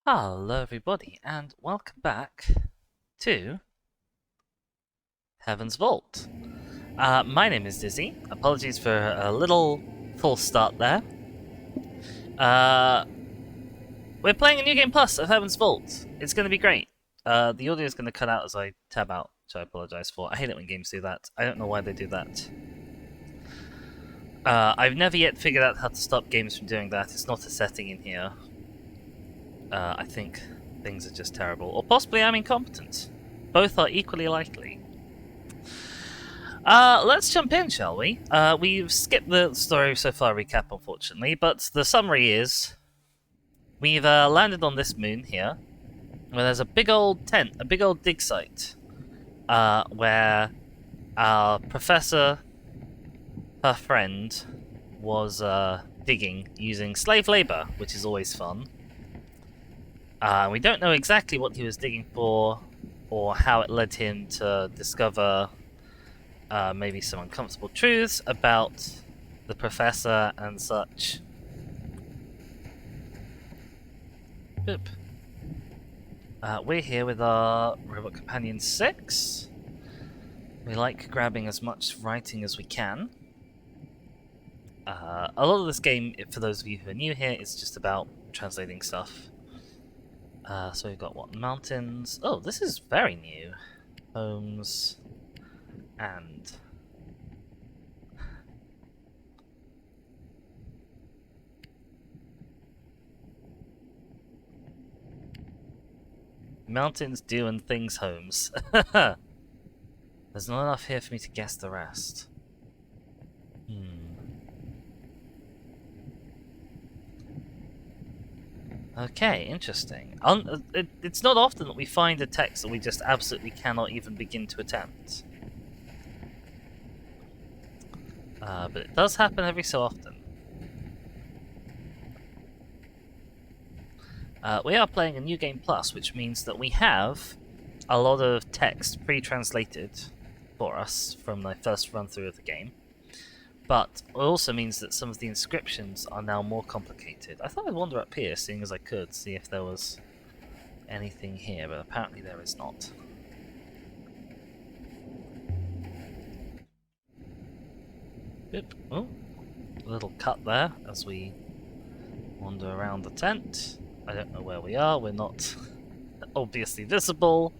Hello everybody and welcome back to Heaven's Vault. My name is Dizzy. Apologies for a little false start there. We're playing a new game plus of Heaven's Vault. It's going to be great. The audio is going to cut out as I tab out, which I apologize for. I hate it when games do that. I don't know why they do that. I've never yet figured out how to stop games from doing that. It's not a setting in here. I think things are just terrible. Or possibly I'm incompetent. Both are equally likely. Let's jump in, shall we? We've skipped the story so far recap, unfortunately, but the summary is we've landed on this moon here, where there's a big old tent, a big old dig site, where our professor, her friend, was digging using slave labor, which is always fun. We don't know exactly what he was digging for, or how it led him to discover maybe some uncomfortable truths about the professor and such. Boop. We're here with our robot companion 6. We like grabbing as much writing as we can. A lot of this game, for those of you who are new here, is just about translating stuff. So we've got what? Mountains. Oh, this is very new. Homes. And mountains, dew, and things homes. There's not enough here for me to guess the rest. Okay, interesting. It's not often that we find a text that we just absolutely cannot even begin to attempt. But it does happen every so often. We are playing a new game plus, which means that we have a lot of text pre-translated for us from my first run-through of the game. But it also means that some of the inscriptions are now more complicated. I thought I'd wander up here, seeing as I could, see if there was anything here, but apparently there is not. Boop. Oh, a little cut there as we wander around the tent. I don't know where we are, we're not obviously visible.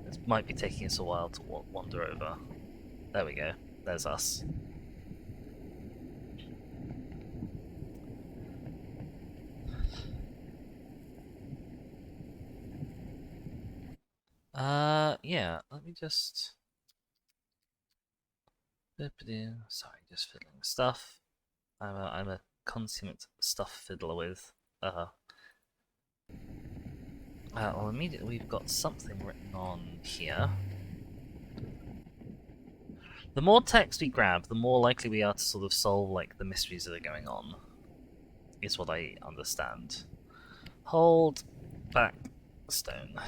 This might be taking us a while to wander over. There we go, there's us. Yeah, let me just... Sorry, just fiddling with stuff. I'm a consummate stuff fiddler with. Well, immediately we've got something written on here. The more text we grab, the more likely we are to sort of solve like the mysteries that are going on, is what I understand. Hold back stone.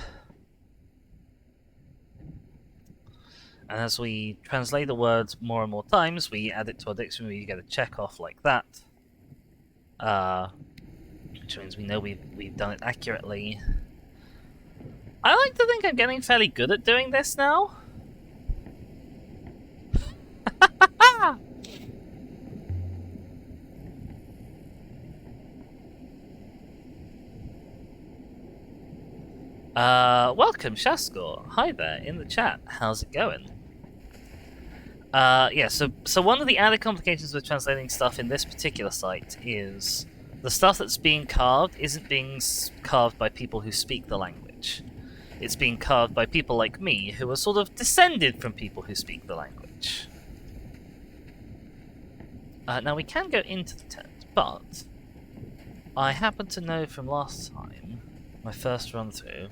And as we translate the words more and more times, we add it to our dictionary, we get a check off like that. Which means we know we've done it accurately. I like to think I'm getting fairly good at doing this now. Welcome, Shaskor. Hi there, in the chat. How's it going? Yeah, so one of the added complications with translating stuff in this particular site is the stuff that's being carved isn't being carved by people who speak the language. It's being carved by people like me, who are sort of descended from people who speak the language. Now we can go into the tent, but I happen to know from last time, my first run through,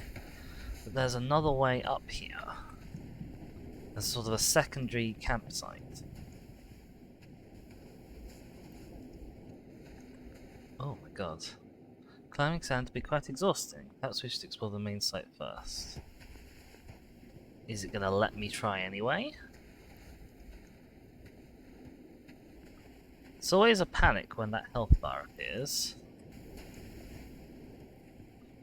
that there's another way up here. There's sort of a secondary campsite. Oh my god. Climbing sand to be quite exhausting. Perhaps we should explore the main site first. Is it gonna let me try anyway? It's always a panic when that health bar appears.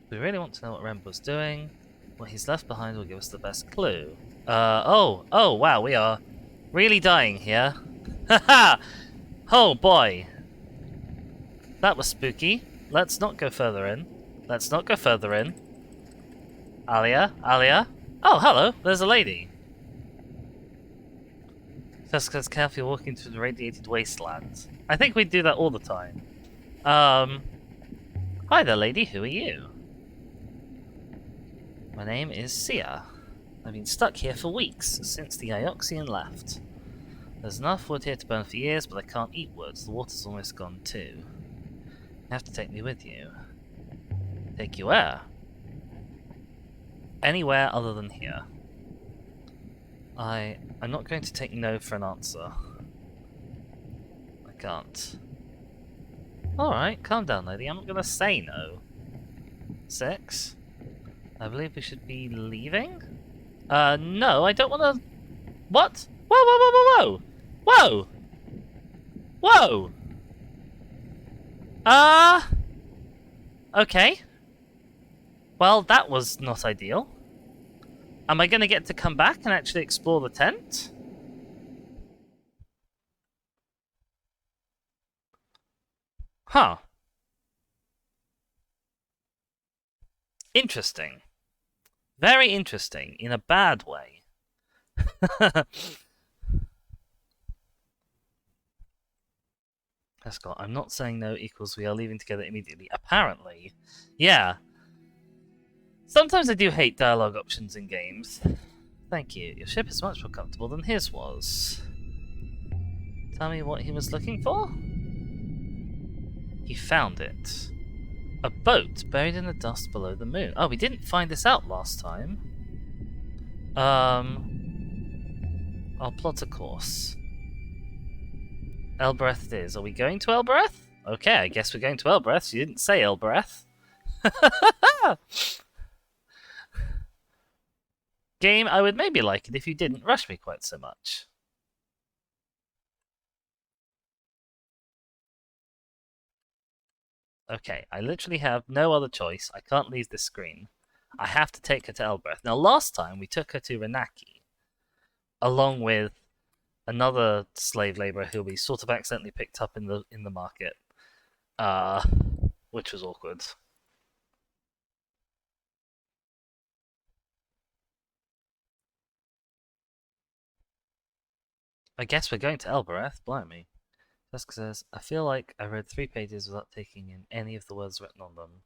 We really want to know what Rembo's doing. What he's left behind will give us the best clue. Oh, wow, we are really dying here. Haha! Oh boy. That was spooky. Let's not go further in. Let's not go further in. Alia? Oh, hello, there's a lady. Jessica's carefully walking through the radiated wasteland. I think we do that all the time. Hi there, lady, who are you? My name is Sia. I've been stuck here for weeks, since the Ioxian left. There's enough wood here to burn for years, but I can't eat wood. The water's almost gone too. You have to take me with you. Take you where? Anywhere other than here. I'm not going to take no for an answer. I can't. Alright, calm down, lady. I'm not going to say no. 6? I believe we should be leaving? No, I don't want to... What? Whoa! Whoa! Whoa! Okay. Well, that was not ideal. Am I going to get to come back and actually explore the tent? Huh. Interesting. Very interesting, in a bad way. Escort, I'm not saying no equals we are leaving together immediately. Apparently. Yeah. Sometimes I do hate dialogue options in games. Thank you. Your ship is much more comfortable than his was. Tell me what he was looking for? He found it. A boat buried in the dust below the moon. Oh, we didn't find this out last time. I'll plot a course. Elboreth it is. Are we going to Elboreth? Okay, I guess we're going to Elboreth. You didn't say Elboreth. Game, I would maybe like it if you didn't rush me quite so much. Okay, I literally have no other choice. I can't leave this screen. I have to take her to Elboreth. Now, last time we took her to Renaki, along with another slave laborer who we sort of accidentally picked up in the market, which was awkward. I guess we're going to Elboreth. Blimey. Jessica says, I feel like I read 3 pages without taking in any of the words written on them.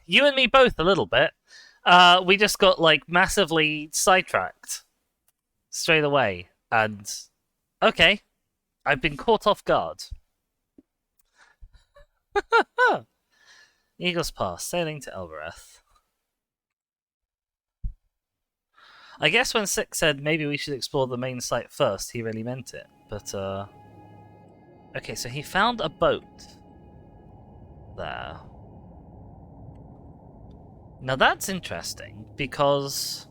You and me both a little bit. We just got like massively sidetracked straight away, and okay, I've been caught off guard. Eagle's Pass, sailing to Elboreth. I guess when Six said maybe we should explore the main site first, he really meant it. But, okay, so he found a boat there. Now that's interesting, because...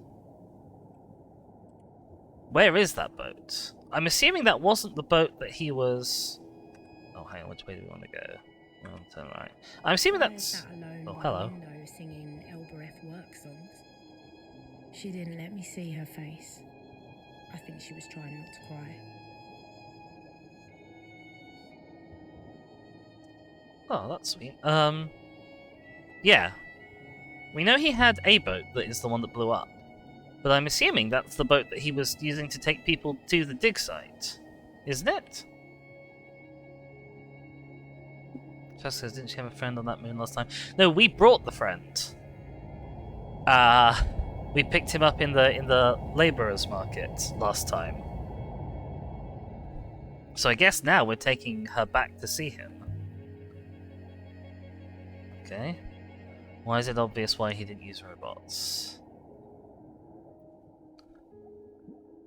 Where is that boat? I'm assuming that wasn't the boat that he was... Oh, hang on, which way do we want to go? We want to turn right. I'm assuming that's... Oh, hello. Singing Elboreth work songs. She didn't let me see her face. I think she was trying not to cry. Oh, that's sweet. Yeah. We know he had a boat that is the one that blew up. But I'm assuming that's the boat that he was using to take people to the dig site. Isn't it? Just says, didn't she have a friend on that moon last time? No, we brought the friend. We picked him up in the labourers' market last time. So I guess now we're taking her back to see him. Okay. Why is it obvious why he didn't use robots?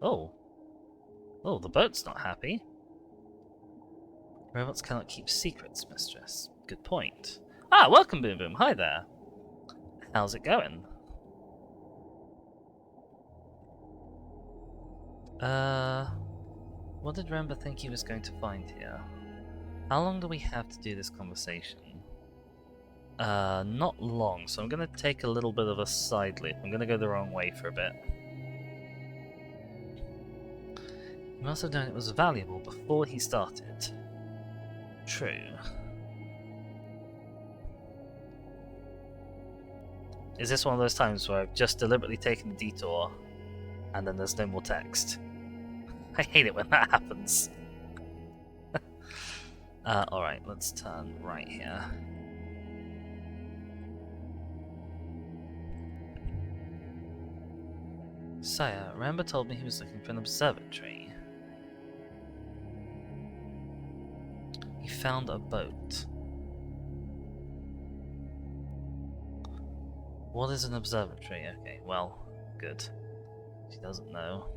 Oh. Oh, the boat's not happy. Robots cannot keep secrets, mistress. Good point. Ah, welcome, Boom Boom. Hi there. How's it going? What did Rember think he was going to find here? How long do we have to do this conversation? Not long, so I'm gonna take a little bit of a side leap. I'm gonna go the wrong way for a bit. He must have known it was valuable before he started. True. Is this one of those times where I've just deliberately taken a detour and then there's no more text? I hate it when that happens. Alright, let's turn right here. Sire, Ramba told me he was looking for an observatory. He found a boat. What is an observatory? Okay, well, good. She doesn't know.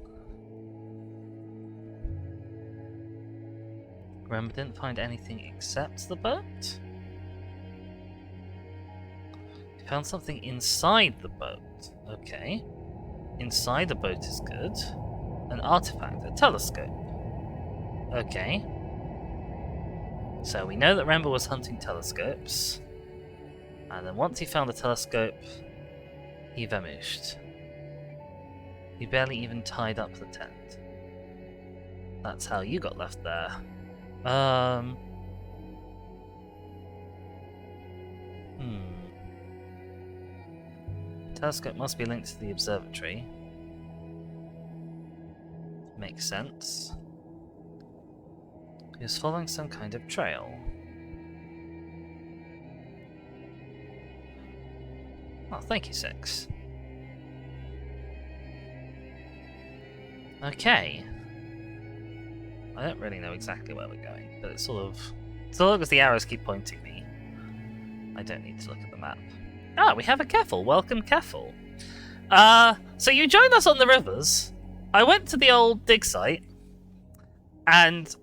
Ramba didn't find anything except the boat? He found something inside the boat. Okay. Inside the boat is good. An artifact, a telescope. Okay. So we know that Ramba was hunting telescopes. And then once he found the telescope, he vanished. He barely even tied up the tent. That's how you got left there. Telescope must be linked to the observatory. Makes sense. He was following some kind of trail. Oh, thank you, Six. Okay. I don't really know exactly where we're going, but it's sort of... so long as the arrows keep pointing me, I don't need to look at the map. Ah, we have a Keffel. Welcome, Keffel. So you joined us on the rivers. I went to the old dig site and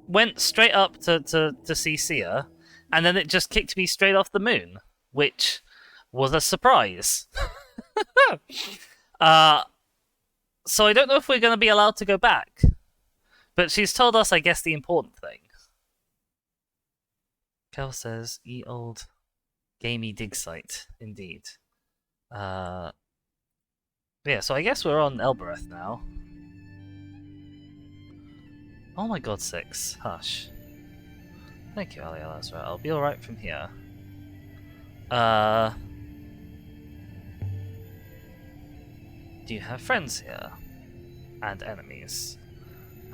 went straight up to see Sia, and then it just kicked me straight off the moon, which was a surprise. So I don't know if we're going to be allowed to go back, but she's told us, I guess, the important thing. Kel says, ye old gamey dig site, indeed. Yeah, so I guess we're on Elboreth now. Oh my god, Six. Hush. Thank you, Aliel Ezra. I'll be alright from here. Do you have friends here? And enemies?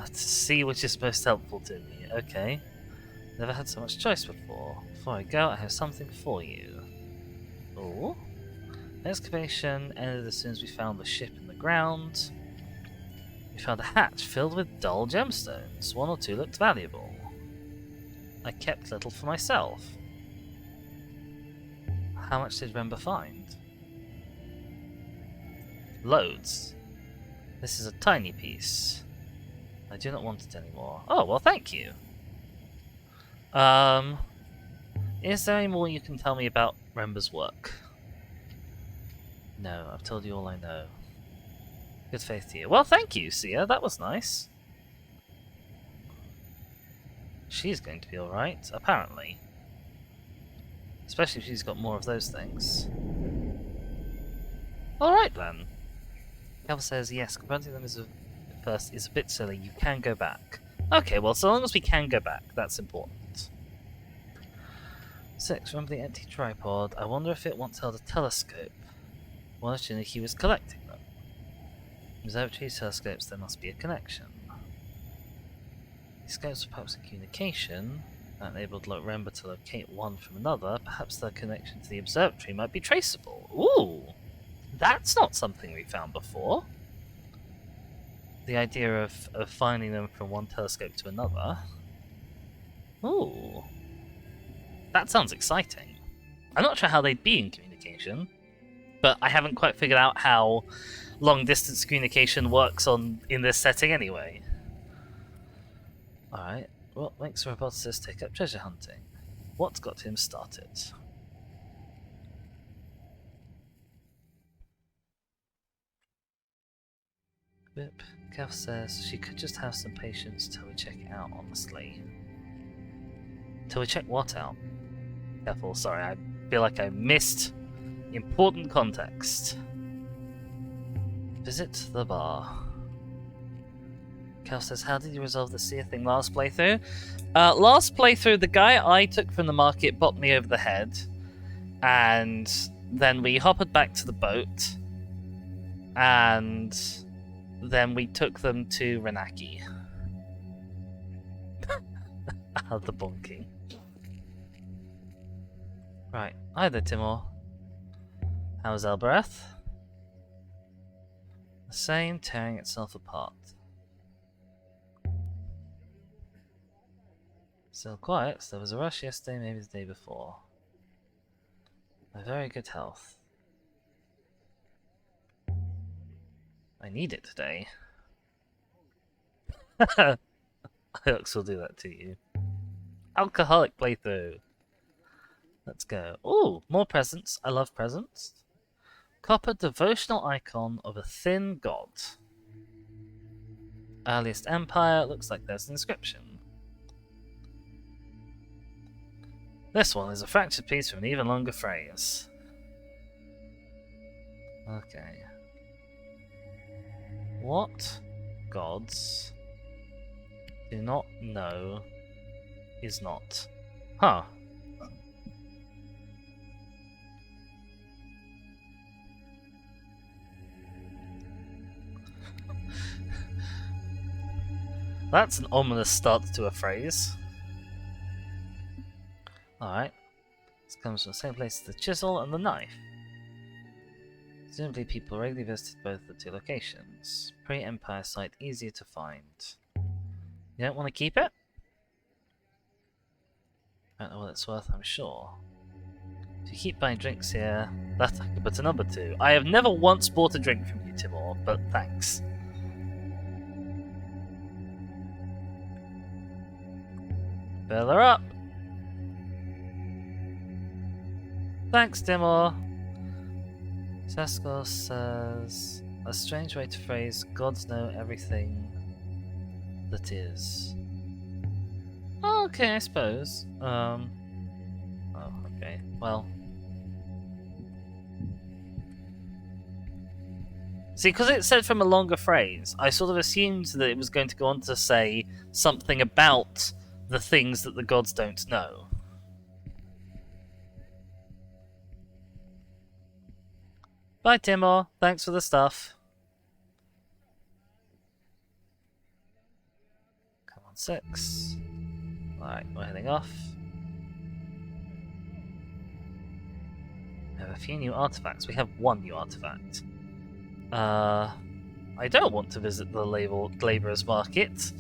To see which is most helpful to me. Okay. Never had so much choice before. Before I go, I have something for you. Oh? Excavation ended as soon as we found the ship in the ground. We found a hatch filled with dull gemstones. One or two looked valuable. I kept little for myself. How much did Remba find? Loads. This is a tiny piece. I do not want it anymore. Oh, well, thank you. Is there any more you can tell me about Remba's work? No, I've told you all I know. Good faith to you. Well, thank you, Sia. That was nice. She's going to be alright, apparently. Especially if she's got more of those things. Alright then. Cal says, yes, confronting them first is a bit silly. You can go back. Okay, well, so long as we can go back, that's important. 6. Remember the empty tripod. I wonder if it once held a telescope. Well, he was collecting them. Observatories, telescopes, there must be a connection. These scopes were perhaps in communication. That enabled Remba to locate one from another. Perhaps their connection to the observatory might be traceable. Ooh! That's not something we found before. The idea of finding them from one telescope to another. Ooh. That sounds exciting. I'm not sure how they'd be in communication, but I haven't quite figured out how long-distance communication works in this setting anyway. Alright, what makes a roboticist take up treasure hunting? What's got him started? Whip. Kev says she could just have some patience till we check it out, honestly. Till we check what out? Careful, sorry, I feel like I missed important context. Visit the bar. Cal says, how did you resolve the seer thing last playthrough? Last playthrough, the guy I took from the market bopped me over the head, and then we hoppered back to the boat, and then we took them to Renaki. The bonking. Right, hi there, Timor. How's Elboreth? The same, tearing itself apart. Still quiet, so there was a rush yesterday, maybe the day before. My very good health. I need it today. Hooks will do that to you. Alcoholic playthrough. Let's go. Ooh, more presents. I love presents. Copper devotional icon of a thin god. Earliest empire. Looks like there's an inscription. This one is a fractured piece from an even longer phrase. Okay. What gods do not know is not? Huh. That's an ominous start to a phrase. Alright. This comes from the same place as the chisel and the knife. Presumably people regularly visited both the two locations. Pre-Empire site easier to find. You don't want to keep it? I don't know what it's worth, I'm sure. If you keep buying drinks here, that I could put a number to. I have never once bought a drink from you, Timor, but thanks. Fill her up! Thanks, Timor! Saskos says, a strange way to phrase gods know everything that is. Oh, okay, I suppose. Oh, okay. Well. See, because it said from a longer phrase, I sort of assumed that it was going to go on to say something about the things that the gods don't know. Bye, Timor. Thanks for the stuff. Come on, 6. Alright, we're heading off. We have a few new artifacts. We have one new artifact. I don't want to visit the labourer's market.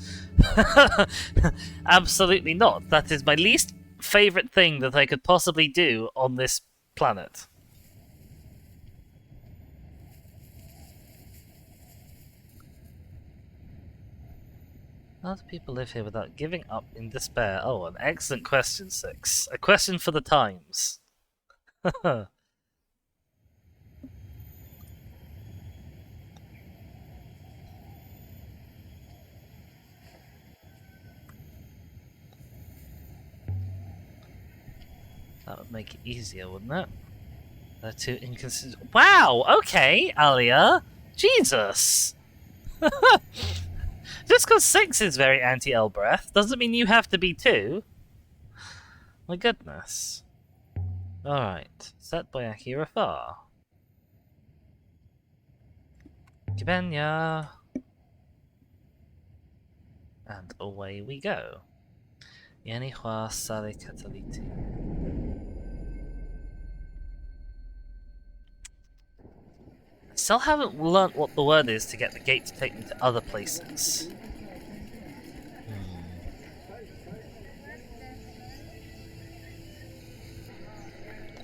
Absolutely not. That is my least favourite thing that I could possibly do on this planet. How do people live here without giving up in despair? Oh, an excellent question, 6. A question for the times. That would make it easier, wouldn't it? They're too inconsistent. Wow, okay, Alia. Jesus! Just because 6 is very anti-Elboreth doesn't mean you have to be too. My goodness. Alright, set by Akira Far. Kibenya. And away we go. Yanihua Sale Cataliti. I still haven't learnt what the word is to get the gate to take me to other places.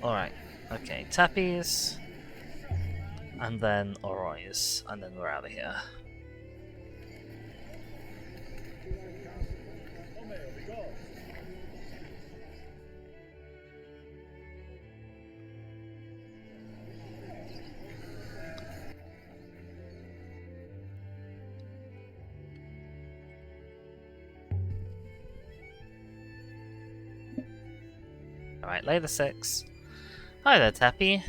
Alright, okay, Tappies, and then Oroys, and then we're out of here. Alright, layer 6. Hi there, Tappy.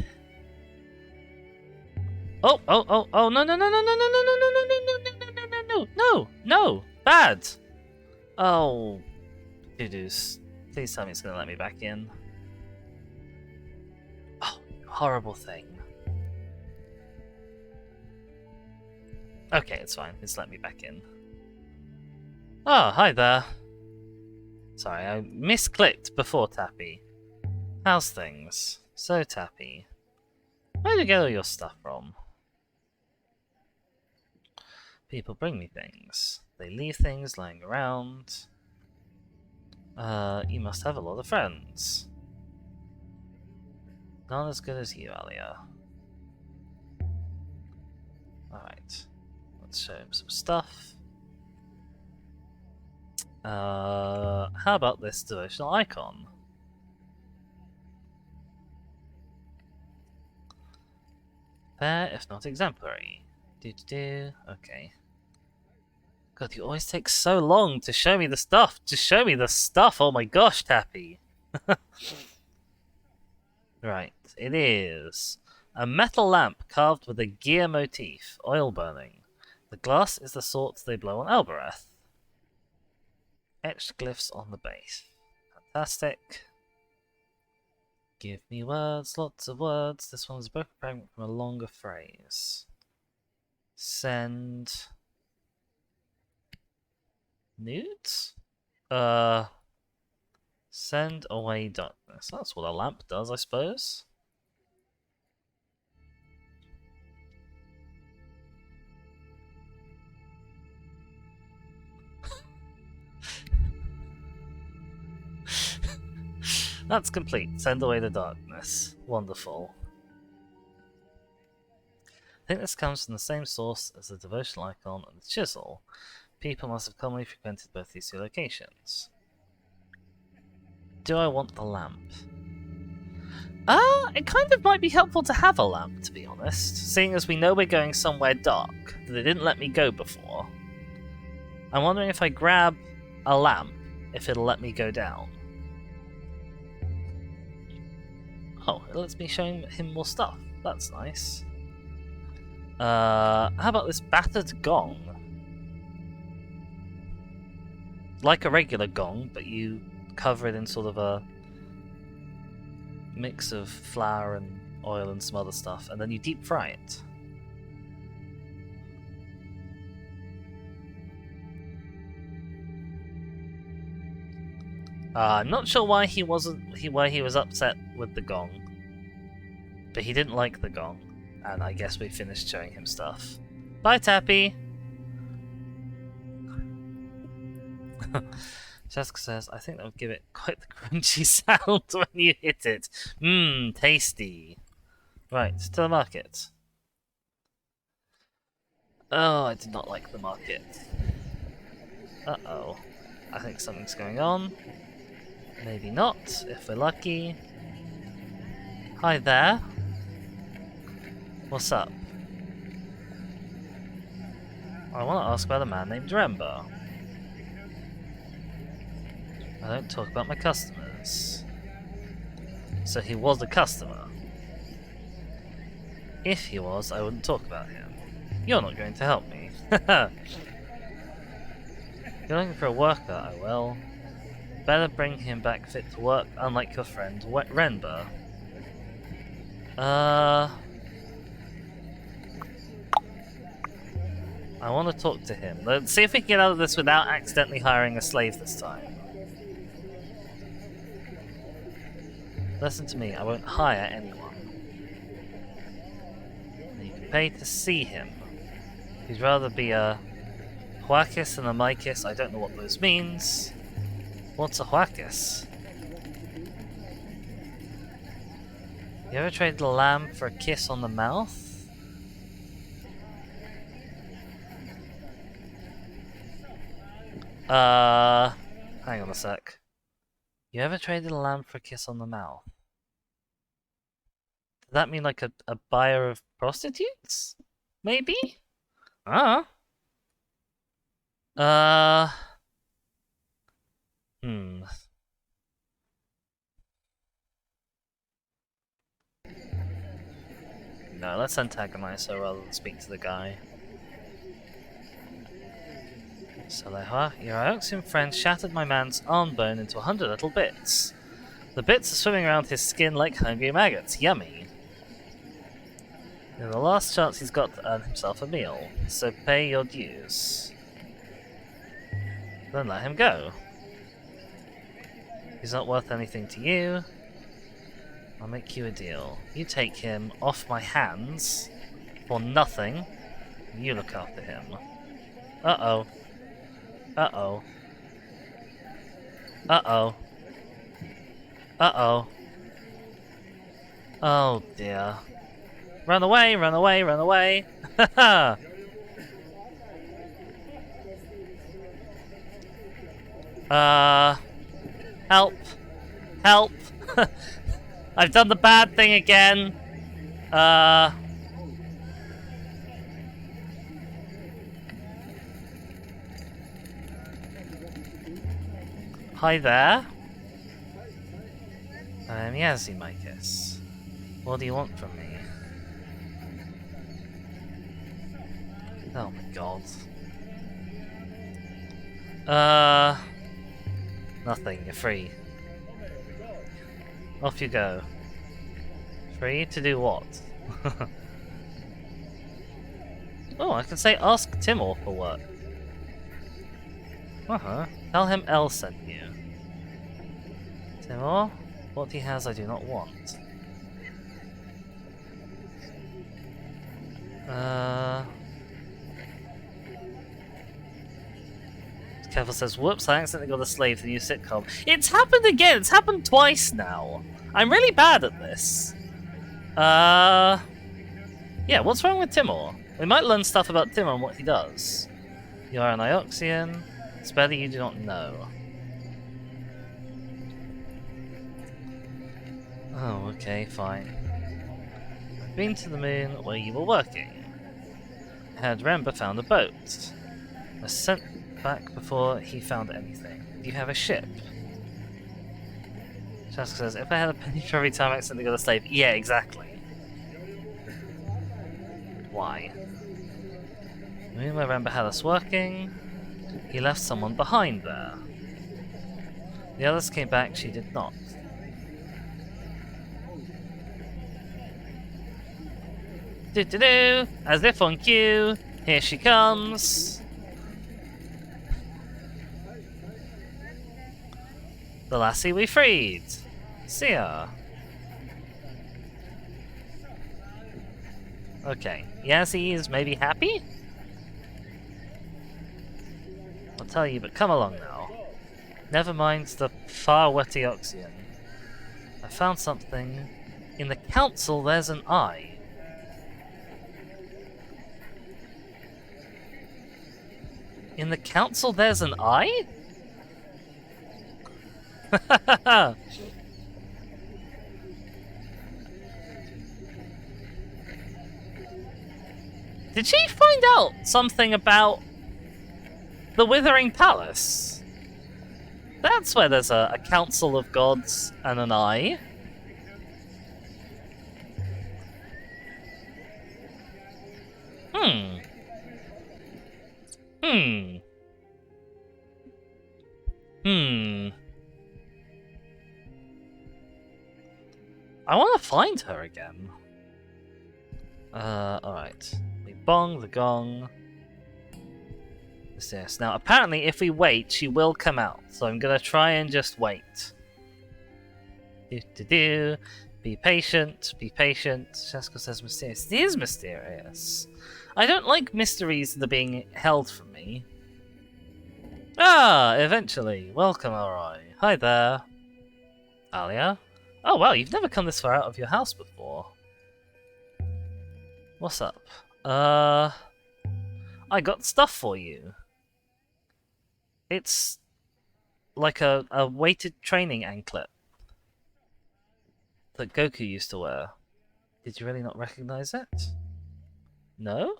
Oh, no, no, no, no, no, no, no, no, no, no, no, no, no, no, no, no, bad. Oh, doo-doos. Please tell me it's gonna let me back in. Oh, horrible thing. Okay, it's fine. It's let me back in. Oh, hi there. Sorry, I misclicked before Tappy. How's things? So, Tappy, where do you get all your stuff from? People bring me things. They leave things lying around. You must have a lot of friends. Not as good as you, Alia. Alright. Let's show him some stuff. How about this devotional icon? Fair, if not exemplary. Okay. God, you always take so long to show me the stuff. Just show me the stuff. Oh my gosh, Tappy. Right, it is a metal lamp carved with a gear motif, oil burning. The glass is the sort they blow on Elboreth. Etched glyphs on the base. Fantastic. Give me words, lots of words. This one's a broken fragment from a longer phrase. Send nudes? Send away darkness. That's what a lamp does, I suppose. That's complete. Send away the darkness. Wonderful. I think this comes from the same source as the devotional icon and the chisel. People must have commonly frequented both these two locations. Do I want the lamp? It kind of might be helpful to have a lamp, to be honest, seeing as we know we're going somewhere dark that they didn't let me go before. I'm wondering if I grab a lamp, if it'll let me go down. Oh, it lets me show him more stuff. That's nice. How about this battered gong? Like a regular gong, but you cover it in sort of a mix of flour and oil and some other stuff, and then you deep fry it. I'm not sure why he was upset with the gong, but he didn't like the gong, and I guess we finished showing him stuff. Bye, Tappy. Jessica says, I think that would give it quite the crunchy sound when you hit it. Mmm, tasty. Right, to the market. Oh, I did not like the market. Uh-oh. I think something's going on. Maybe not, if we're lucky. Hi there. What's up? I want to ask about a man named Rembo. I don't talk about my customers. So he was a customer. If he was, I wouldn't talk about him. You're not going to help me. You're looking for a worker, I will. Better bring him back fit to work, unlike your friend Renber. I want to talk to him. Let's see if we can get out of this without accidentally hiring a slave this time. Listen to me, I won't hire anyone. You can pay to see him. He'd rather be a Huakis than a Maikis. I don't know what those means. What's a Huakis? You ever traded a lamb for a kiss on the mouth? Hang on a sec. You ever traded a lamb for a kiss on the mouth? Does that mean like a buyer of prostitutes? Maybe? Ah. Hmm. No, let's antagonize her rather than speak to the guy. So there are. Your Ioxian friend shattered my man's arm bone into 100 little bits. The bits are swimming around his skin like hungry maggots. Yummy. You're the last chance he's got to earn himself a meal, so pay your dues. Then let him go. He's not worth anything to you. I'll make you a deal. You take him off my hands for nothing. You look after him. Uh-oh. Uh-oh. Uh-oh. Uh-oh. Oh dear. Run away, run away, run away! Haha! Help! Help! I've done the bad thing again! Hi there. I'm Yazimikis. What do you want from me? Oh my god. Nothing, you're free. Off you go. Free to do what? Oh, I can say ask Timor for work. Tell him Elle sent you. Timor, what he has I do not want. Kevin says, whoops, I accidentally got a slave to the new sitcom. It's happened again! It's happened twice now! I'm really bad at this. Yeah, what's wrong with Timor? We might learn stuff about Timor and what he does. You are an Ioxian. It's better you do not know. Oh, okay, fine. I've been to the moon where you were working. I had Remba found a boat. I was sent back before he found anything. Do you have a ship? Shaska says, if I had a penny for every time I accidentally got a slave. Yeah, exactly. Why? The moon where Remba had us working, he left someone behind there. The others came back, she did not. Do-do-do! As if on cue, here she comes! The lassie we freed! See ya! Okay, Yazzie is maybe happy? I'll tell you, but come along now. Never mind the far wetty Oxian. I found something. In the council there's an eye. In the council there's an eye? Did she find out something about the Withering Palace? That's where there's a council of gods and an eye. I want to find her again. Alright. We bong the gong. Yes. Now, apparently, if we wait, she will come out. So I'm gonna try and just wait. Do-do-do. Be patient. Be patient. Shaska says mysterious. It is mysterious. I don't like mysteries that are being held from me. Ah, eventually. Welcome, Arai. Hi there. Alia? Oh, wow, you've never come this far out of your house before. What's up? I got stuff for you. It's like a weighted training anklet that Goku used to wear. Did you really not recognize it? No?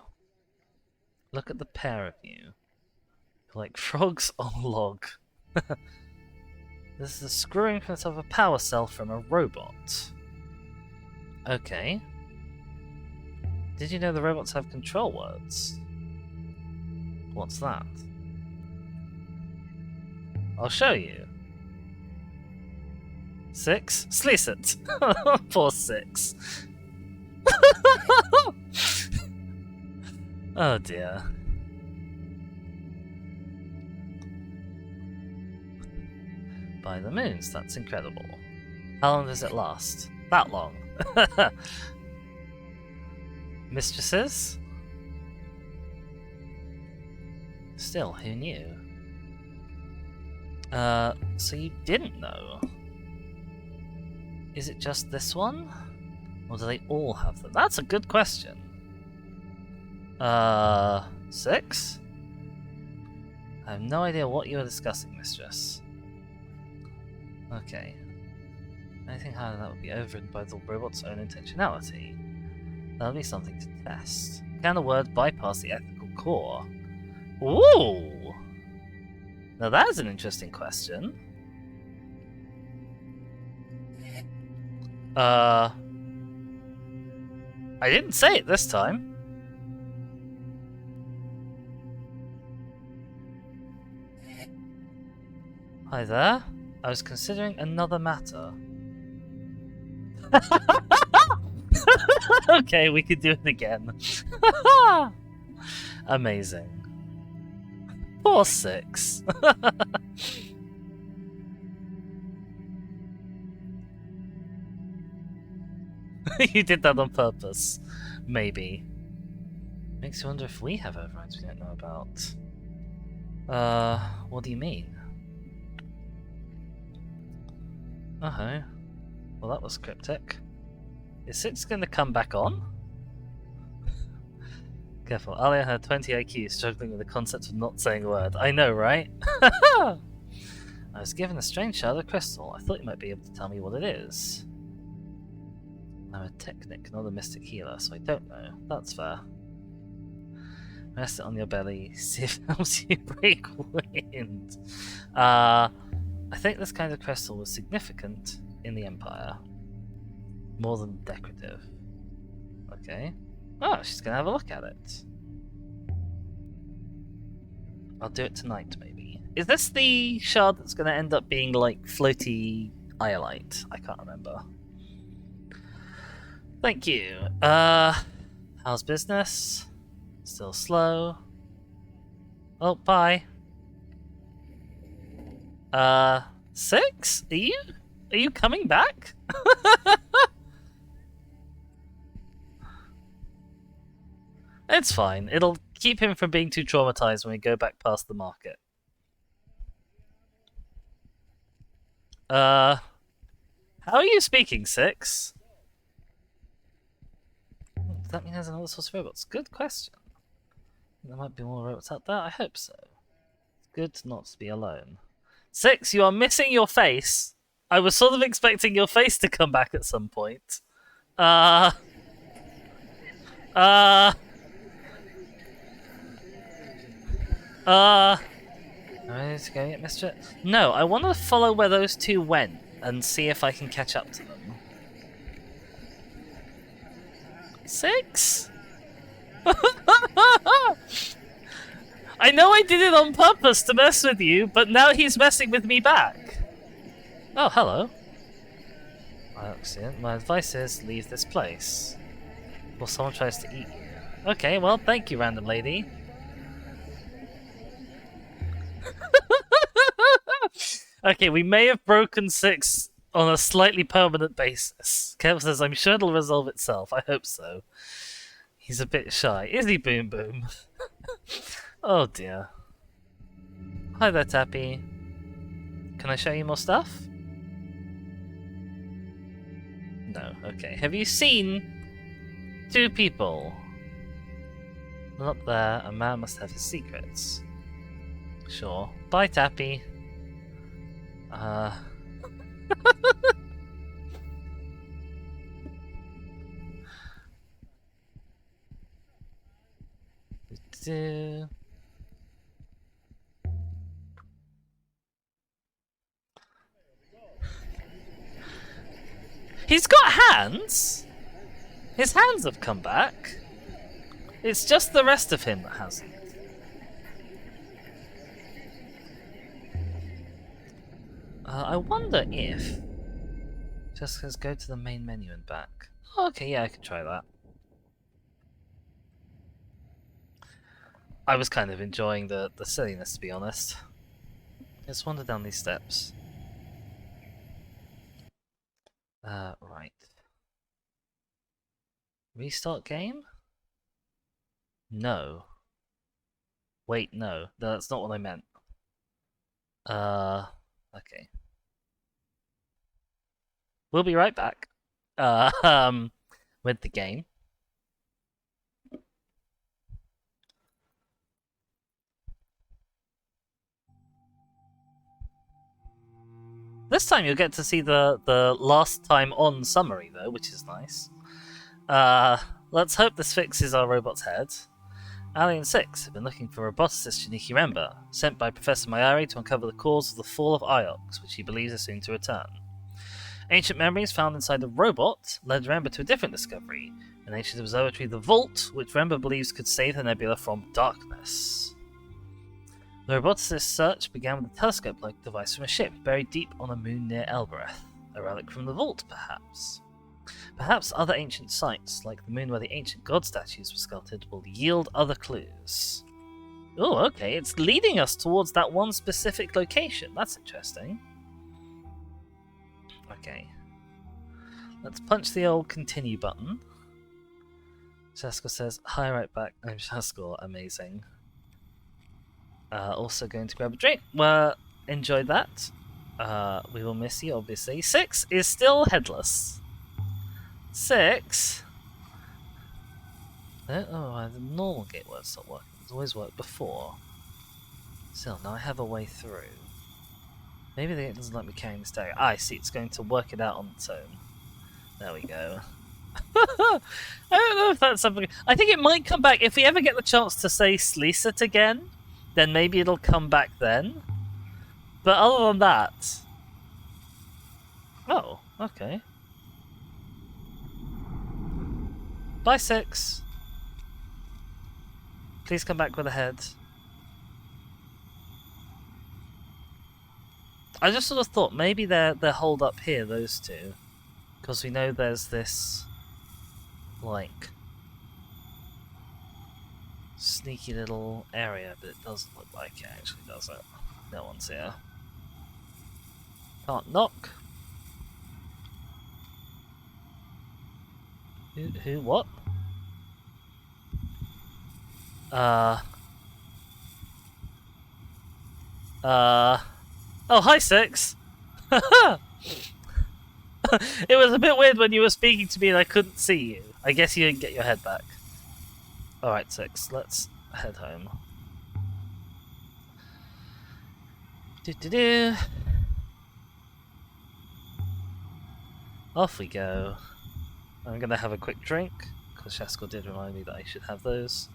Look at the pair of you. You're like frogs on a log. This is a screwing print of a power cell from a robot. Okay. Did you know the robots have control words? What's that? I'll show you. 6? Slice it! Poor 6. Oh dear. By the moons, that's incredible. How long does it last? That long. Mistresses? Still, who knew? So you didn't know? Is it just this one? Or do they all have them? That's a good question. 6? I have no idea what you are discussing, mistress. Okay. Anything higher than that would be overridden by the robot's own intentionality. That'll be something to test. Can the word bypass the ethical core? Ooh! Now that is an interesting question. I didn't say it this time. Hi there. I was considering another matter. Okay, we could do it again. Amazing. Poor 6. You did that on purpose. Maybe. Makes you wonder if we have overrides we don't know about. What do you mean? Uh-huh. Well, that was cryptic. Is 6 going to come back on? Careful, Alia had 20 IQ, struggling with the concept of not saying a word. I know, right? I was given a strange shard of crystal. I thought you might be able to tell me what it is. I'm a technic, not a mystic healer, so I don't know. That's fair. Rest it on your belly, see if it helps you break wind. I think this kind of crystal was significant in the Empire. More than decorative. Okay. Oh, she's gonna have a look at it. I'll do it tonight, maybe. Is this the shard that's gonna end up being like floaty iolite? I can't remember. Thank you. How's business? Still slow. Oh, bye. 6? Are you coming back? It's fine. It'll keep him from being too traumatized when we go back past the market. How are you speaking, 6? Does that mean there's another source of robots? Good question. There might be more robots out there. I hope so. It's good not to be alone. 6, you are missing your face. I was sort of expecting your face to come back at some point. Am I ready to go yet, Mister? No, I want to follow where those two went and see if I can catch up to them. 6? I know I did it on purpose to mess with you, but now he's messing with me back. Oh, hello. Excellent. My advice is leave this place. Or someone tries to eat you. Okay, well, thank you, random lady. Okay, we may have broken 6 on a slightly permanent basis. Kev says, I'm sure it'll resolve itself. I hope so. He's a bit shy. Is he, Boom Boom? Oh dear. Hi there, Tappy. Can I show you more stuff? No, okay. Have you seen 2 people? Not there. A man must have his secrets. Sure. Bye, Tappy. He's got hands! His hands have come back. It's just the rest of him that hasn't. I wonder if... Just says go to the main menu and back. Oh, okay, yeah, I could try that. I was kind of enjoying the silliness, to be honest. Let's wander down these steps. Right. Restart game? No. Wait, no. That's not what I meant. Okay. We'll be right back. With the game. This time you'll get to see the last time on summary though, which is nice. Let's hope this fixes our robot's head. Alien 6 have been looking for roboticist Shiniki Remba, sent by Professor Mayari to uncover the cause of the fall of Iox, which he believes is soon to return. Ancient memories found inside the robot led Remba to a different discovery, an ancient observatory, the Vault, which Remba believes could save the nebula from darkness. The roboticist's search began with a telescope-like device from a ship buried deep on a moon near Elboreth, a relic from the Vault, perhaps. Perhaps other ancient sites, like the moon where the ancient god statues were sculpted, will yield other clues. Oh, okay, it's leading us towards that one specific location. That's interesting. Okay. Let's punch the old continue button. Shaskell says, hi, right back. I'm Shaskell. Amazing. Also going to grab a drink. Well, enjoy that. We will miss you, obviously. 6 is still headless. 6? I don't know why the normal gate won't stop working. It's always worked before. Still, now I have a way through. Maybe the gate doesn't let me carry this dagger. I see, it's going to work it out on its own. There we go. I don't know if that's something... I think it might come back. If we ever get the chance to say Sleeset again, then maybe it'll come back then. But other than that... Oh, okay. Bye, 6. Please come back with a head. I just sort of thought maybe they're holed up here, those two. Because we know there's this... like... sneaky little area, but it doesn't look like it actually, does it? No one's here. Can't knock. Who, what? Oh, hi, 6! It was a bit weird when you were speaking to me and I couldn't see you. I guess you didn't get your head back. Alright, 6, let's head home. Do-do-do. Off we go. I'm gonna have a quick drink, because Shaskell did remind me that I should have those.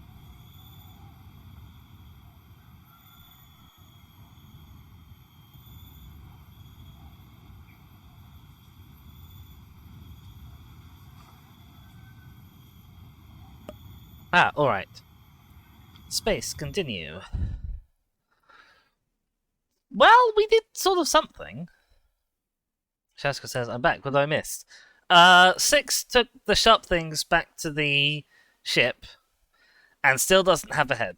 Ah, alright. Space, continue. Well, we did sort of something. Shaskell says, I'm back, what I missed? 6 took the sharp things back to the ship, and still doesn't have a head.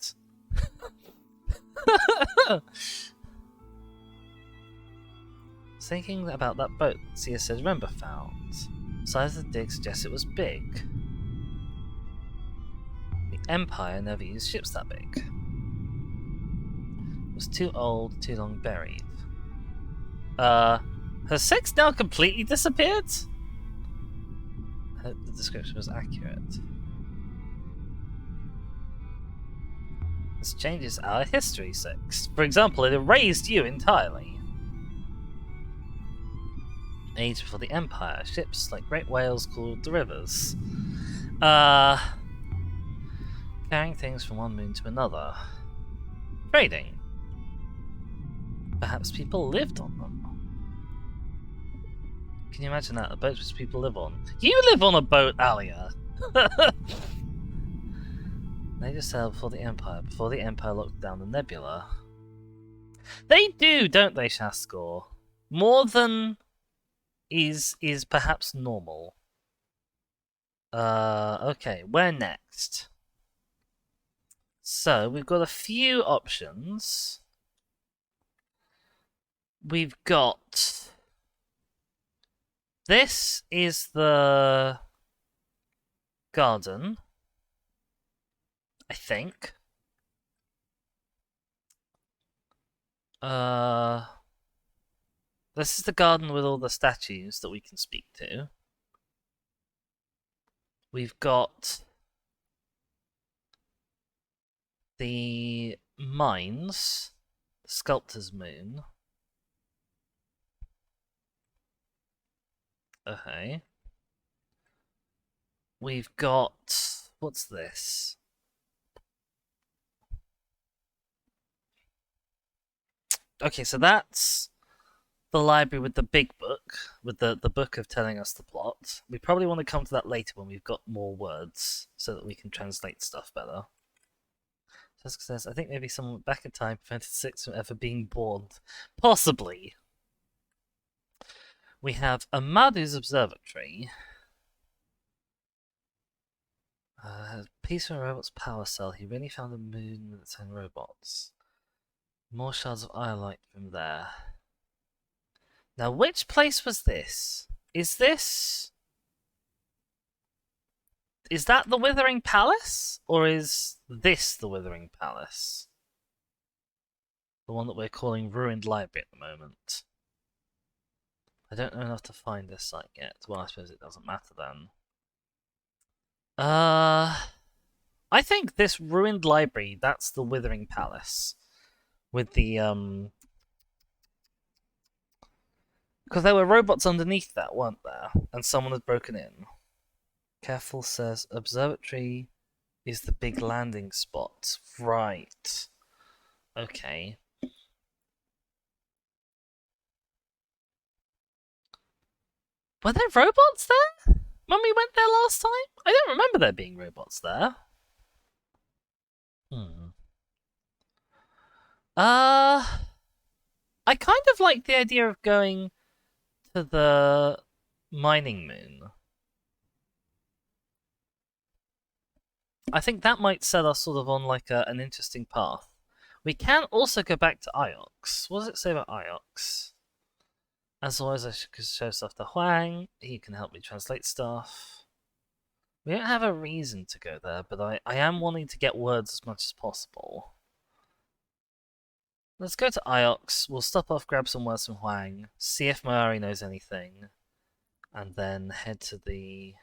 Thinking about that boat Sia said Remember found. Size of the dig suggests it was big. The Empire never used ships that big. It was too old, too long buried. Has 6 now completely disappeared? I hope the description was accurate. This changes our history, 6. For example, it erased you entirely. Age before the Empire, ships like great whales called the rivers. Carrying things from one moon to another. Trading. Perhaps people lived on them. Can you imagine that? A boat which people live on. You live on a boat, Alia! They just sailed before the Empire locked down the nebula. They do, don't they, Shaskor? More than is perhaps normal. Okay, where next? So, we've got a few options. We've got... This is the garden, I think. This is the garden with all the statues that we can speak to. We've got the mines, the sculptor's moon. Okay. We've got... What's this? Okay, so that's the library with the big book, with the book of telling us the plot. We probably want to come to that later when we've got more words, so that we can translate stuff better. Jessica says, I think maybe someone back in time prevented Six from ever being born. Possibly. We have Amadu's Observatory. Piece from a robot's power cell. He really found a moon with its own robots. More shards of iolite from there. Now, which place was this? Is that the Withering Palace? Or is this the Withering Palace? The one that we're calling Ruined Library at the moment. I don't know enough to find this site yet. Well, I suppose it doesn't matter then. I think this Ruined Library, that's the Withering Palace. With the, because there were robots underneath that, weren't there? And someone had broken in. Careful says, Observatory is the big landing spot. Right. Okay. Were there robots there when we went there last time? I don't remember there being robots there. I kind of like the idea of going to the mining moon. I think that might set us sort of on like an interesting path. We can also go back to Iox. What does it say about Iox? As always, I should show stuff to Huang. He can help me translate stuff. We don't have a reason to go there, but I am wanting to get words as much as possible. Let's go to Iox. We'll stop off, grab some words from Huang, see if Mayari knows anything, and then head to the...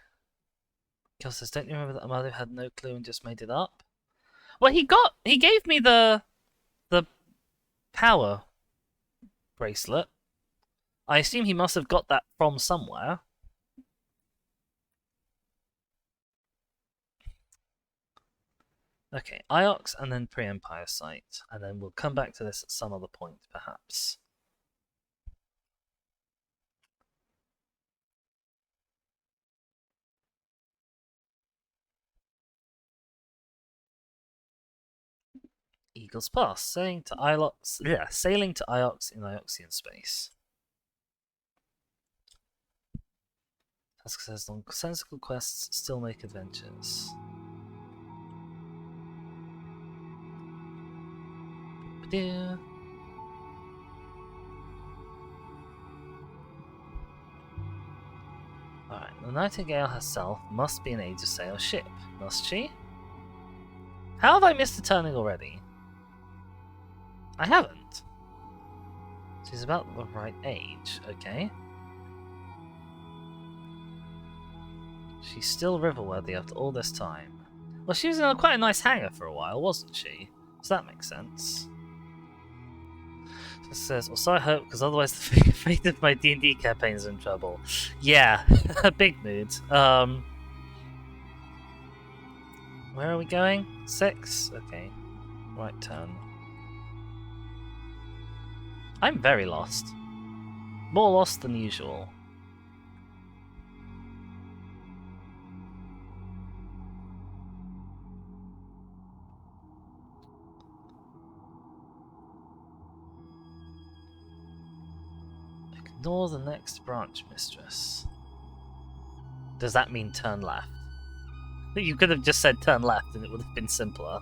Kill says, don't you remember that Amado had no clue and just made it up? Well, he gave me the power bracelet. I assume he must have got that from somewhere. Okay, Iox and then pre-Empire site, and then we'll come back to this at some other point, perhaps. Eagle's Pass, sailing to Iox in Ioxian space. Task says, nonsensical quests still make adventures. Alright, the Nightingale herself must be an Aegis-sail ship, must she? How have I missed a turning already? I haven't. She's about the right age, okay. She's still river-worthy after all this time. Well, she was in quite a nice hangar for a while, wasn't she? So that makes sense. It says, so I hope, because otherwise the fate of my D&D campaign is in trouble. Yeah, big mood. Where are we going? 6? Okay. Right turn. I'm very lost. More lost than usual. Ignore the next branch, mistress. Does that mean turn left? You could have just said turn left and it would have been simpler.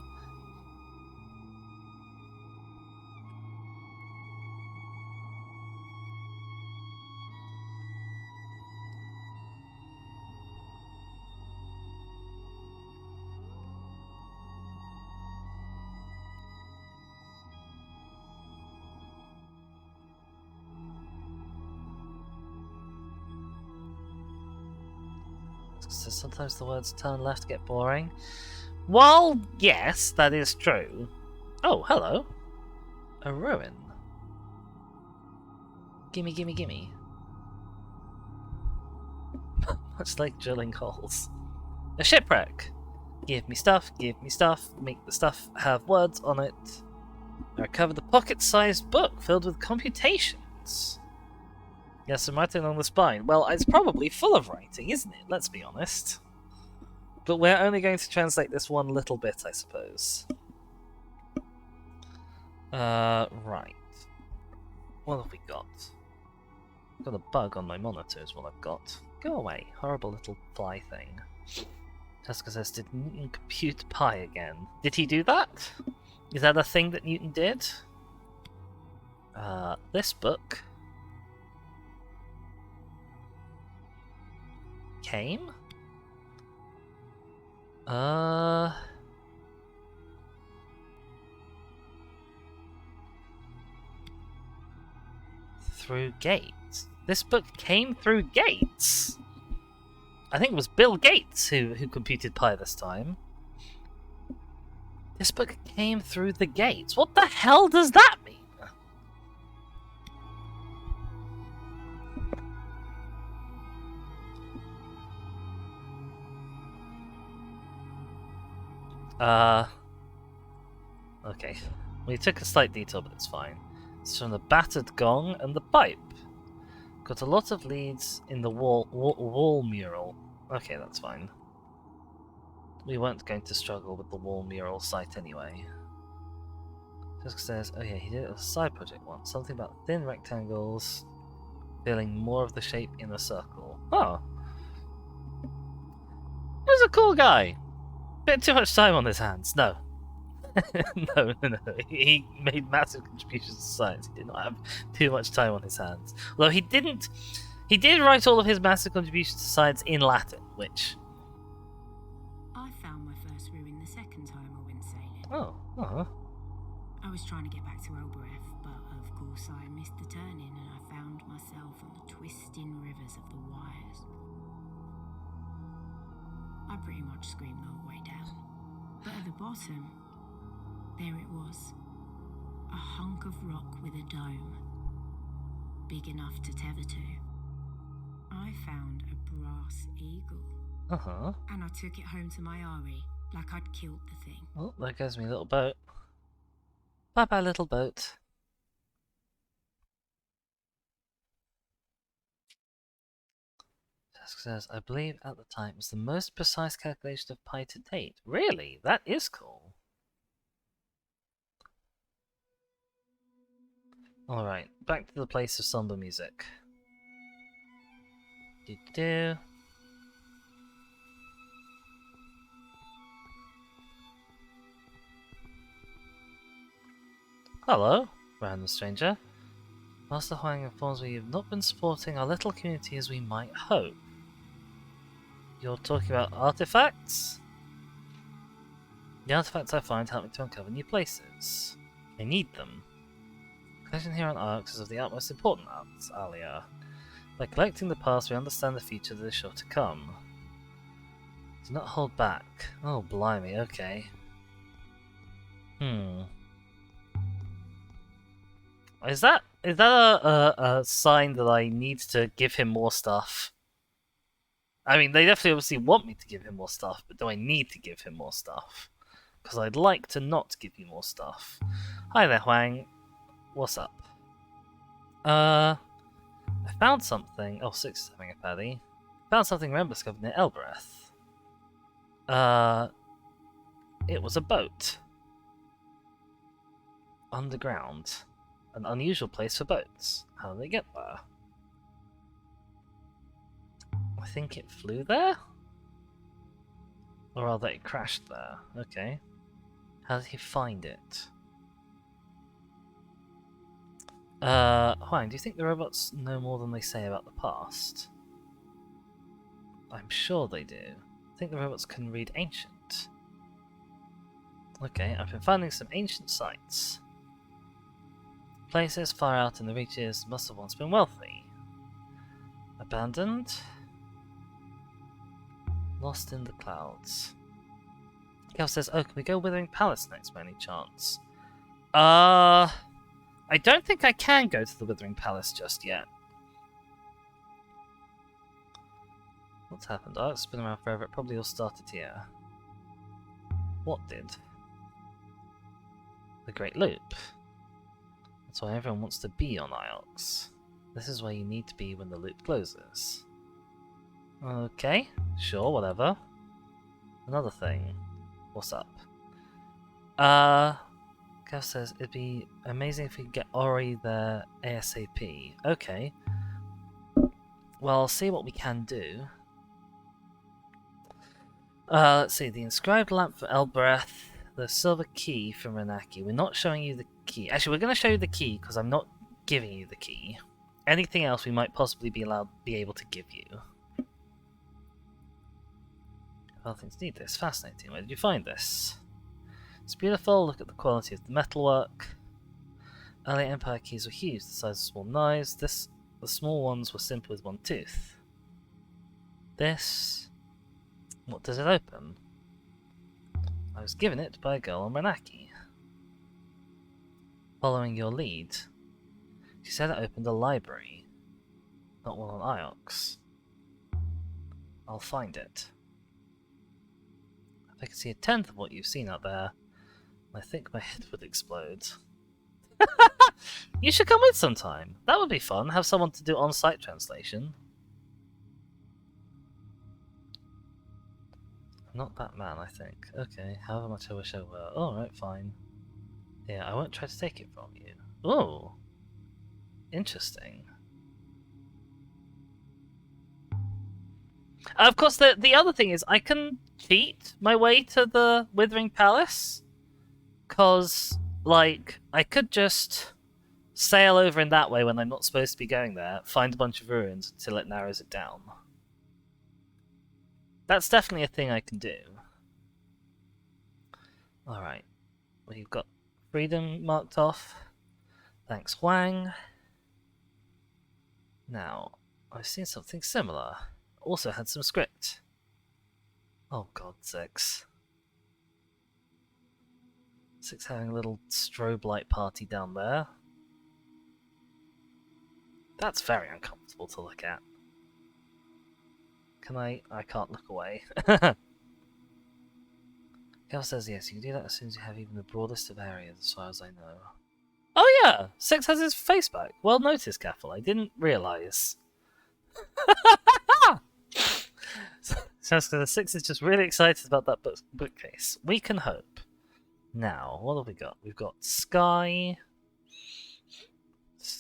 So sometimes the words turn left get boring. Well, yes, that is true. Oh, hello. A ruin. Gimme, gimme, gimme. Much like drilling holes. A shipwreck. Give me stuff, make the stuff have words on it. I recovered the pocket-sized book filled with computations. Yes, I'm writing along the spine. Well, it's probably full of writing, isn't it? Let's be honest. But we're only going to translate this one little bit, I suppose. Right. What have we got? I've got a bug on my monitor is what I've got. Go away, horrible little fly thing. Jessica says, did Newton compute pi again? Did he do that? Is that a thing that Newton did? This book came? Through gates. This book came through gates. I think it was Bill Gates who computed pi this time. This book came through the gates. What the hell does that mean? Okay. We took a slight detour, but it's fine. It's from the battered gong and the pipe. Got a lot of leads in the wall mural. Okay, that's fine. We weren't going to struggle with the wall mural site anyway. Jessica says, oh yeah, he did it as a side project once. Something about thin rectangles filling more of the shape in a circle. Oh. He was a cool guy. Bit too much time on his hands. No. No. He made massive contributions to science. He did not have too much time on his hands. Although he didn't. He did write all of his massive contributions to science in Latin, which. I found my first ruin the second time I went sailing. Oh. I was trying to get back to Elboreth, but of course I missed the turning and I found myself on the twisting rivers of the wires. I pretty much screamed the whole way down. But at the bottom, there it was. A hunk of rock with a dome. Big enough to tether to. I found a brass eagle. Uh-huh. And I took it home to my Ari, like I'd killed the thing. Oh, there goes my little boat. Bye-bye, little boat. Jessica says, I believe at the time it was the most precise calculation of pi to date. Really? That is cool. Alright, back to the place of somber music. Do-do-do. Hello, random stranger. Master Huang informs me you've not been supporting our little community as we might hope. You're talking about artifacts? The artifacts I find help me to uncover new places. I need them. Collection here on Arx is of the utmost importance, Alia. By collecting the past, we understand the future that is sure to come. Do not hold back. Oh, blimey, okay. Is that a sign that I need to give him more stuff? I mean, they definitely obviously want me to give him more stuff, but do I need to give him more stuff? Because I'd like to not give you more stuff. Hi there, Huang. What's up? I found something. Oh, Six is having a paddy. Found something Rem discovered near Elboreth. It was a boat. Underground. An unusual place for boats. How did they get there? I think it flew there? Or rather, it crashed there. Okay. How did he find it? Huang, do you think the robots know more than they say about the past? I'm sure they do. I think the robots can read ancient. Okay, I've been finding some ancient sites. Places far out in the reaches must have once been wealthy. Abandoned? Lost in the clouds. Kel says, oh, can we go Withering Palace next by any chance? I don't think I can go to the Withering Palace just yet. What's happened? Oh, it's been around forever. It probably all started here. What did? The Great Loop. That's why everyone wants to be on Iox. This is where you need to be when the loop closes. Okay, sure, whatever. Another thing. What's up? Kev says it'd be amazing if we could get Ori there ASAP. Okay. Well, I'll see what we can do. Let's see. The inscribed lamp for Elboreth, the silver key from Renaki. We're not showing you the key. Actually, we're going to show you the key because I'm not giving you the key. Anything else we might possibly be able to give you. Well, things need this. Fascinating. Where did you find this? It's beautiful. Look at the quality of the metalwork. Early Empire keys were huge, the size of small knives. The small ones were simple with one tooth. This... what does it open? I was given it by a girl on Renaki. Following your lead. She said it opened a library. Not one on Iox. I'll find it. If I could see a tenth of what you've seen out there, I think my head would explode. You should come with sometime. That would be fun. Have someone to do on-site translation. I'm not that man, I think. Okay, however much I wish I were. Alright, fine. Yeah, I won't try to take it from you. Oh, interesting. Of course, the other thing is I can cheat my way to the Withering Palace. Because, like, I could just sail over in that way when I'm not supposed to be going there, find a bunch of ruins until it narrows it down. That's definitely a thing I can do. Alright. We've got freedom marked off. Thanks, Huang. Now, I've seen something similar. Also had some script. Oh god, 6. 6 having a little strobe light party down there. That's very uncomfortable to look at. Can I can't look away. Gal says yes, you can do that as soon as you have even the broadest of areas, as far as I know. Oh yeah! 6 has his face back. Well noticed, Gaffel. I didn't realise. Sounds like the 6 is just really excited about that bookcase. We can hope. Now, what have we got? We've got Sky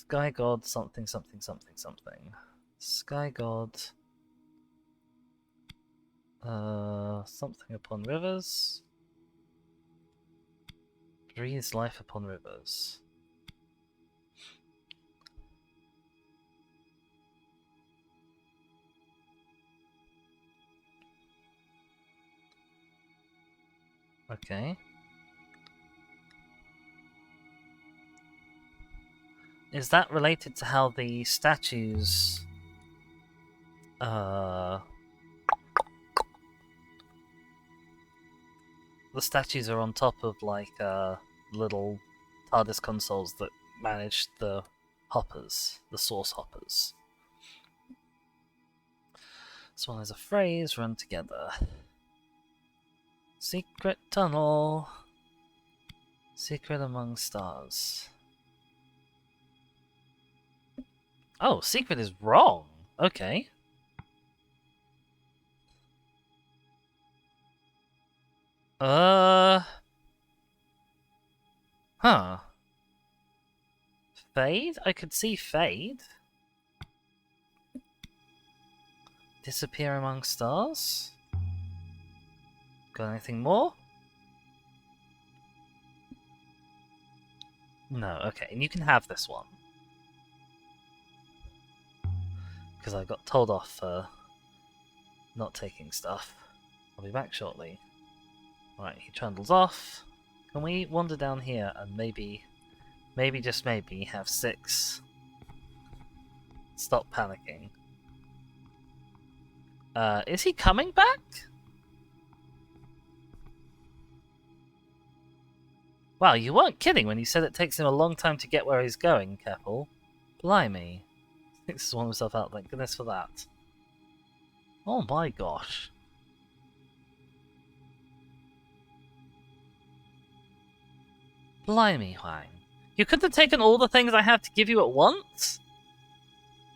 God, something, something, something, something. Sky God. Something upon rivers. Breathes life upon rivers. Okay. Is that related to how the statues... The statues are on top of, like, little TARDIS consoles that manage the hoppers, the source hoppers. This one has a phrase run together. Secret tunnel. Secret among stars. Oh, secret is wrong. Okay. Huh. Fade? I could see fade. Disappear among stars? Got anything more? No, okay, and you can have this one. Because I got told off for not taking stuff. I'll be back shortly. Right, he trundles off. Can we wander down here and maybe, just maybe, have 6? Stop panicking. Is he coming back? Wow, you weren't kidding when you said it takes him a long time to get where he's going, Keppel. Blimey. Six has worn himself out, thank goodness for that. Oh my gosh. Blimey, Huang. You couldn't have taken all the things I have to give you at once?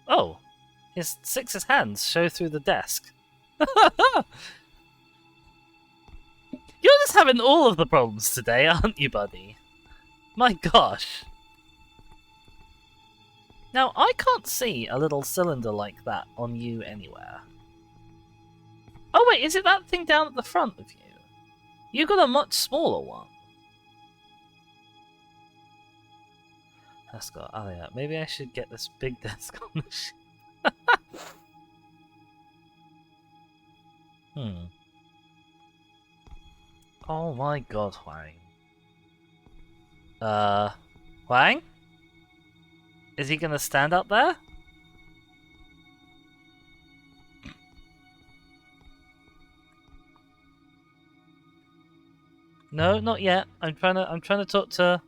Oh. His 6's hands show through the desk. You're just having all of the problems today, aren't you, buddy? My gosh. Now, I can't see a little cylinder like that on you anywhere. Oh wait, is it that thing down at the front of you? You got a much smaller one. Ascot, oh yeah, maybe I should get this big desk on the ship. Oh my god, Huang. Huang? Is he gonna stand up there? No, not yet. I'm trying to talk to...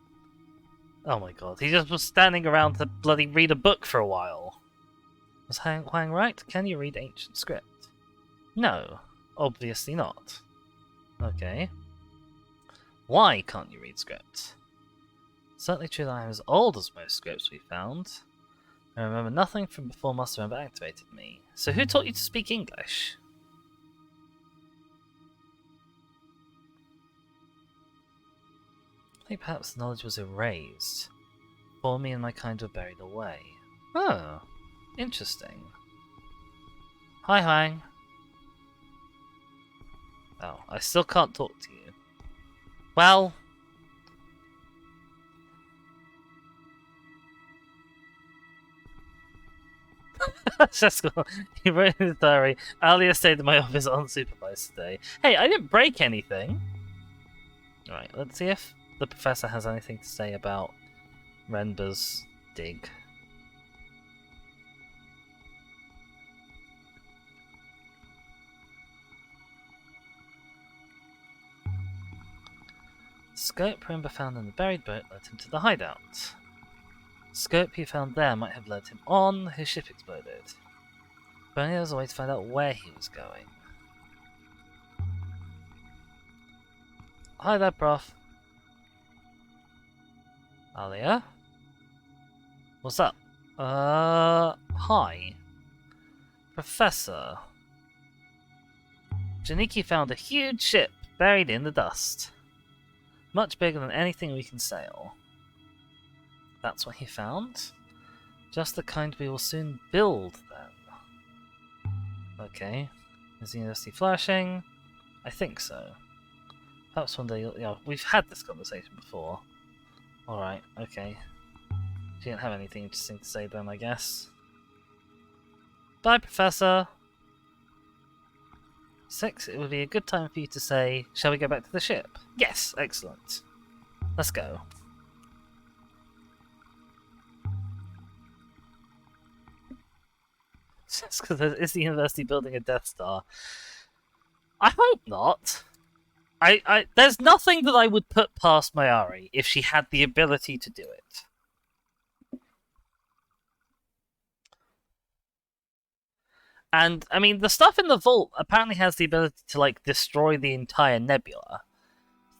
Oh my god, he just was standing around to bloody read a book for a while. Was Huang right? Can you read ancient script? No, obviously not. Okay. Why can't you read script? Certainly true that I am as old as most scripts we found. I remember nothing from before Master Member activated me. So who taught you to speak English? I think perhaps the knowledge was erased. For me and my kind were buried away. Oh, interesting. Hi, Huang. Oh, I still can't talk to you. Well... Shesko, he wrote in his diary, Alia stayed in my office unsupervised today. Hey, I didn't break anything! Alright, let's see if the professor has anything to say about Renber's dig. Scope Renber found in the buried boat led him to the hideout. Scope he found there might have led him on, his ship exploded. But only there was a way to find out where he was going. Hi there, Prof. Alia? What's up? Hi. Professor. Janiki found a huge ship buried in the dust. Much bigger than anything we can sail. That's what he found? Just the kind we will soon build, then. Okay. Is the university flourishing? I think so. Perhaps one day you'll... Yeah, we've had this conversation before. Alright, okay. She didn't have anything interesting to say then, I guess. Bye, Professor! 6, it would be a good time for you to say, shall we go back to the ship? Yes, excellent. Let's go. Just because is the university building a Death Star? I hope not. There's nothing that I would put past Mayari if she had the ability to do it. And, I mean, the stuff in the vault apparently has the ability to, like, destroy the entire nebula.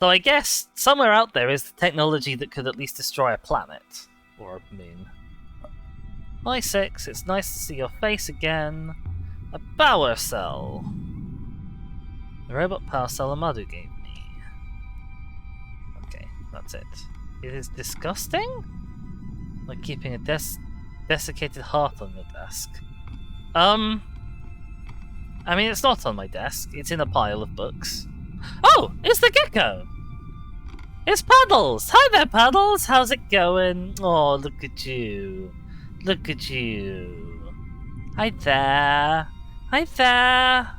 So I guess somewhere out there is the technology that could at least destroy a planet. Or a moon. Hi, 6. It's nice to see your face again. A power cell. The robot power cell Amadu gave me. Okay, that's it. It is disgusting? Like keeping a desiccated heart on your desk. I mean, it's not on my desk. It's in a pile of books. Oh, it's the gecko! It's Puddles! Hi there, Puddles! How's it going? Oh, look at you. Look at you. Hi there. Hi there.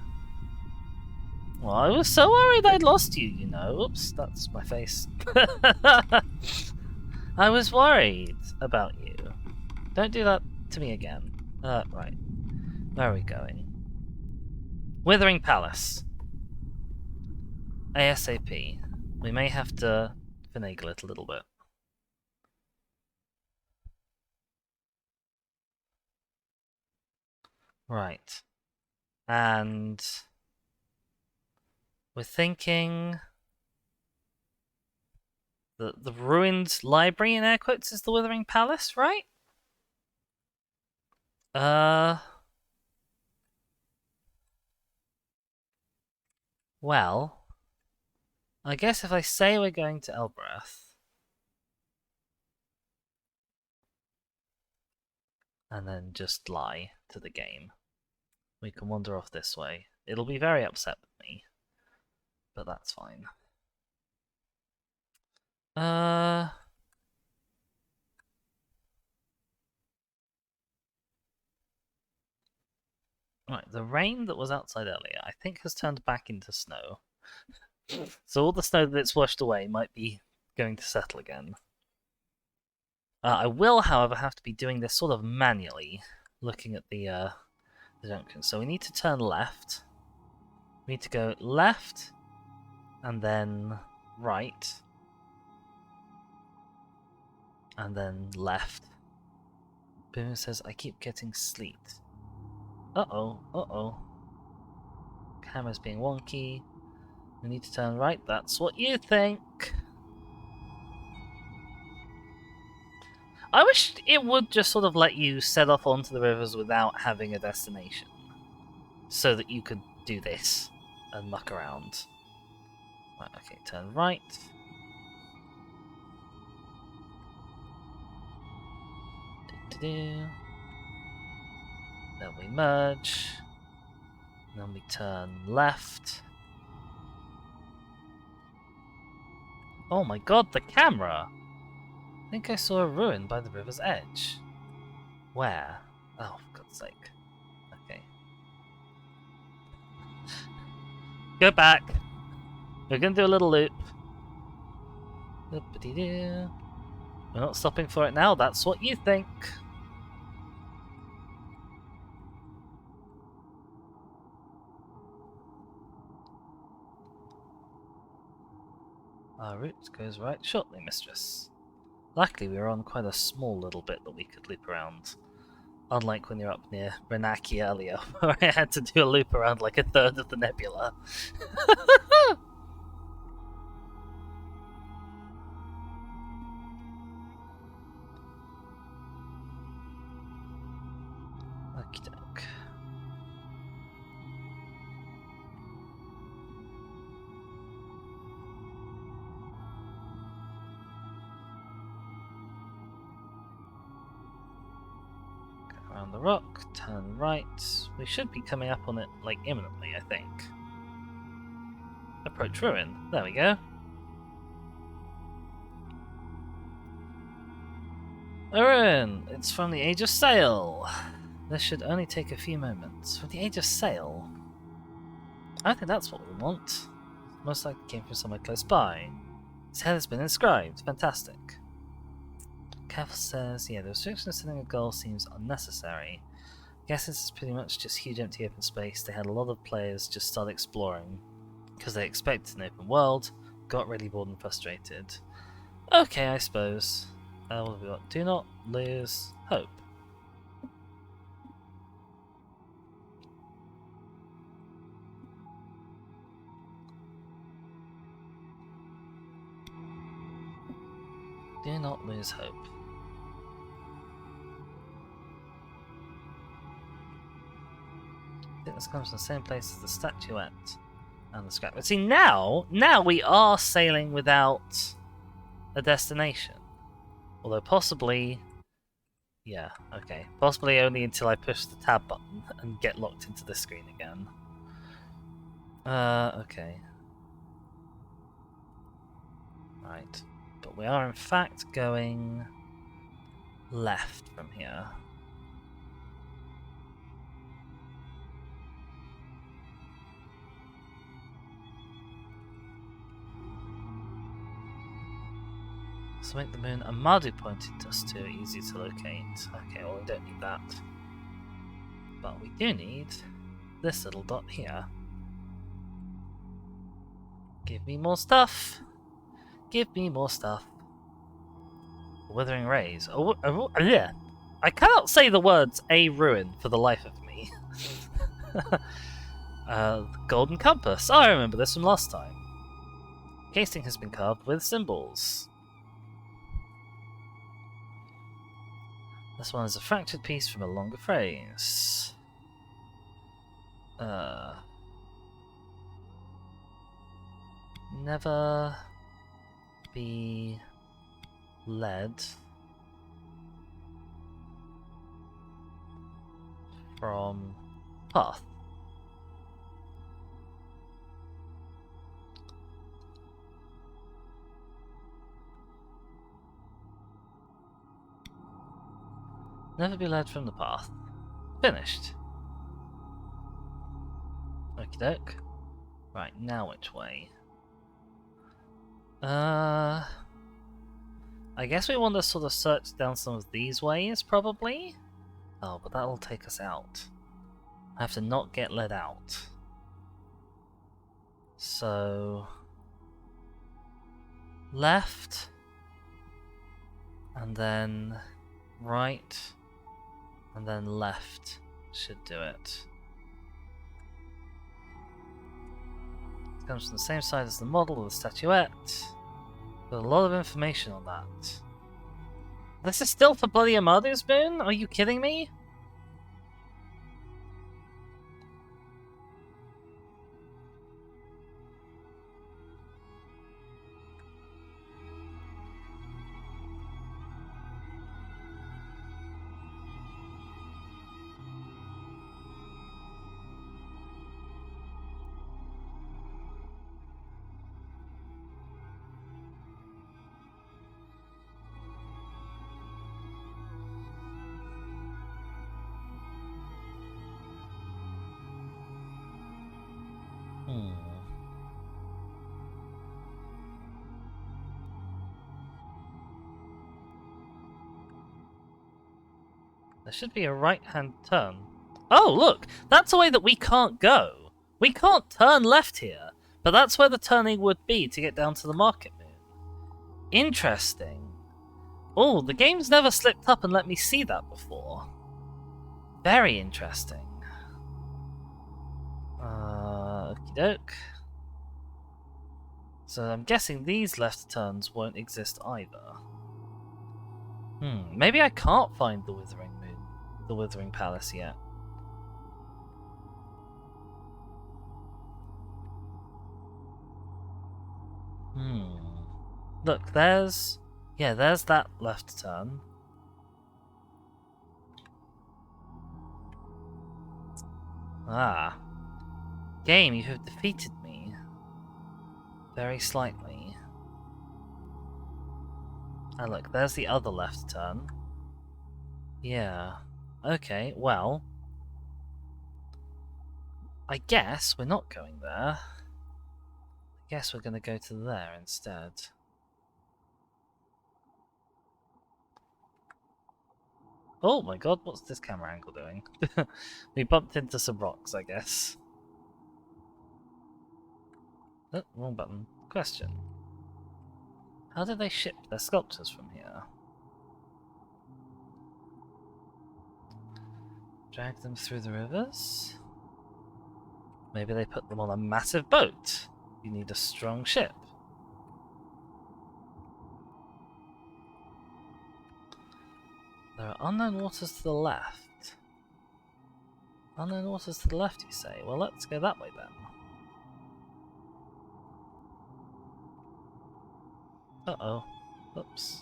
Well, I was so worried I'd lost you, you know. Oops, that's my face. I was worried about you. Don't do that to me again. Right. Where are we going? Withering Palace. ASAP. We may have to finagle it a little bit. Right. And we're thinking the ruined library in air quotes is the Withering Palace, right? Well, I guess if I say we're going to Elboreth, and then just lie to the game, we can wander off this way. It'll be very upset with me, but that's fine. Right, the rain that was outside earlier, I think has turned back into snow. So all the snow that it's washed away might be going to settle again. I will, however, have to be doing this sort of manually, looking at the junction. So we need to turn left. We need to go left, and then right, and then left. Boom says, I keep getting sleet. Uh-oh, uh-oh. Camera's being wonky. We need to turn right, that's what you think. I wish it would just sort of let you set off onto the rivers without having a destination. So that you could do this and muck around. Right, okay, turn right. Then we merge. Then we turn left. Oh my god, the camera! I think I saw a ruin by the river's edge. Where? Oh, for God's sake. Okay. Go back! We're gonna do a little loop. We're not stopping for it now, that's what you think. Our route goes right shortly, mistress. Luckily we were on quite a small little bit that we could loop around. Unlike when you're up near Renaki earlier, where I had to do a loop around like a third of the nebula. Okie doke. Around the rock, turn right. We should be coming up on it, like, imminently, I think. Approach ruin. There we go. A ruin! It's from the Age of Sail. This should only take a few moments. From the Age of Sail? I think that's what we want. Most likely came from somewhere close by. Its head has been inscribed. Fantastic. Careful says, yeah, the restriction of setting a goal seems unnecessary. I guess this is pretty much just huge empty open space. They had a lot of players just start exploring because they expected an open world, got really bored and frustrated. Okay, I suppose. What have we got? Do not lose hope. Do not lose hope. I think this comes from the same place as the statuette and the scrap. But see, now we are sailing without a destination. Although possibly, yeah, okay. Possibly only until I push the tab button and get locked into the screen again. Okay. Right. But we are in fact going left from here. So make the moon a Mardu pointed us to, easy to locate. Okay, well we don't need that. But we do need this little dot here. Give me more stuff! Give me more stuff. Withering rays. Yeah. I cannot say the words "a ruin" for the life of me. Golden compass. Oh, I remember this from last time. Casing has been carved with symbols. This one is a fractured piece from a longer phrase. Never be led from path. Never be led from the path. Finished. Okie doke. Right, now which way? I guess we want to sort of search down some of these ways, probably? Oh, but that'll take us out. I have to not get led out. So... left. And then... right. And then left should do it. It comes from the same side as the model of the statuette. There's a lot of information on that. This is still for bloody Amadeus Moon? Are you kidding me? There should be a right-hand turn. Oh, look! That's a way that we can't go. We can't turn left here, but that's where the turning would be to get down to the market moon. Interesting. Oh, the game's never slipped up and let me see that before. Very interesting. Okie doke. So I'm guessing these left turns won't exist either. Maybe I can't find the Withering Moon, the Withering Palace yet. Look, there's that left turn. Ah. Game, you have defeated me. Very slightly. And look, there's the other left turn. Yeah. Okay, well. I guess we're not going there. I guess we're going to go to there instead. Oh my god, what's this camera angle doing? We bumped into some rocks, I guess. Oh, wrong button. Question. How did they ship their sculptures from here? Drag them through the rivers? Maybe they put them on a massive boat. You need a strong ship. There are unknown waters to the left. Unknown waters to the left, you say? Well, let's go that way then. Uh-oh. Oops.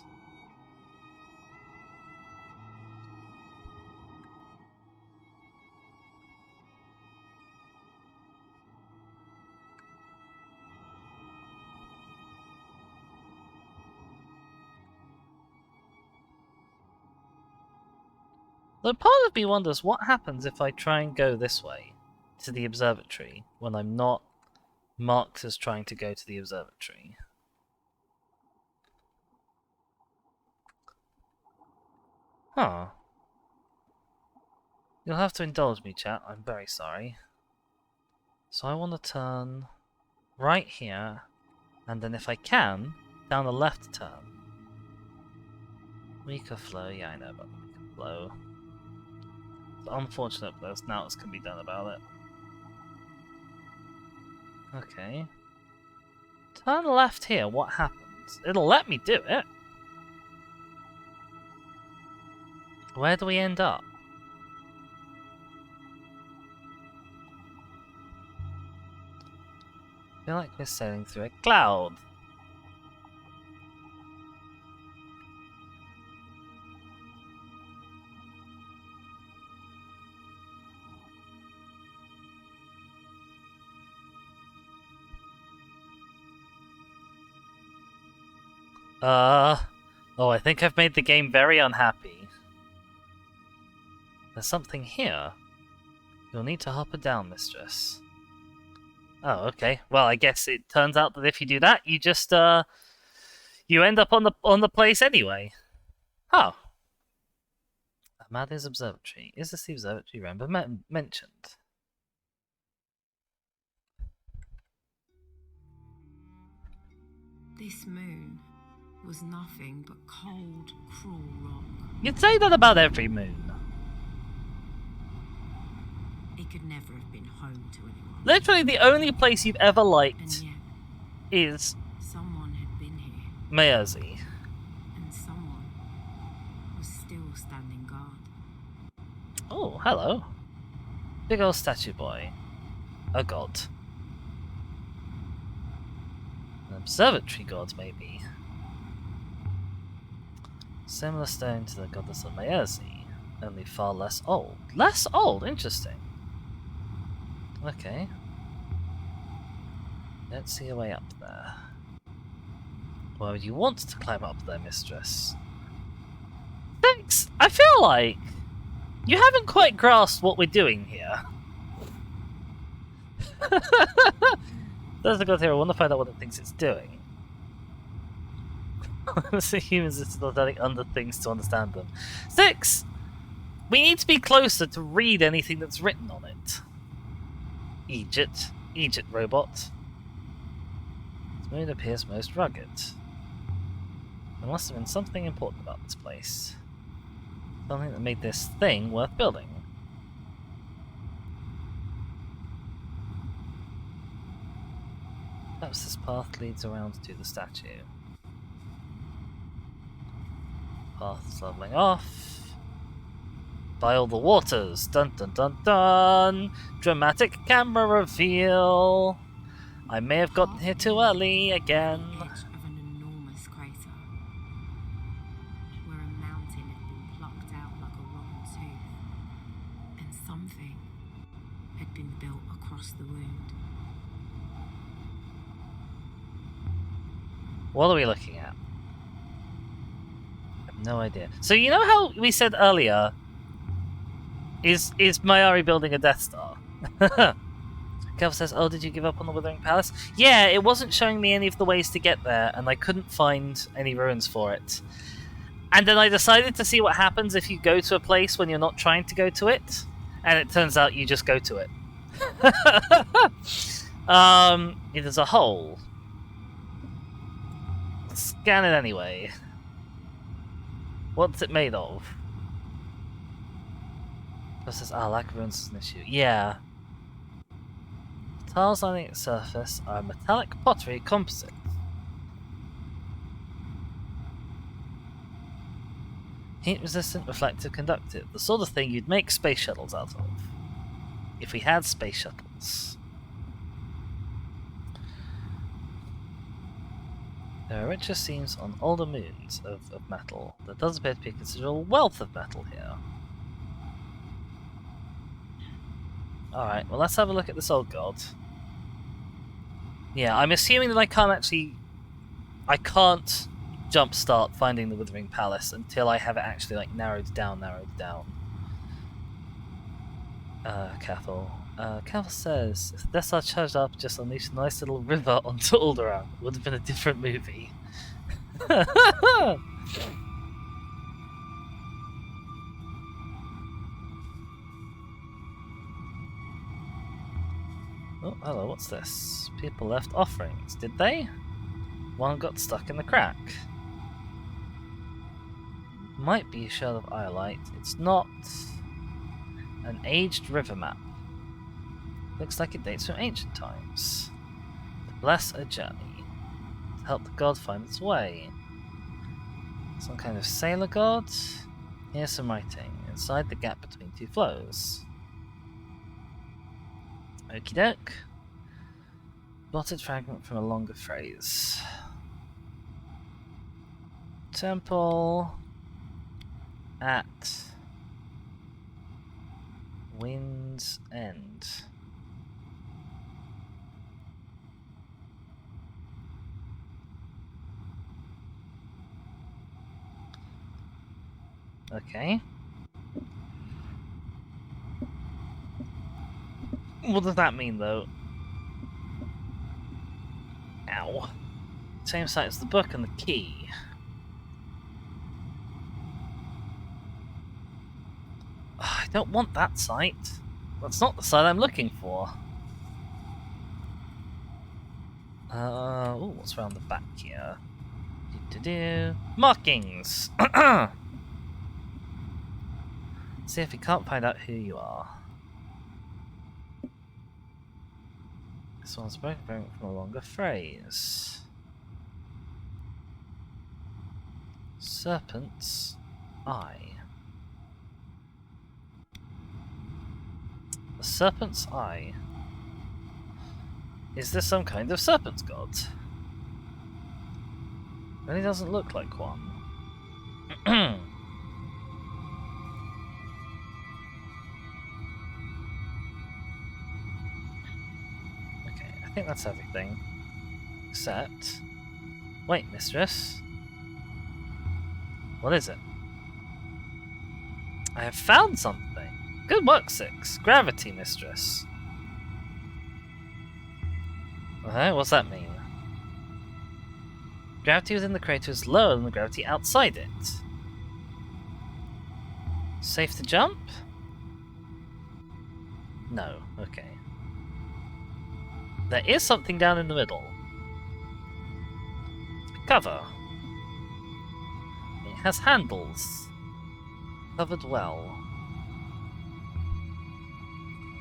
Though part of me wonders what happens if I try and go this way to the observatory when I'm not marked as trying to go to the observatory. Huh. You'll have to indulge me, chat. I'm very sorry. So I want to turn right here, and then if I can, down the left turn. Weaker flow, yeah, I know about the weaker flow. It's unfortunate, but there's nothing else can be done about it. Okay. Turn left here, what happens? It'll let me do it. Where do we end up? I feel like we're sailing through a cloud. Oh, I think I've made the game very unhappy. There's something here. You'll need to hop it down, mistress. Oh, okay. Well, I guess it turns out that if you do that, you just, you end up on the place anyway. Oh. Amadis Observatory. Is this the observatory Remember mentioned? This moon was nothing but cold, cruel rock. You'd say that about every moon. It could never have been home to anyone. Literally the only place you've ever liked And yet, is someone had been here, Mersey. and someone was still standing guard. Oh, hello. Big old statue boy. A god. An observatory god, maybe. Similar stone to the goddess of Mersey, only far less old. Less old? Interesting. Okay. Don't see a way up there. Why would you want to climb up there, mistress? Thanks! I feel like you haven't quite grasped what we're doing here. There's a god here, I want to find out what it thinks it's doing. So humans are still standing under things to understand them. 6! We need to be closer to read anything that's written on it. Egypt robot. Its moon appears most rugged. There must have been something important about this place. Something that made this thing worth building. Perhaps this path leads around to the statue. Path's leveling off. By all the waters. Dun dun dun dun. Dramatic camera reveal. I may have gotten here too early again. Edge of an enormous crater, where a mountain had been plucked out like a rotten tooth, and something had been built across the wound. What are we looking at? I have no idea. So you know how we said earlier, is Mayari building a Death Star? Kelv says, oh, did you give up on the Withering Palace? Yeah, it wasn't showing me any of the ways to get there, and I couldn't find any ruins for it. And then I decided to see what happens if you go to a place when you're not trying to go to it, and it turns out you just go to it. It is a hole. Scan it anyway. What's it made of? This says, lack of ruins is an issue. Yeah. The tiles lining its surface are a metallic pottery composite. Heat-resistant, reflective, conductive. The sort of thing you'd make space shuttles out of. If we had space shuttles. There are richer seams on older moons of metal. There does appear to be a considerable wealth of metal here. Alright, well let's have a look at this old god. Yeah, I'm assuming that I can't jumpstart finding the Withering Palace until I have it actually like narrowed down. Cathal. Cathal says, if this are charged up, just unleash a nice little river onto Alderaan. Would have been a different movie. Oh, hello, what's this? People left offerings, did they? One got stuck in the crack. Might be a shell of iolite. It's not. An aged river map. Looks like it dates from ancient times. To bless a journey. To help the god find its way. Some kind of sailor god? Here's some writing. Inside the gap between two flows. Okie doke. Blotted fragment from a longer phrase. Temple at Wind's End. Okay. What does that mean, though? Ow. Same site as the book and the key. I don't want that site. That's not the site I'm looking for. Oh, what's around the back here? Markings! See if we can't find out who you are. This one's broken from a longer phrase. Serpent's Eye. The Serpent's Eye. Is this some kind of serpent's god? Well, he doesn't look like one. Okay, I think that's everything. Except... Wait, mistress. What is it? I have found something. Good work, 6. Gravity, mistress. Okay, what's that mean? Gravity within the crater is lower than the gravity outside it. Safe to jump? No, okay. There is something down in the middle. Cover. It has handles. Covered well.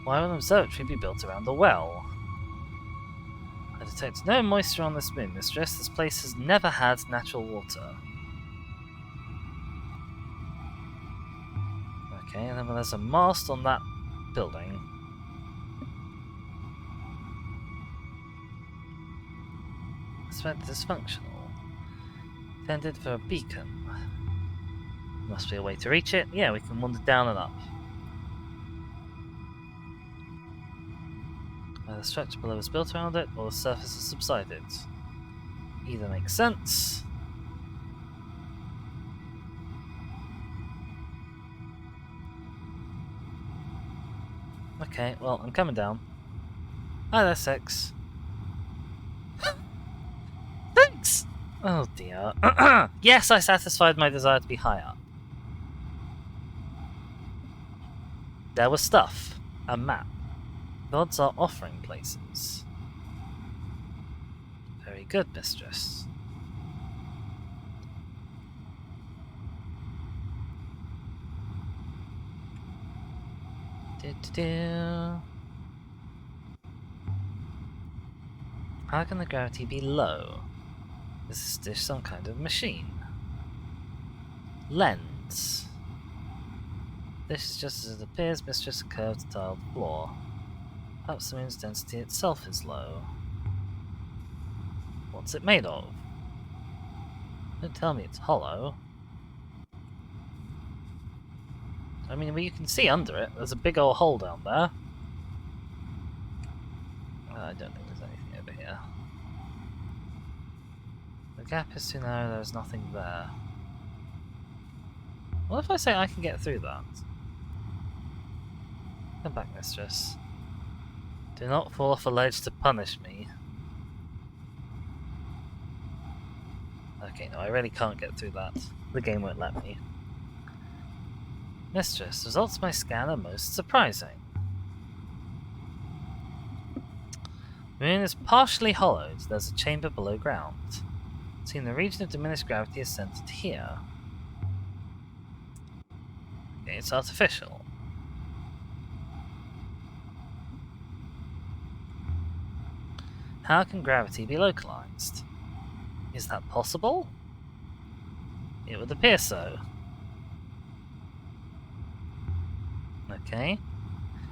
Why would an observatory be built around a well? I detect no moisture on this moon, mistress. This place has never had natural water. Okay, and then there's a mast on that building. It's meant dysfunctional. Intended for a beacon. Must be a way to reach it. Yeah, we can wander down and up. The structure below is built around it, or the surface has subsided. Either makes sense. Okay, well, I'm coming down. Hi there, 6. Thanks! Oh dear. Yes, I satisfied my desire to be high up. There was stuff. A map. Gods are offering places. Very good, mistress. How can the gravity be low? Is this some kind of machine? Lens. This is just as it appears, mistress, a curved tiled floor. Perhaps the moon's density itself is low. What's it made of? Don't tell me it's hollow. I mean, well, you can see under it. There's a big old hole down there. I don't think there's anything over here. The gap is too narrow, there's nothing there. What if I say I can get through that? Come back, mistress. Do not fall off a ledge to punish me. Okay, no, I really can't get through that. The game won't let me. Mistress, results of my scan are most surprising. The moon is partially hollowed. There's a chamber below ground. Seeing the region of diminished gravity is centered here. Okay, it's artificial. How can gravity be localized? Is that possible? It would appear so. Okay.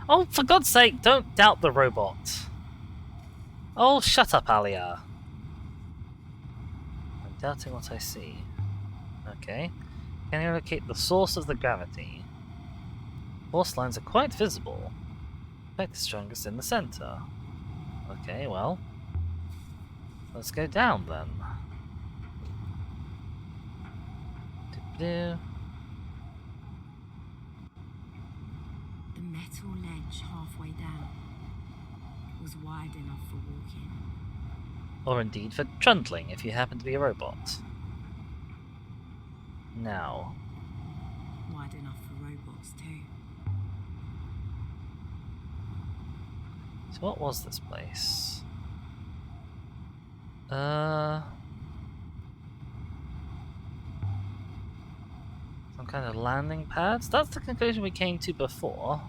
Oh, for God's sake, don't doubt the robot. Oh, shut up, Alia. I'm doubting what I see. Okay. Can you locate the source of the gravity? Force lines are quite visible. Effect is strongest in the center. Okay, well. Let's go down then. The metal ledge halfway down was wide enough for walking. Or indeed for trundling if you happen to be a robot. Now. Wide enough for robots too. So what was this place? Some kind of landing pads? That's the conclusion we came to before.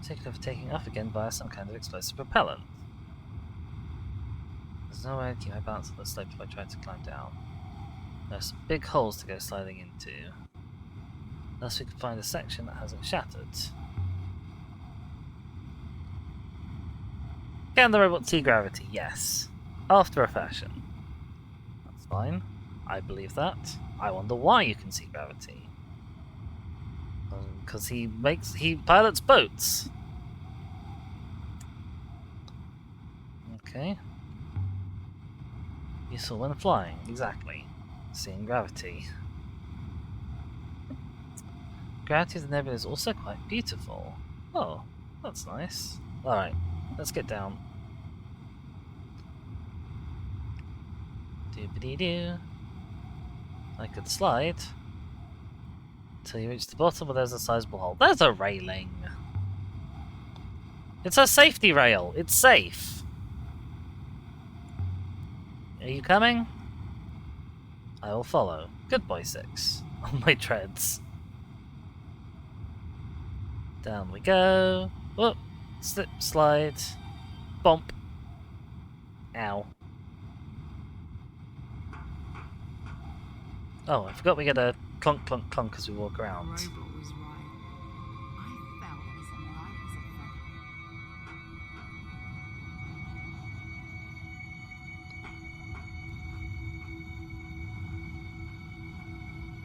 Particular for taking off again via some kind of explosive propellant. There's no way to keep my balance on the slope if I try to climb down. There's some big holes to go sliding into. Unless we can find a section that hasn't shattered. Can the robot see gravity? Yes. After a fashion. That's fine. I believe that. I wonder why you can see gravity. Because he pilots boats. Okay. Useful when flying, exactly. Seeing gravity. Gravity of the nebula is also quite beautiful. Oh, that's nice. Alright, let's get down. Doobity-doo. I could slide until you reach the bottom where there's a sizable hole. There's a railing. It's a safety rail. It's safe. Are you coming? I will follow. Good boy, 6. On my treads. Down we go. Whoop. Slip, slide. Bump. Ow. Oh, I forgot we get a clunk, clunk, clunk as we walk around. The robot was right. I felt as light as a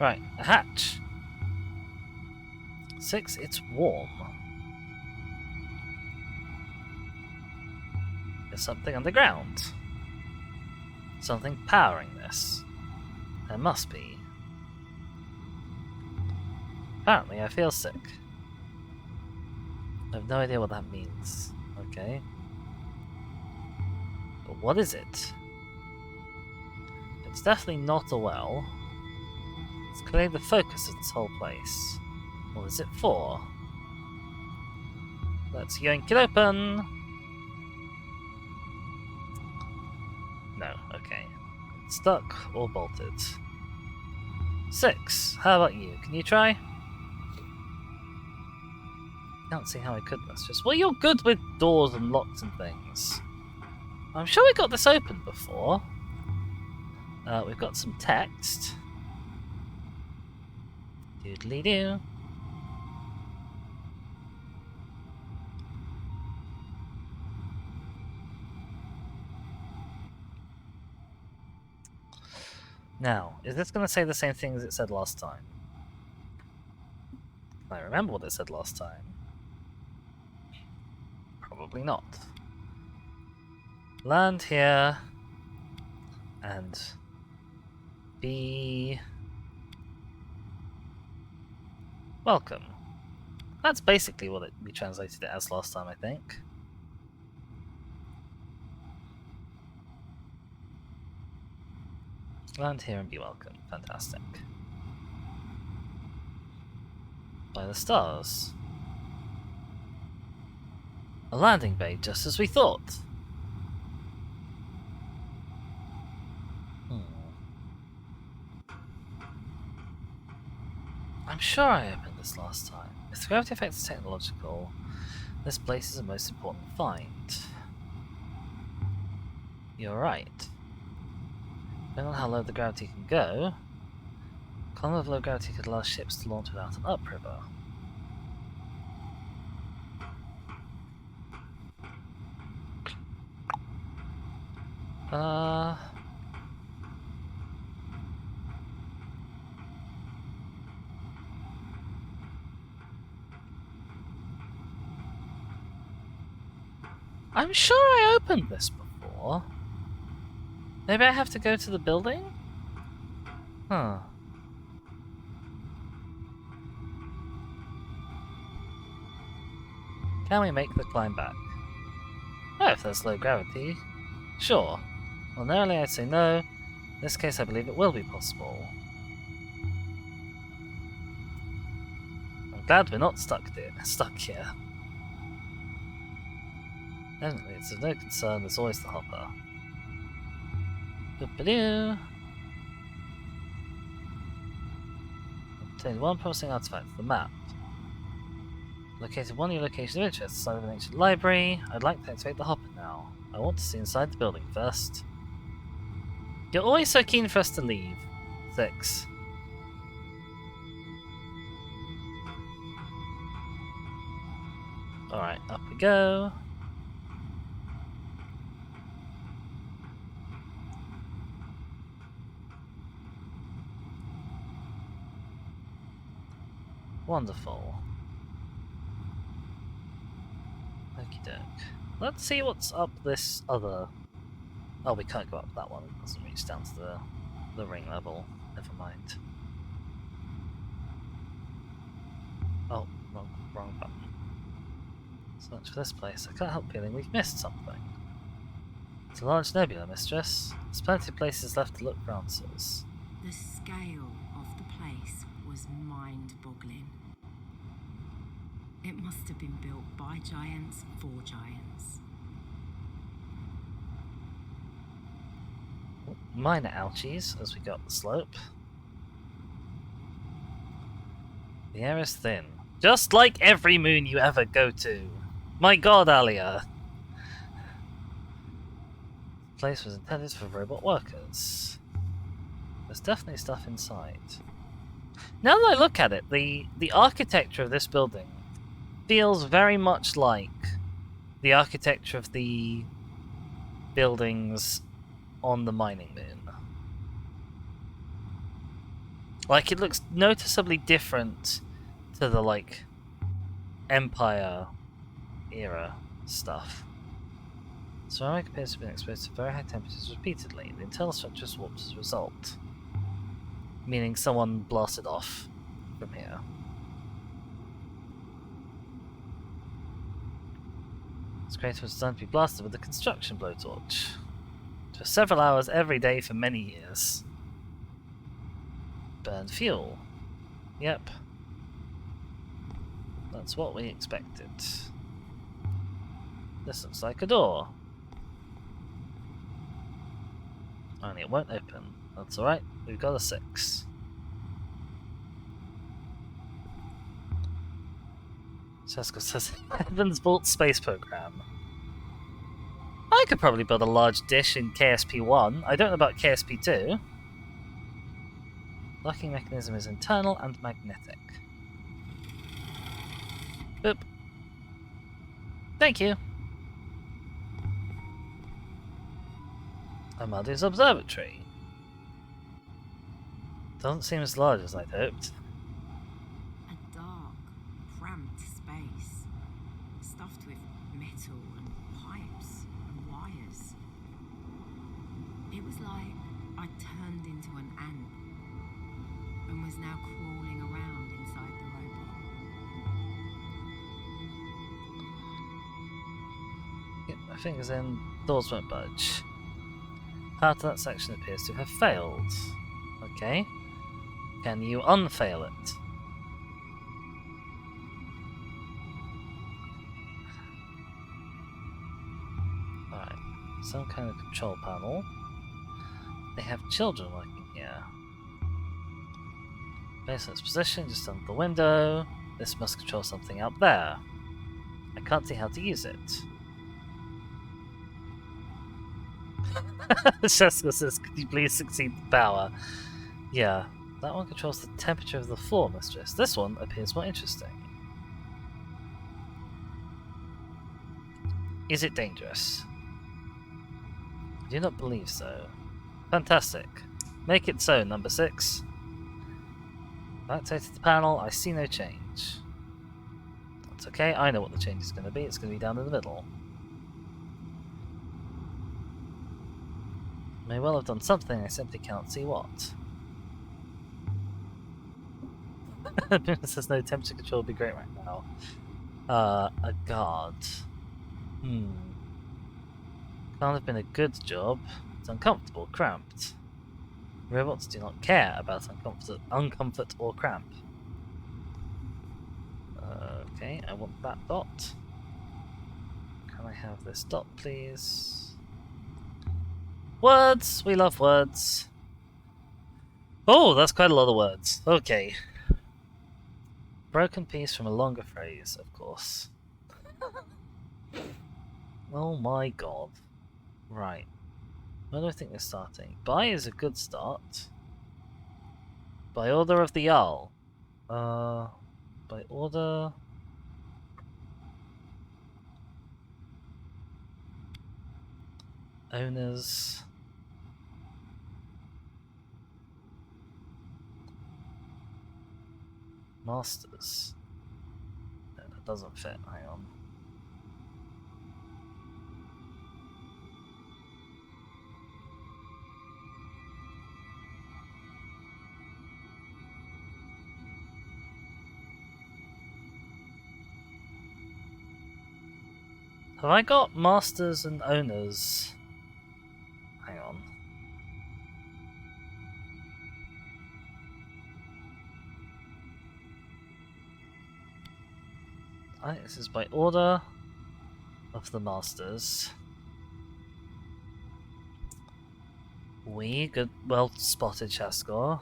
feather. Right, a hatch. 6, it's warm. There's something underground. Something powering this. There must be. Apparently, I feel sick. I have no idea what that means. Okay. But what is it? It's definitely not a well. It's clearly the focus of this whole place. What is it for? Let's yank it open! No, okay. It's stuck or bolted. 6, how about you? Can you try? Can't see how I could, mistress. Well, you're good with doors and locks and things. I'm sure we got this open before. We've got some text. Doodly-doo. Now, is this going to say the same thing as it said last time? Can I remember what it said last time? Probably not. Land here and be Welcome. That's basically what we translated it as last time, I think. Land here and be welcome. Fantastic. By the stars. A landing bay, just as we thought. I'm sure I opened this last time. If the gravity effect is technological, this place is the most important find. You're right. Depending on how low the gravity can go, a column of low gravity could allow ships to launch without an upriver. I'm sure I opened this before. Maybe I have to go to the building? Huh. Can we make the climb back? Oh, if there's low gravity. Sure. Ordinarily I'd say no. In this case I believe it will be possible. I'm glad we're not stuck here. Evidently, it's of no concern, there's always the hopper. Boop-a-doo. Obtained one promising artifact, the map. Located one new location of interest, the side of an ancient library. I'd like to activate the hopper now. I want to see inside the building first. You're always so keen for us to leave. 6. Alright, up we go. Wonderful. Okie doke. Let's see what's up this other... Oh, we can't go up that one. It doesn't reach down to the ring level. Never mind. Oh, wrong button. So much for this place. I can't help feeling we've missed something. It's a large nebula, mistress. There's plenty of places left to look for answers. The scale of the place was mind-boggling. It must have been built by giants for giants. Minor ouchies as we go up the slope. The air is thin. Just like every moon you ever go to. My god, Alia. The place was intended for robot workers. There's definitely stuff inside. Now that I look at it, the architecture of this building feels very much like the architecture of the buildings on the mining moon. Like, it looks noticeably different to the, like, Empire era stuff. Ceramic appears to have been exposed to very high temperatures repeatedly. The internal structure is warped as a result. Meaning someone blasted off from here. This crater was designed to be blasted with a construction blowtorch. For several hours every day for many years. Burned fuel. Yep. That's what we expected. This looks like a door. Only it won't open. That's alright, we've got a 6. Cheska says, Heaven's Vault Space Program. I could probably build a large dish in KSP-1. I don't know about KSP-2. Locking mechanism is internal and magnetic. Boop. Thank you. Amaldi's Observatory. Doesn't seem as large as I'd hoped. A dark, cramped space, stuffed with metal and pipes and wires. It was like I turned into an ant and was now crawling around inside the robot. Get my fingers in, doors won't budge. Part of that section appears to have failed. Okay. Can you unfail it? Alright. Some kind of control panel. They have children working here. Based on its position, just under the window. This must control something out there. I can't see how to use it. Sheska says, could you please succeed the power? Yeah, that one controls the temperature of the floor, mistress. This one appears more interesting. Is it dangerous? I do not believe so. Fantastic. Make it so, number 6. Activated the panel, I see no change. That's okay, I know what the change is going to be. It's going to be down in the middle. May well have done something, I simply cannot see what. Says no, temperature control would be great right now. A guard. Can't have been a good job. It's uncomfortable, cramped. Robots do not care about uncomfort or cramp. Okay, I want that dot. Can I have this dot, please? Words! We love words. Oh, that's quite a lot of words. Okay. Broken piece from a longer phrase, of course. Oh my god. Right. Where do I think they're starting? By is a good start. By order of the Jarl. By order... Owners... Masters. No, that doesn't fit. Hang on. Have I got masters and owners? Hang on. I think this is by order of the masters. Good, well spotted, Shaskor.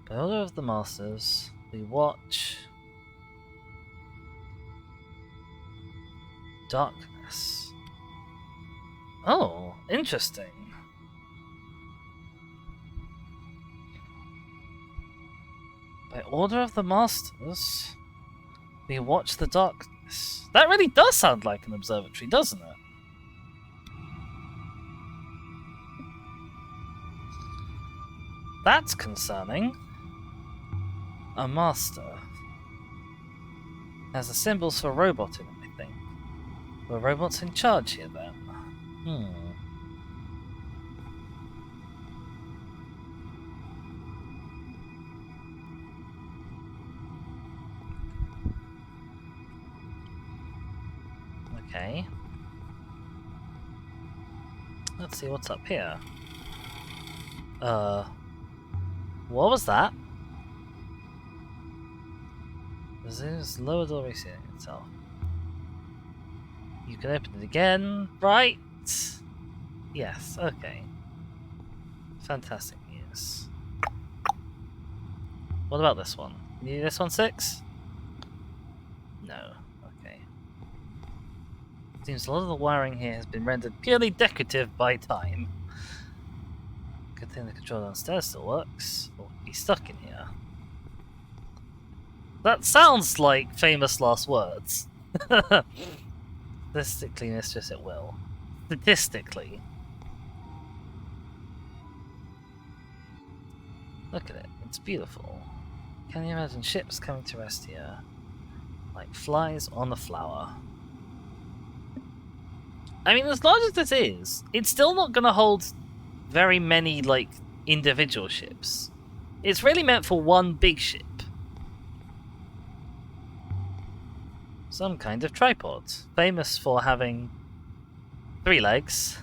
By order of the masters, we watch darkness. Oh, interesting. By order of the masters, we watch the darkness. That really does sound like an observatory, doesn't it? That's concerning. A master. Has the symbols for robot in it, I think. Were robots in charge here then? Okay. Let's see what's up here. What was that? This lower door resealing itself. You can open it again, right? Yes, okay. Fantastic news. What about this one? You need this one 6? No, okay. Seems a lot of the wiring here has been rendered purely decorative by time. Good thing the control downstairs still works, or we'd be stuck in here. That sounds like famous last words. Statistically, mistress, it will. Statistically. Look at it, it's beautiful. Can you imagine ships coming to rest here? Like flies on a flower. I mean, as large as this is, it's still not going to hold very many, like, individual ships. It's really meant for one big ship. Some kind of tripod, famous for having 3 legs.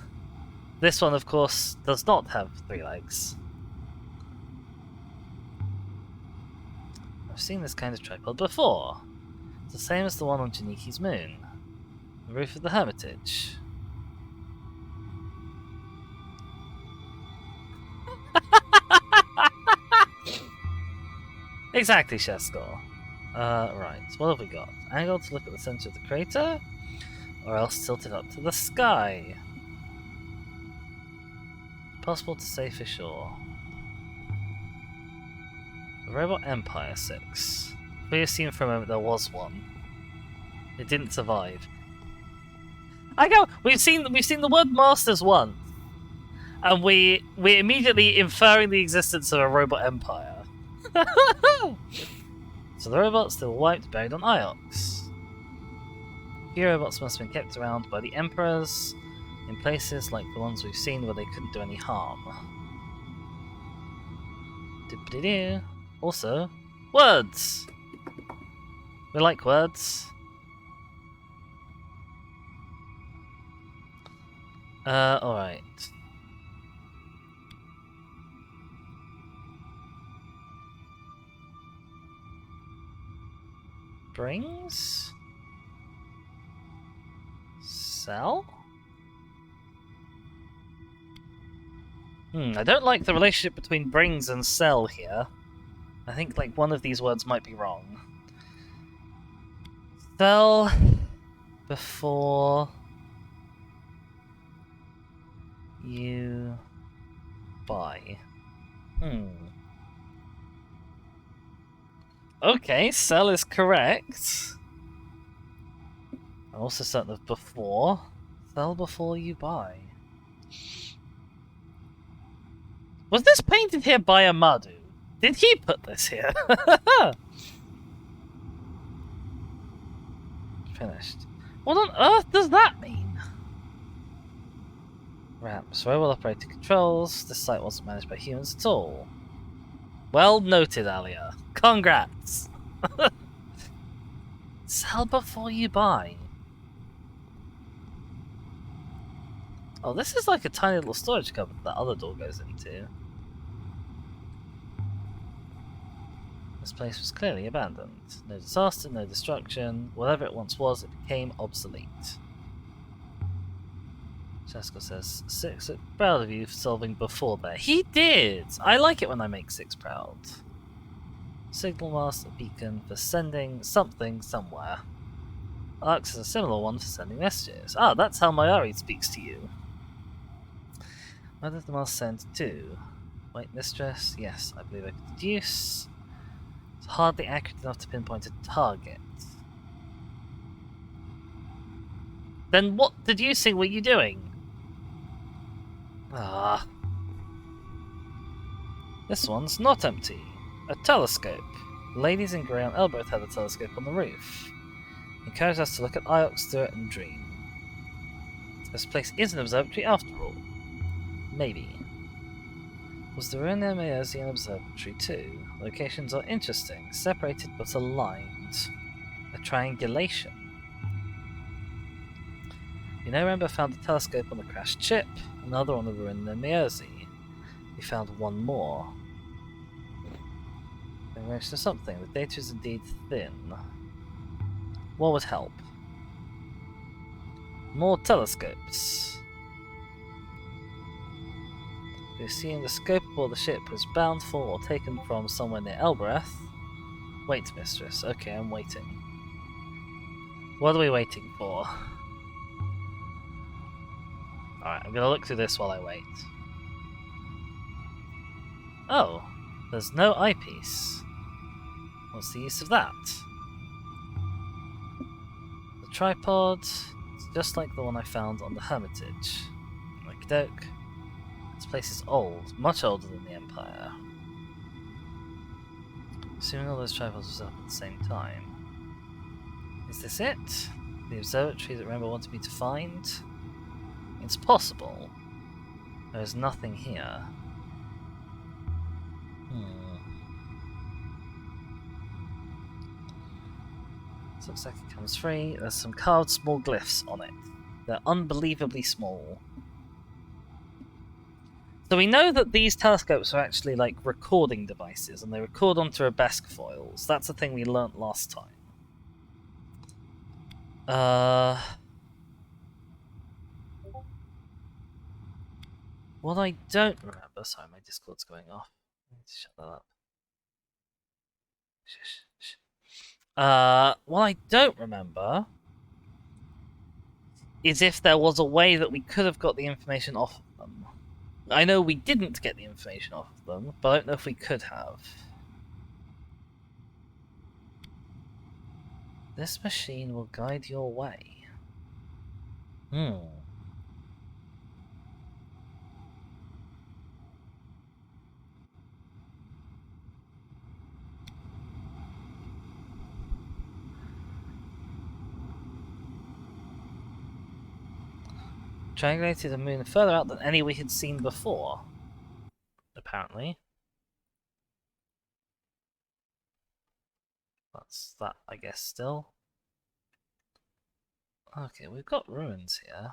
This one, of course, does not have 3 legs. I've seen this kind of tripod before. It's the same as the one on Janiki's moon. The roof of the Hermitage. Exactly, Sheskor. Right, what have we got? Angled to look at the center of the crater? Or else tilted up to the sky? Possible to say for sure. The Robot Empire 6. We assume for a moment there was one. It didn't survive. I go. We've seen the word masters once, and we're immediately inferring the existence of a robot empire. So the robots that were wiped buried on Iox. Few robots must have been kept around by the emperors in places like the ones we've seen where they couldn't do any harm. Also, words. We like words. Alright. Brings? Sell? I don't like the relationship between brings and sell here. I think like one of these words might be wrong. Sell before you buy. Okay, sell is correct. I'm also certain of before. Sell before you buy. Was this painted here by Amadu? Did he put this here? Finished. What on earth does that mean? Ramps. Very well operated controls. This site wasn't managed by humans at all. Well noted, Alia. Congrats! Sell before you buy. Oh, this is like a tiny little storage cupboard that other door goes into. This place was clearly abandoned. No disaster, no destruction. Whatever it once was, it became obsolete. Sheskor says, Six, proud of you for solving before there. He did! I like it when I make Six proud. Signal mast, a beacon for sending something somewhere. Arx is a similar one for sending messages. Ah, that's how Mayari speaks to you. Where did the mast send to? White Mistress? Yes, I believe I could deduce. It's hardly accurate enough to pinpoint a target. Then what deducing were you doing? Ah. This one's not empty. A telescope. The ladies in grey on Elboreth had a telescope on the roof. Encouraged us to look at Iox through it and dream. This place is an observatory after all. Maybe. Was the ruin near Mayosi an observatory too? Locations are interesting, separated but aligned. A triangulation. You know, Remember found a telescope on the crashed ship, another on the ruin near Mayosi. We found one more. They mentioned something. The data is indeed thin. What would help? More telescopes. We assume the scope aboard the ship was bound for or taken from somewhere near Elboreth. Wait, Mistress. Okay, I'm waiting. What are we waiting for? Alright, I'm gonna look through this while I wait. Oh, there's no eyepiece. What's the use of that? The tripod, it's just like the one I found on the Hermitage. Like Doke. This place is old, much older than the Empire. Assuming all those tripods was up at the same time. Is this it? The observatory that Remember wanted me to find? It's possible. There is nothing here. This looks like it comes free. There's some carved small glyphs on it. They're unbelievably small. So we know that these telescopes are actually like recording devices, and they record onto Robesque foils. That's the thing we learnt last time. What I don't remember... Sorry, my Discord's going off. I need to shut that up. What I don't remember is if there was a way that we could have got the information off of them. I know we didn't get the information off of them, but I don't know if we could have. This machine will guide your way. Triangulated the moon further out than any we had seen before, apparently. That's that, I guess, still. Okay, we've got ruins here.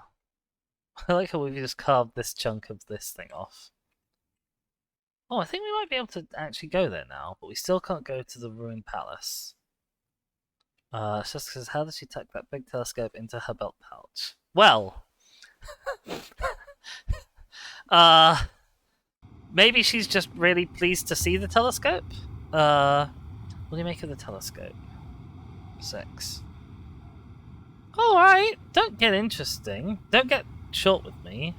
I like how we've just carved this chunk of this thing off. Oh, I think we might be able to actually go there now, but we still can't go to the ruined palace. It's just because how did she tuck that big telescope into her belt pouch? Well... maybe she's just really pleased to see the telescope? What do you make of the telescope? 6. Alright, don't get interesting. Don't get short with me.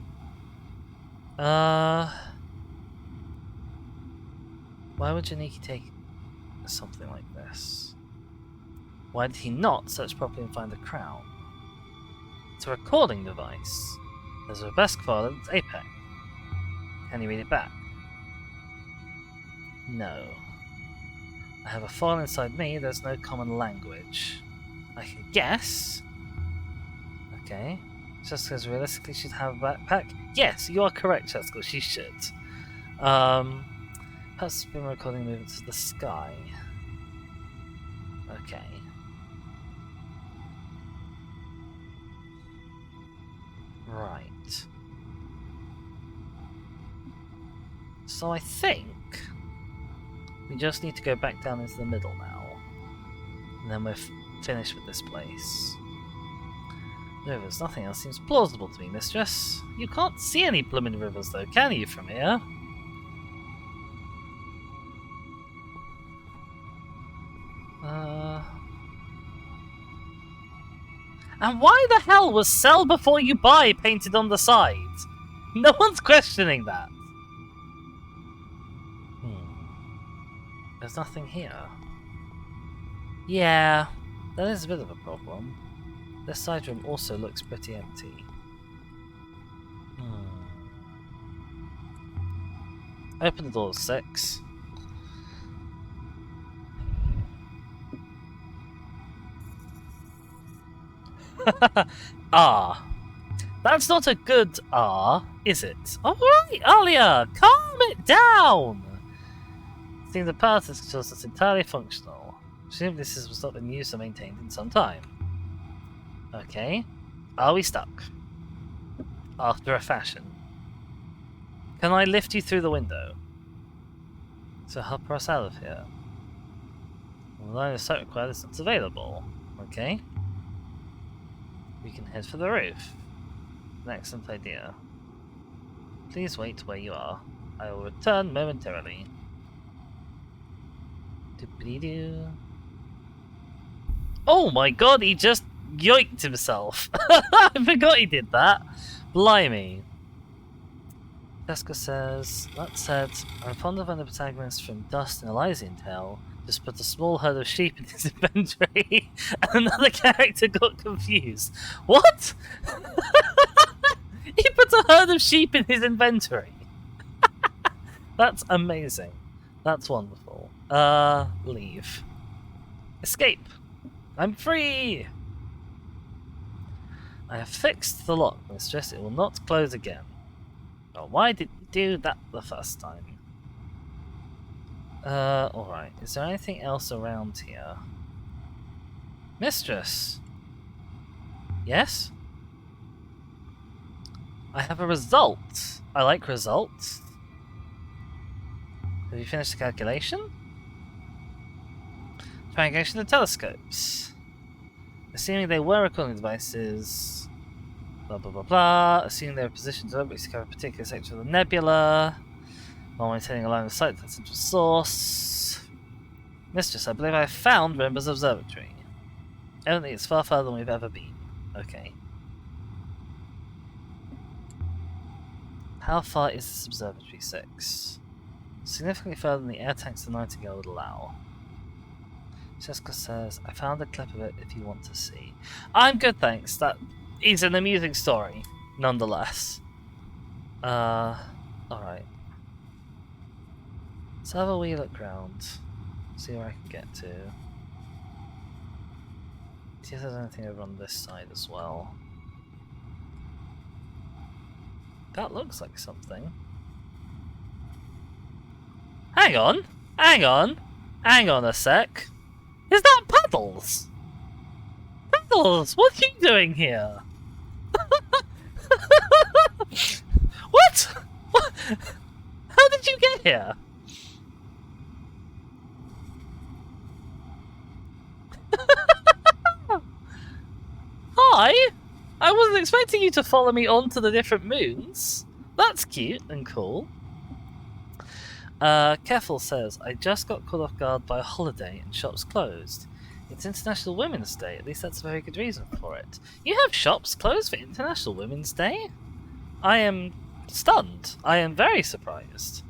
Why would Janiki take something like this? Why did he not search properly and find the crown? It's a recording device. There's a Robesque file at its apex. Can you read it back? No. I have a file inside me, there's no common language. I can guess. Okay. Jessica's realistically should have a backpack. Yes, you are correct, Jessica, she should. Has been recording movements to the sky. Okay. Right. So I think we just need to go back down into the middle now. And then we're finished with this place. Rivers, nothing else seems plausible to me, mistress. You can't see any blooming rivers though, can you, from here? And why the hell was sell before you buy painted on the side? No one's questioning that. There's nothing here. Yeah, that is a bit of a problem. This side room also looks pretty empty. Open the door, 6. Ah. That's not a good is it? Alright, Alia, calm it down! Seeing the path is just that's entirely functional. Presumably this has not been used or maintained in some time. Okay. Are we stuck? After a fashion. Can I lift you through the window? So help us out of here. Well, line of sight required is not available. Okay. We can head for the roof. An excellent idea. Please wait where you are. I will return momentarily. Doopity-doo. Oh my god, he just yoinked himself. I forgot he did that. Blimey. Jessica says, that said, I'm fond of when the protagonist from Dust and Elysian Tale just put a small herd of sheep in his inventory and another character got confused. What? He put a herd of sheep in his inventory. That's amazing. That's wonderful. Leave. Escape. I'm free! I have fixed the lock, mistress. It will not close again. Oh, why did you do that the first time? Alright. Is there anything else around here? Mistress? Yes? I have a result. I like results. Have you finished the calculation? Triangulation of telescopes. Assuming they were recording devices. Blah blah blah blah. Assuming they were positioned to discover a particular sector of the nebula. While maintaining a line of sight to the central source. Mistress, I believe I have found Rimba's observatory. Evidently it's far further than we've ever been. Okay. How far is this observatory? 6. Significantly further than the air tanks the Nightingale would allow. Jessica says, I found a clip of it if you want to see. I'm good, thanks. That is an amusing story, nonetheless. Alright. Let's have a wee look round. See where I can get to. See if there's anything over on this side as well. That looks like something. Hang on! Hang on! Hang on a sec. Is that Puddles? Puddles, what are you doing here? What? What? How did you get here? Hi! I wasn't expecting you to follow me onto the different moons. That's cute and cool. Keffel says, I just got caught off guard by a holiday and shops closed. It's International Women's Day, at least that's a very good reason for it. You have shops closed for International Women's Day? I am stunned. I am very surprised.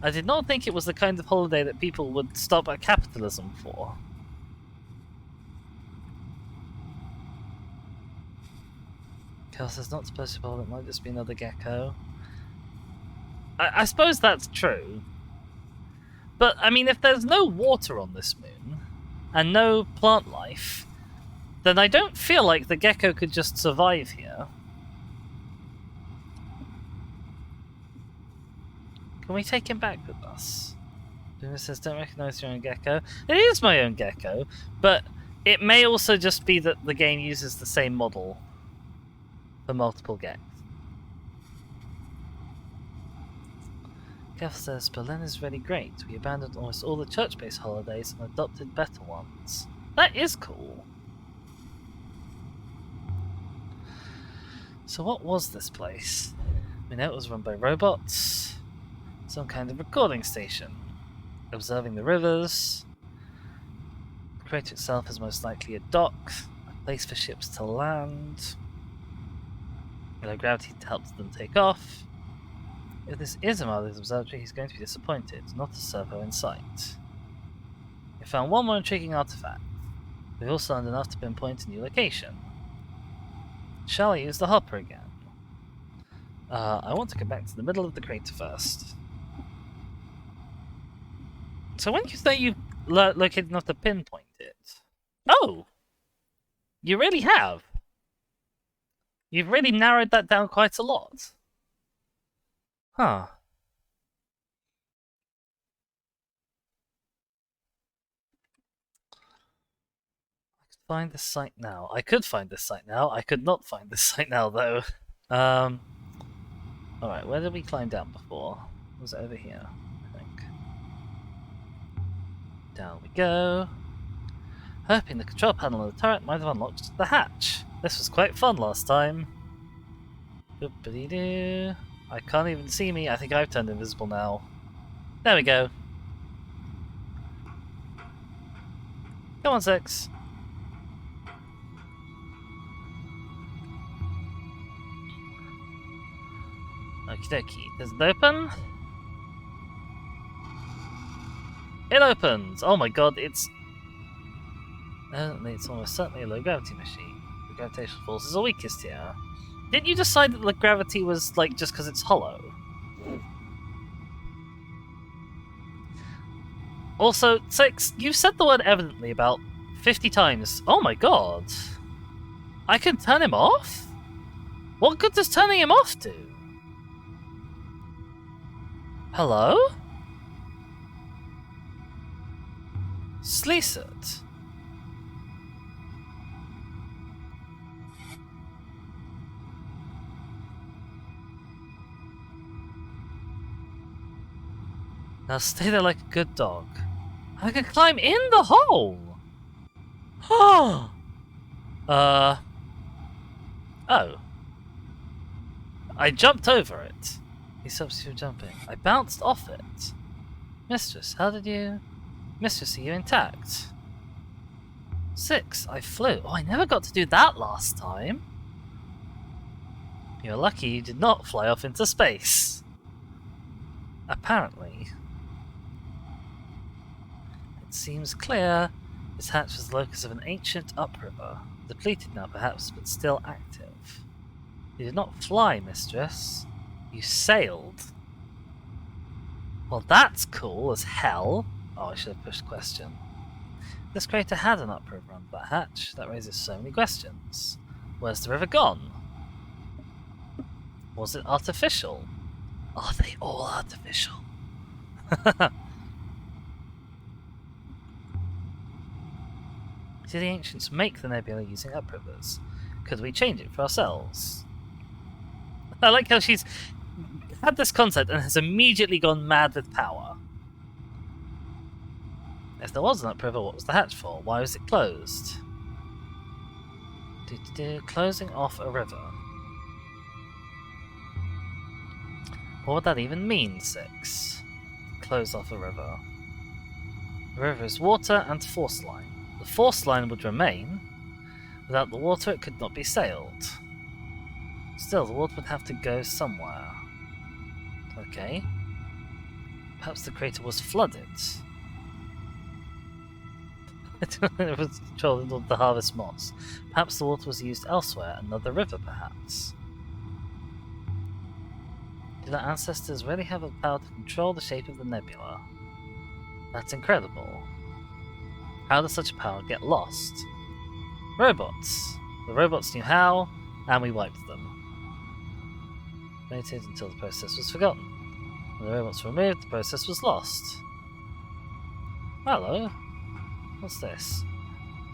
I did not think it was the kind of holiday that people would stop at capitalism for. Keffel says, not supposed to bother, it might just be another gecko. I suppose that's true. But, I mean, if there's no water on this moon, and no plant life, then I don't feel like the gecko could just survive here. Can we take him back with us? Boomer says, don't recognise your own gecko. It is my own gecko, but it may also just be that the game uses the same model for multiple gecks. Kev says, Berlin is really great. We abandoned almost all the church-based holidays and adopted better ones. That is cool. So what was this place? We know it was run by robots. Some kind of recording station. Observing the rivers. The crater itself is most likely a dock. A place for ships to land. Low gravity helps them take off. If this is Amali's observatory, he's going to be disappointed. Not a servo in sight. We found one more intriguing artifact. We've also learned enough to pinpoint a new location. Shall I use the hopper again? I want to go back to the middle of the crater first. So when you say you've located enough to pinpoint it... Oh! You really have! You've really narrowed that down quite a lot. Huh. I could find this site now. I could find this site now. I could not find this site now, though. Alright, where did we climb down before? Was it over here, I think? Down we go. Hoping the control panel of the turret might have unlocked the hatch. This was quite fun last time. Boop-a-dee-doo. I can't even see me. I think I've turned invisible now. There we go. Come on, 6. Okie dokie. Does it open? It opens! Oh my god, it's... It's almost certainly a low gravity machine. The gravitational force is the weakest here. Didn't you decide that the gravity was, like, just because it's hollow? Also, 6, you've said the word evidently about 50 times. Oh my god. I can turn him off? What good does turning him off do? Hello? Sleesert. Now stay there like a good dog. I can climb in the hole! Oh! I jumped over it. He stops you from jumping. I bounced off it. Mistress, how did you... Mistress, are you intact? 6, I flew. Oh, I never got to do that last time. You're lucky you did not fly off into space. Apparently. It seems clear this hatch was the locus of an ancient upriver. Depleted now perhaps, but still active. You did not fly, mistress. You sailed. Well, that's cool as hell. Oh, I should have pushed question. This crater had an upriver under that hatch. That raises so many questions. Where's the river gone? Was it artificial? Are they all artificial? Did the ancients make the nebula using uprivers? Could we change it for ourselves? I like how she's had this concept and has immediately gone mad with power. If there was an upriver, what was the hatch for? Why was it closed? Closing off a river. What would that even mean, 6? Close off a river. The river is water and force line. The force line would remain. Without the water, it could not be sailed. Still, the water would have to go somewhere. Okay. Perhaps the crater was flooded. It was controlled to harvest moss. Perhaps the water was used elsewhere, another river perhaps. Did our ancestors really have the power to control the shape of the nebula? That's incredible. How does such power get lost? Robots. The robots knew how, and we wiped them. Waited until the process was forgotten. When the robots were removed, the process was lost. Hello. What's this?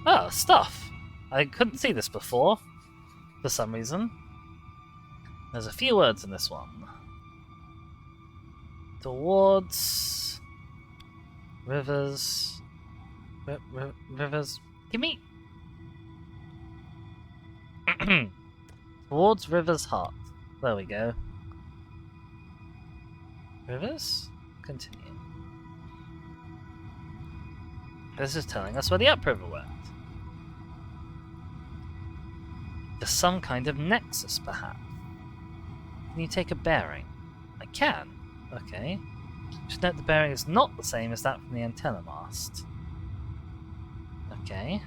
Oh, stuff! I couldn't see this before, for some reason. There's a few words in this one. Towards... Rivers... Rivers... Gimme! Towards River's heart. There we go. Rivers? Continue. This is telling us where the upriver went. There's some kind of nexus, perhaps. Can you take a bearing? I can. Okay. Should note the bearing is not the same as that from the antenna mast. Okay.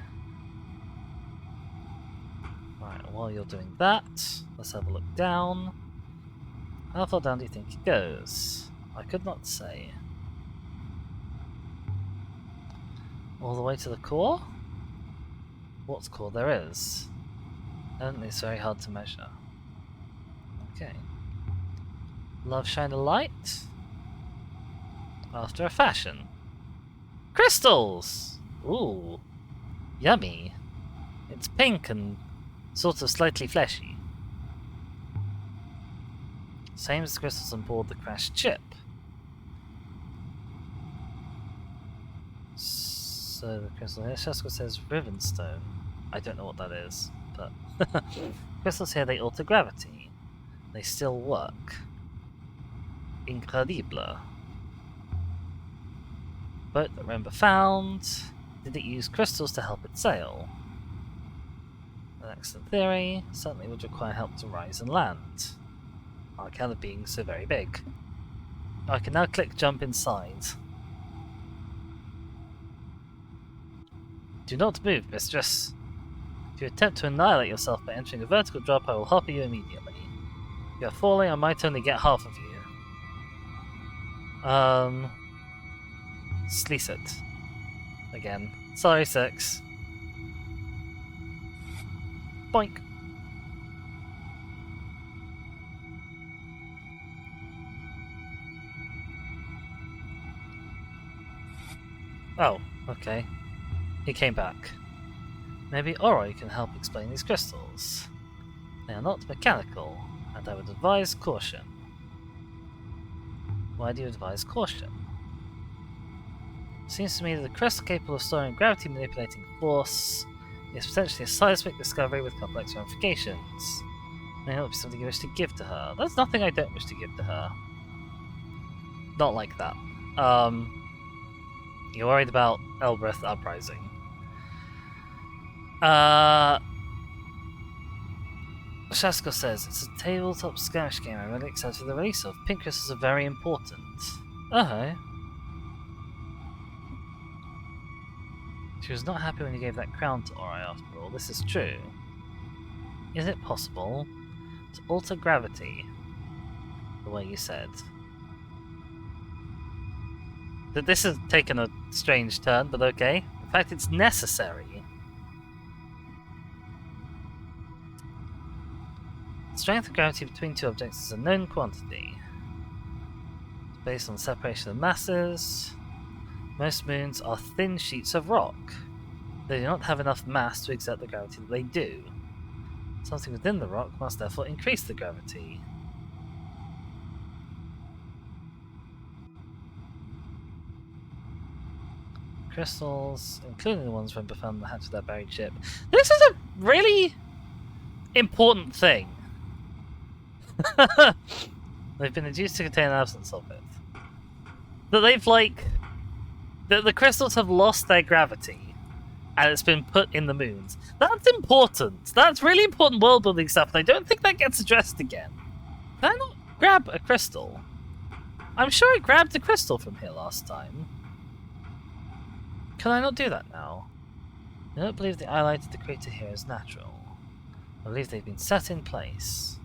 Right, while you're doing that, let's have a look down. How far down do you think it goes? I could not say. All the way to the core? What core there is? And it's very hard to measure. Okay. Love shine a light? After a fashion. Crystals! Ooh. Yummy. It's pink and sort of slightly fleshy. Same as the crystals on board the crashed ship. So the crystal here, Shasko says Rivenstone. I don't know what that is, but crystals here, they alter gravity. They still work. Incredible. Boat that Remember found. Did it use crystals to help it sail? An excellent theory. Certainly would require help to rise and land. On account of being so very big. I can now click jump inside. Do not move, mistress. If you attempt to annihilate yourself by entering a vertical drop, I will hopper you immediately. If you are falling, I might only get half of you. Sleece it. Again. Sorry, 6. Boink. Oh, okay. He came back. Maybe Oroy can help explain these crystals. They are not mechanical, and I would advise caution. Why do you advise caution? Seems to me that the crystal capable of storing gravity manipulating force is potentially a seismic discovery with complex ramifications. May not be something you wish to give to her. That's nothing I don't wish to give to her. Not like that. You're worried about Elboreth uprising. Shasko says, it's a tabletop skirmish game I'm really excited for the release of. Pink crystals are very important. Oh. She was not happy when you gave that crown to Ori after all. This is true. Is it possible to alter gravity the way you said? That this has taken a strange turn, but okay. In fact, it's necessary. The strength of gravity between two objects is a known quantity. It's based on the separation of masses. Most moons are thin sheets of rock. They do not have enough mass to exert the gravity that they do. Something within the rock must therefore increase the gravity. Crystals, including the ones from found the hatch of their buried ship. This is a really important thing. They've been induced to contain an absence of it. That they've, like... That the crystals have lost their gravity, and it's been put in the moons. That's important. That's really important world-building stuff, and I don't think that gets addressed again. Can I not grab a crystal? I'm sure I grabbed a crystal from here last time. Can I not do that now? I don't believe the eyelight of the creator here is natural. I believe they've been set in place.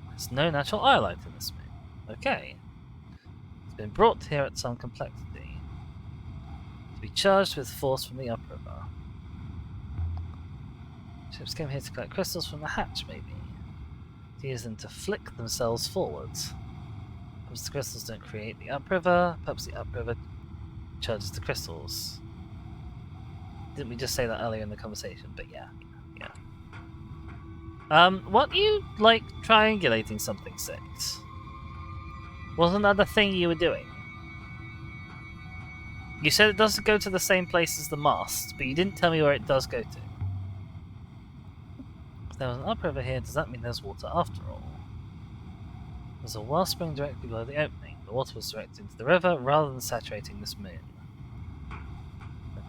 There's no natural eyelight in this moon. Okay. It's been brought here at some complexity. To be charged with force from the upriver. Ships came here to collect crystals from the hatch, maybe. To use them to flick themselves forwards. Perhaps the crystals don't create the upriver, perhaps the upriver charges the crystals. Didn't we just say that earlier in the conversation? But yeah. Weren't you, like, triangulating something, Six? Wasn't that the thing you were doing? You said it doesn't go to the same place as the mast, but you didn't tell me where it does go to. If there was an upriver here, does that mean there's water after all? There's a wellspring directly below the opening. The water was directed into the river rather than saturating this moon.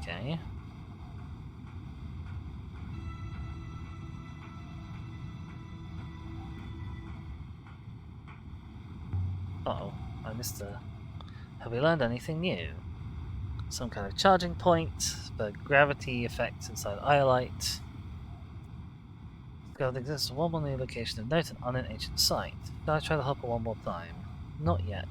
Okay. Uh-oh, I missed a... Have we learned anything new? Some kind of charging point, the gravity effect inside Iolite. Discovered the existence of one more new location of note and on an ancient site. Should I try the hopper one more time? Not yet.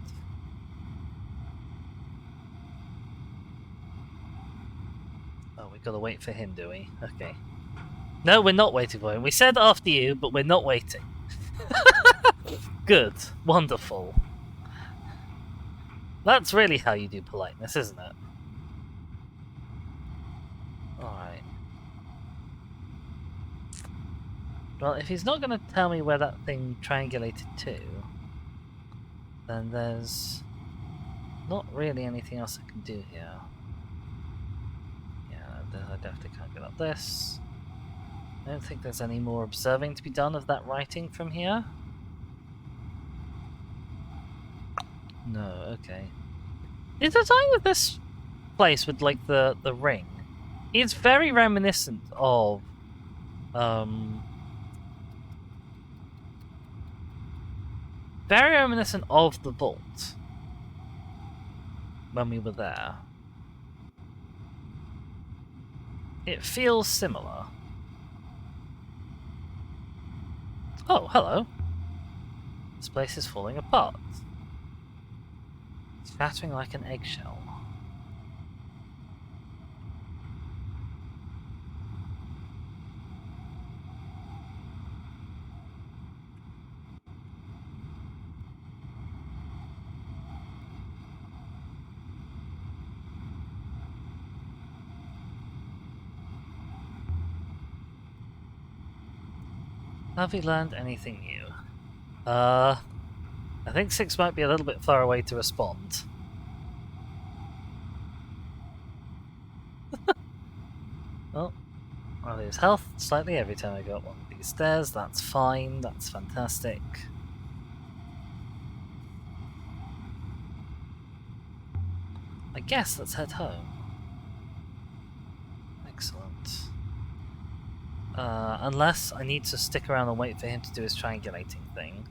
Oh, we gotta wait for him, do we? Okay. No, we're not waiting for him. We said after you, but we're not waiting. Good. Wonderful. That's really how you do politeness, isn't it? Alright. Well, if he's not going to tell me where that thing triangulated to, then there's not really anything else I can do here. Yeah, I definitely can't get up this. I don't think there's any more observing to be done of that writing from here. No, okay. The design of this place with, like, the ring, it's very reminiscent of, very reminiscent of the vault when we were there. It feels similar. Oh, hello. This place is falling apart. Shattering like an eggshell. Have we learned anything new? I think Six might be a little bit far away to respond. I lose health slightly every time I go up one of these stairs. That's fine. That's fantastic. I guess let's head home. Excellent. Unless I need to stick around and wait for him to do his triangulating thing.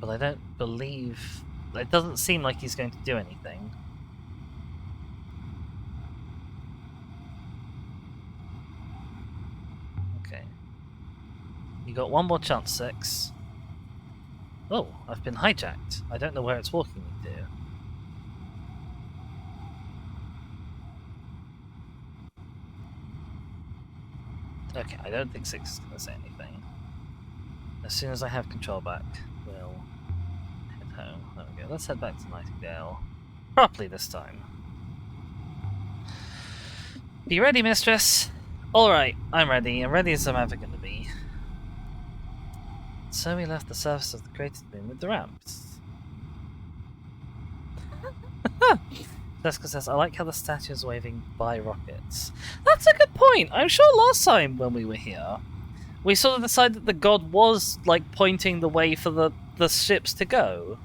But I don't believe... It doesn't seem like he's going to do anything. Okay. You got one more chance, 6. Oh, I've been hijacked. I don't know where it's walking me to. Okay, I don't think 6 is going to say anything. As soon as I have control back, we'll head home. There we go. Let's head back to Nightingale. Properly this time. Be ready, mistress! Alright, I'm ready. I'm ready as I'm ever going to be. So we left the surface of the crater moon with the ramps. Jessica says, I like how the statue is waving by rockets. That's a good point! I'm sure last time when we were here, we sort of decided that the god was, like, pointing the way for the ships to go.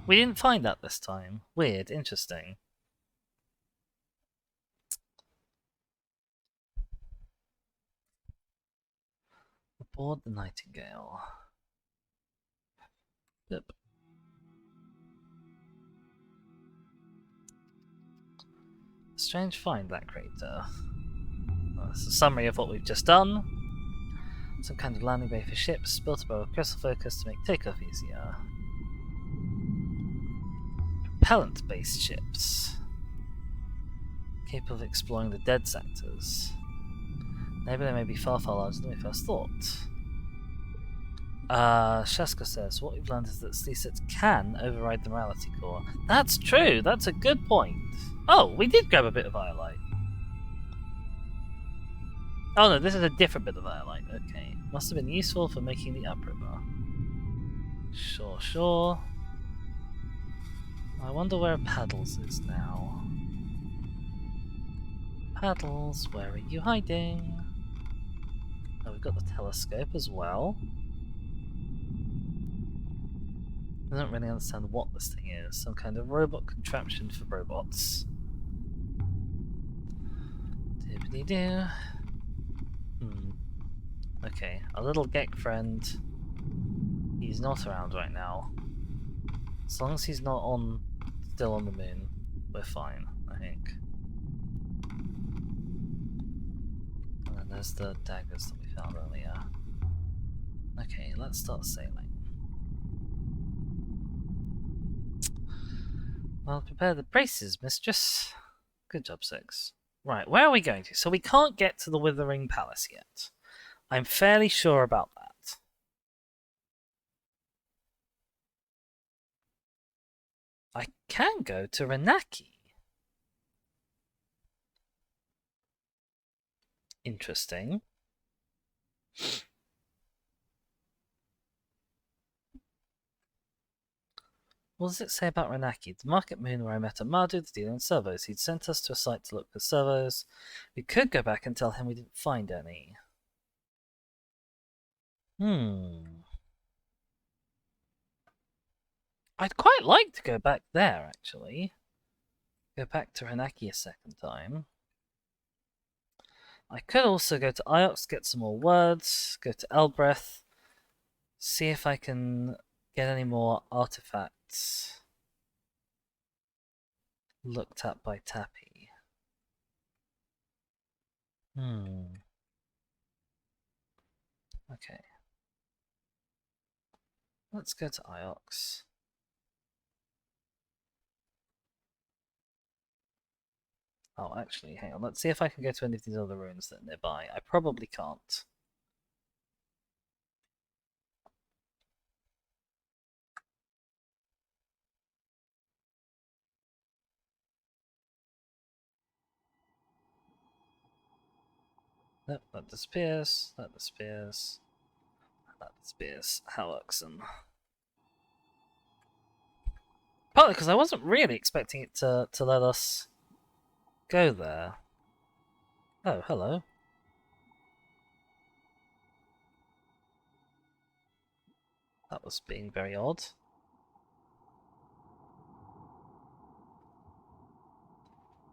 We didn't find that this time. Weird, interesting. Aboard the Nightingale. Yep. Strange find, that crater. Well, it's a summary of what we've just done. Some kind of landing bay for ships, built above a crystal focus to make takeoff easier. Propellant-based ships. Capable of exploring the dead sectors. Maybe they may be far, far larger than we first thought. Shaska says, what we've learned is that sleesets can override the morality core. That's true, that's a good point. Oh, we did grab a bit of iolite. Oh no, this is a different bit of iolite, okay. Must have been useful for making the upriver. Sure, sure. I wonder where Paddles is now. Paddles, where are you hiding? Oh, we've got the telescope as well. I don't really understand what this thing is. Some kind of robot contraption for robots. Dibbity-doo. Okay, our little Gek friend. He's not around right now. As long as he's not still on the moon, we're fine, I think. And then there's the daggers that we found earlier. Okay, let's start sailing. Well, prepare the braces, mistress. Good job, 6. Right, where are we going to? So we can't get to the Withering Palace yet. I'm fairly sure about that. I can go to Renaki. Interesting. What does it say about Renaki? The market moon where I met Amadu, the dealer in servos. He'd sent us to a site to look for servos. We could go back and tell him we didn't find any. I'd quite like to go back there, actually. Go back to Renaki a second time. I could also go to Iox, get some more words, go to Elboreth, see if I can get any more artifacts looked at by Tappy. Okay. Let's go to Iox. Oh, actually, hang on. Let's see if I can go to any of these other ruins that are nearby. I probably can't. Nope, that disappears. That disappears. That disappears. How irksome. Partly because I wasn't really expecting it to let us go there. Oh, hello. That was being very odd.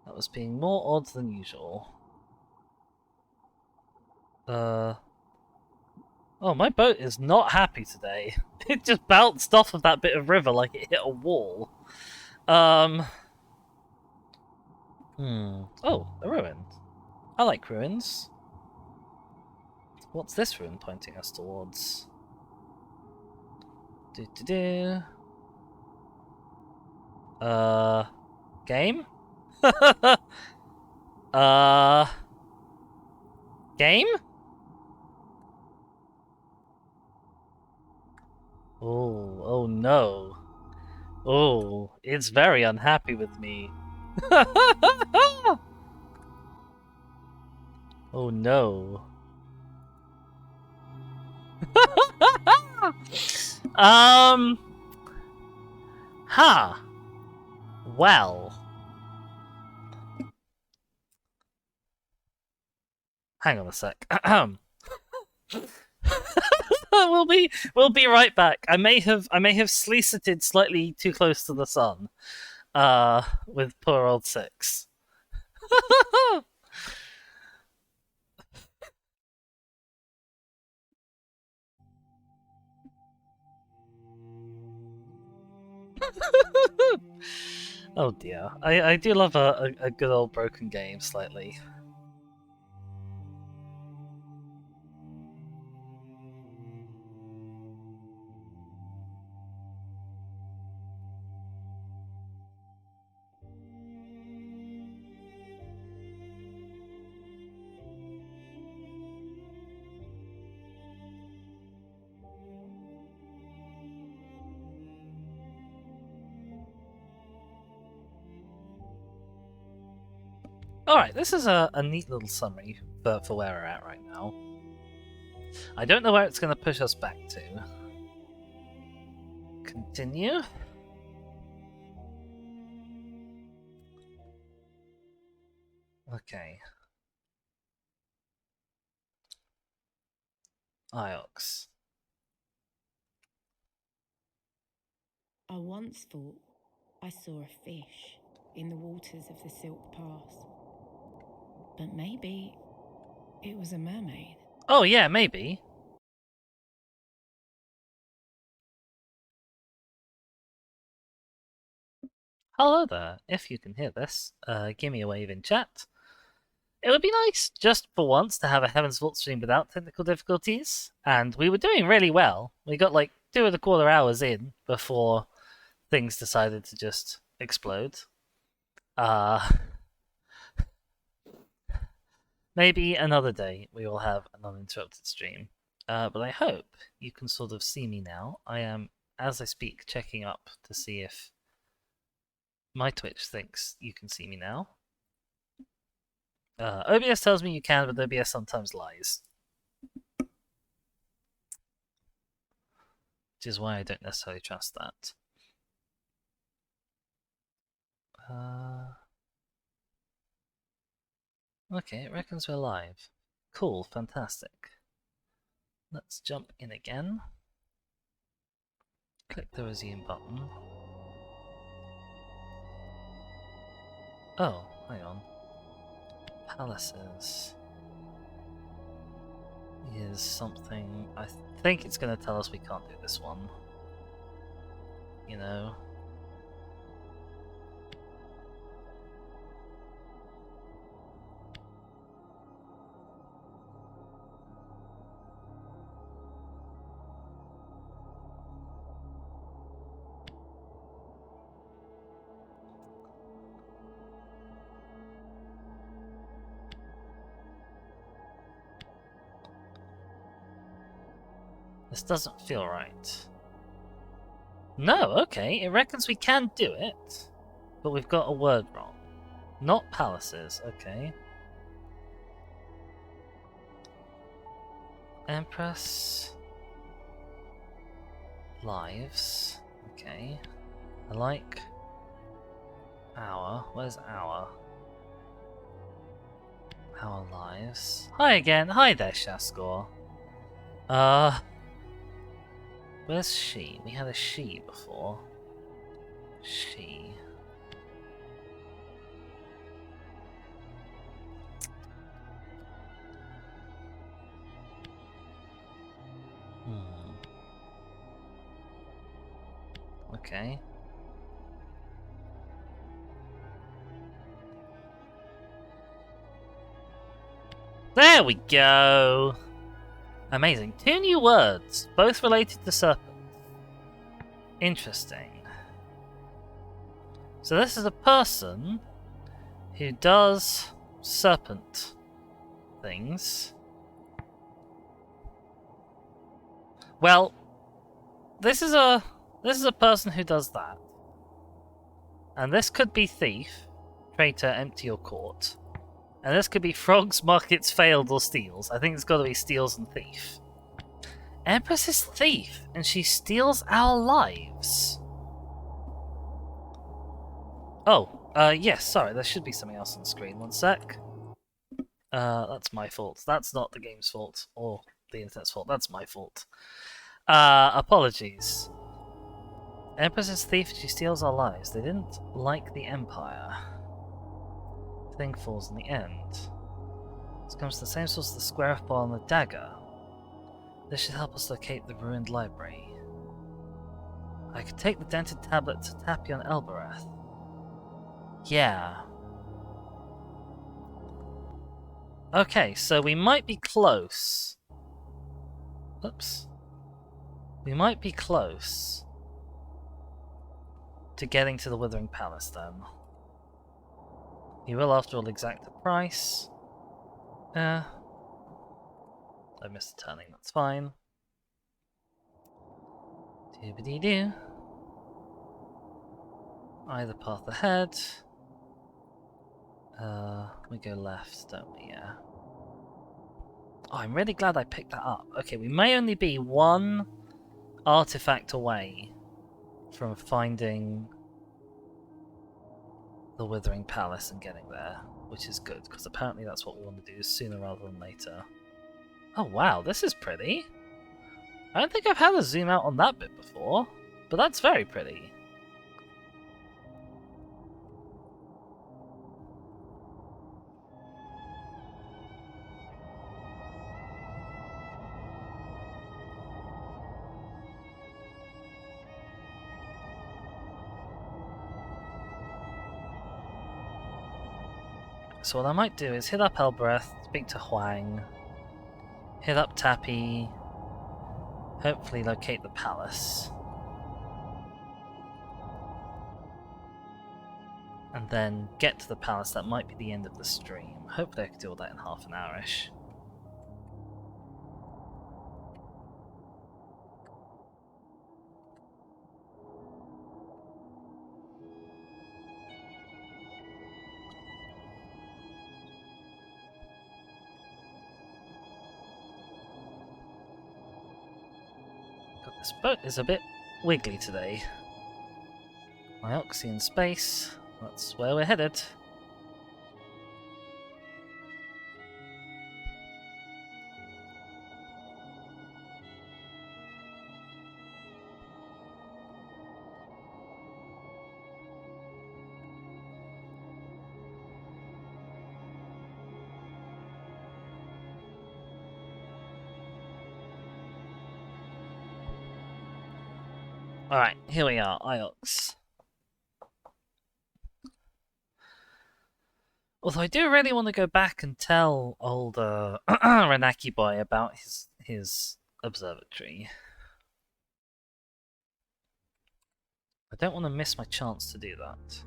That was being more odd than usual. Oh, my boat is not happy today. It just bounced off of that bit of river like it hit a wall. Oh, a ruin. I like ruins. What's this ruin pointing us towards? Do. Game? Game? Oh no. Oh, it's very unhappy with me. Oh no. Huh. Well. Hang on a sec. we'll be right back. I may have sleeceted slightly too close to the sun. With poor old Six. Oh dear. I do love a good old broken game slightly. Alright, this is a neat little summary for where we're at right now. I don't know where it's going to push us back to. Continue. Okay. Iox. I once thought I saw a fish in the waters of the Silk Pass. But maybe it was a mermaid. Oh yeah, maybe. Hello there. If you can hear this, give me a wave in chat. It would be nice, just for once, to have a Heaven's Vault stream without technical difficulties. And we were doing really well. We got like 2.25 hours in before things decided to just explode. Maybe another day we will have an uninterrupted stream. But I hope you can sort of see me now. I am, as I speak, checking up to see if my Twitch thinks you can see me now. OBS tells me you can, but OBS sometimes lies. Which is why I don't necessarily trust that. Okay, it reckons we're live. Cool, fantastic. Let's jump in again. Click the resume button. Oh, hang on. Palaces is something. I think it's going to tell us we can't do this one. You know. This doesn't feel right. No, okay, it reckons we can do it, but we've got a word wrong. Not palaces, okay. Empress. Lives, okay. I like. Hour, where's hour? our lives. Hi again. Hi there, Shaskor. Where's she? We had a she before. She. Okay. There we go! Amazing. 2 new words, both related to serpent. Interesting. So this is a person who does serpent things. Well, this is a person who does that. And this could be thief, traitor, empty or court. And this could be frogs, markets, failed or steals. I think it's got to be steals and thief. Empress is thief, and she steals our lives. Oh, yes, sorry, there should be something else on the screen. One sec. That's my fault. That's not the game's fault, or the internet's fault. That's my fault. Apologies. Empress is thief, she steals our lives. They didn't like the Empire. Thing falls in the end. This comes to the same source as the square of ball and the dagger. This should help us locate the ruined library. I could take the dented tablet to Tapion Elboreth. Yeah. Okay, so we might be close. Oops. We might be close to getting to the Withering Palace then. You will, after all, exact the price. I missed the turning, that's fine. Doobity-doo. Either path ahead. We go left, don't we? Yeah. Oh, I'm really glad I picked that up. Okay, we may only be 1 artifact away from finding the Withering Palace and getting there, which is good, because apparently that's what we want to do sooner rather than later. Oh wow, this is pretty. I don't think I've had a zoom out on that bit before, but that's very pretty. So what I might do is hit up Elboreth, speak to Huang, hit up Tappy, hopefully locate the palace. And then get to the palace. That might be the end of the stream. Hopefully I can do all that in half an hour-ish. This boat is a bit wiggly today. My oxy in space, that's where we're headed. Alright, here we are, Iox. Although I do really want to go back and tell old Renaki boy about his observatory. I don't want to miss my chance to do that.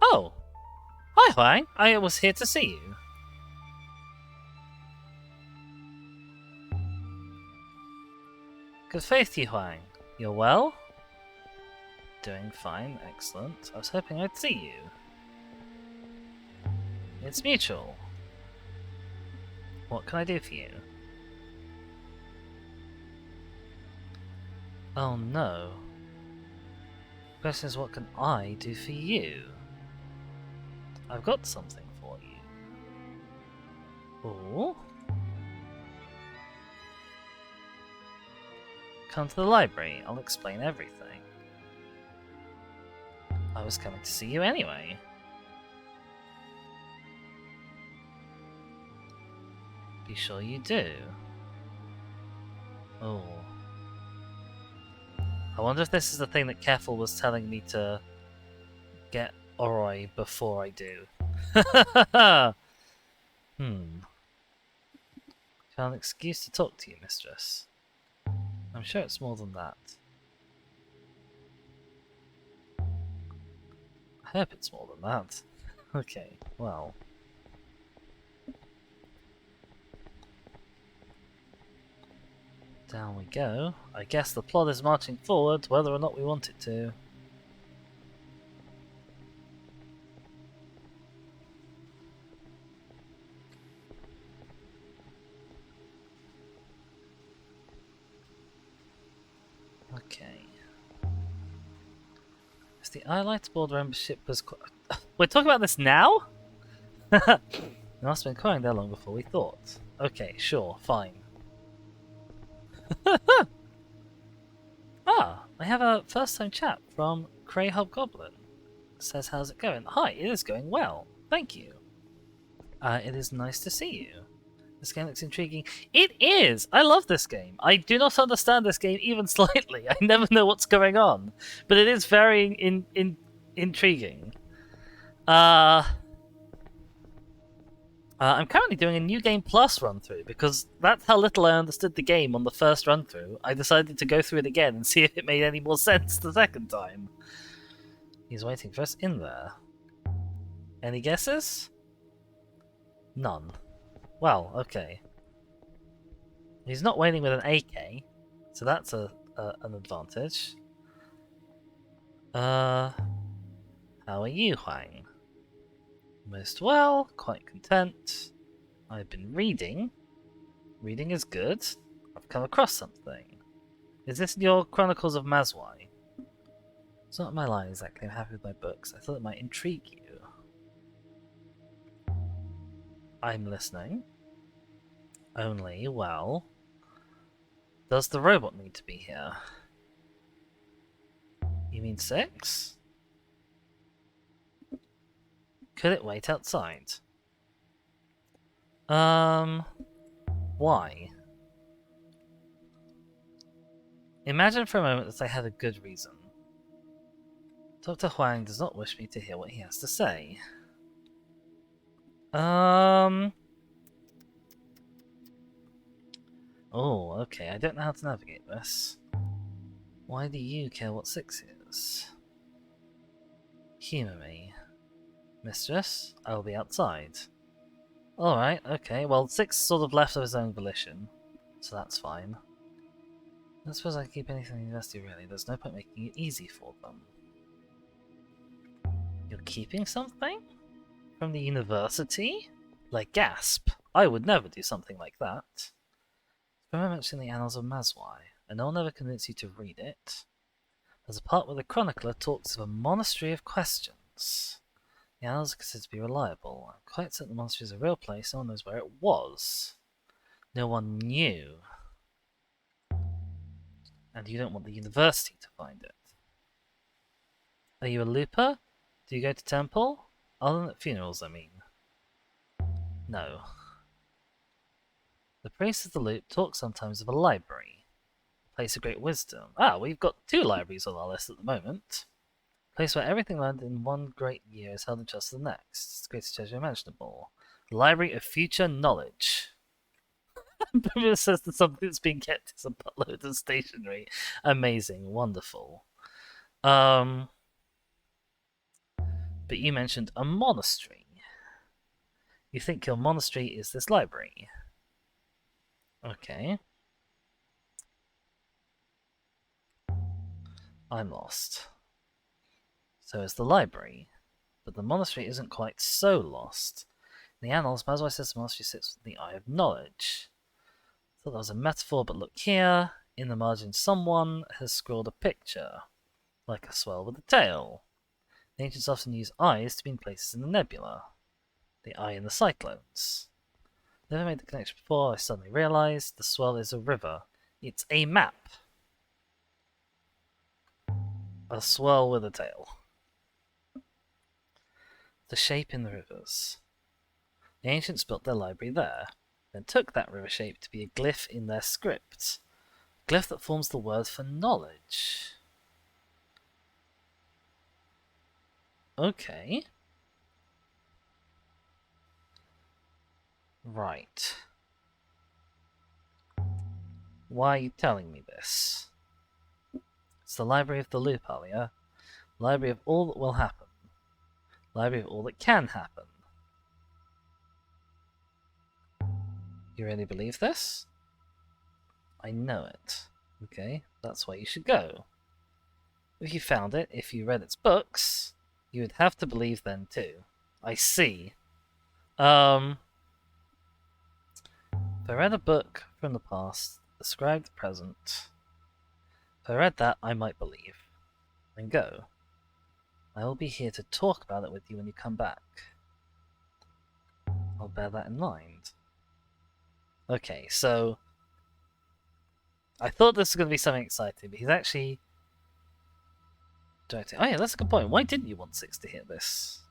Oh! Hi Huang, I was here to see you. Good faith to you, Huang. You're well? Doing fine, excellent. I was hoping I'd see you. It's mutual. What can I do for you? Oh no. The question is, what can I do for you? I've got something for you. Ooh. Come to the library, I'll explain everything. I was coming to see you anyway. Be sure you do. Oh. I wonder if this is the thing that Keffel was telling me to get Oroi before I do. Found an excuse to talk to you, mistress. I'm sure it's more than that. I hope it's more than that. Okay, well. Down we go. I guess the plot is marching forward, whether or not we want it to. Okay. If the Eyelight Board membership was... We're talking about this now? It must have been crying there long before we thought. Okay, sure, fine. Ah, I have a first-time chat from Cray Hobgoblin. Says, how's it going? Hi, it is going well. Thank you. It is nice to see you. This game looks intriguing. It is! I love this game. I do not understand this game even slightly. I never know what's going on. But it is very intriguing. I'm currently doing a New Game Plus run-through, because that's how little I understood the game on the first run-through. I decided to go through it again and see if it made any more sense the second time. He's waiting for us in there. Any guesses? None. Well, okay. He's not waiting with an AK, so that's an advantage. How are you, Huang? Most well, quite content. I've been reading. Reading is good. I've come across something. Is this your Chronicles of Mazwai? It's not my line exactly. I'm happy with my books. I thought it might intrigue you. I'm listening. Only, well... Does the robot need to be here? You mean 6? Could it wait outside? Why? Imagine for a moment that I had a good reason. Dr. Huang does not wish me to hear what he has to say. Oh, okay, I don't know how to navigate this. Why do you care what 6 is? Humour me. Mistress, I will be outside. Alright, okay, well 6 sort of left of his own volition, so that's fine. I suppose I can keep anything in the university really, there's no point making it easy for them. You're keeping something? From the university? Like gasp, I would never do something like that. Very much in the Annals of Mazwai, and I'll never convince you to read it. There's a part where the chronicler talks of a monastery of questions. The annals are considered to be reliable. I'm quite certain the monastery is a real place. No one knows where it was. No one knew. And you don't want the university to find it. Are you a looper? Do you go to temple? Other than at funerals, I mean. No. The priest of the loop talks sometimes of a library. A place of great wisdom. Ah, we've got 2 libraries on our list at the moment. Place where everything learned in one great year is held in trust to the next. It's the greatest treasure imaginable. The Library of Future Knowledge. It says that something that's being kept is a buttload of stationery. Amazing, wonderful. But you mentioned a monastery. You think your monastery is this library? Okay. I'm lost. So is the library. But the monastery isn't quite so lost. In the annals, Mazwai says the monastery sits in the Eye of Knowledge. I thought that was a metaphor, but look here. In the margin, someone has scrawled a picture. Like a swell with a tail. The ancients often use eyes to mean places in the nebula. The eye in the cyclones. Never made the connection before, I suddenly realised the swell is a river. It's a map. A swell with a tail. The shape in the rivers. The ancients built their library there, then took that river shape to be a glyph in their script. A glyph that forms the word for knowledge. Okay. Right. Why are you telling me this? It's the library of the Lupalia. Library of all that will happen. Library of all that can happen. You really believe this? I know it. Okay, that's why you should go. If you found it, if you read its books, you would have to believe then too. I see. If I read a book from the past, described the present, if I read that, I might believe. Then go. I will be here to talk about it with you when you come back. I'll bear that in mind. Okay, so I thought this was going to be something exciting, but he's actually directing. Oh yeah, that's a good point. Why didn't you want Six to hear this?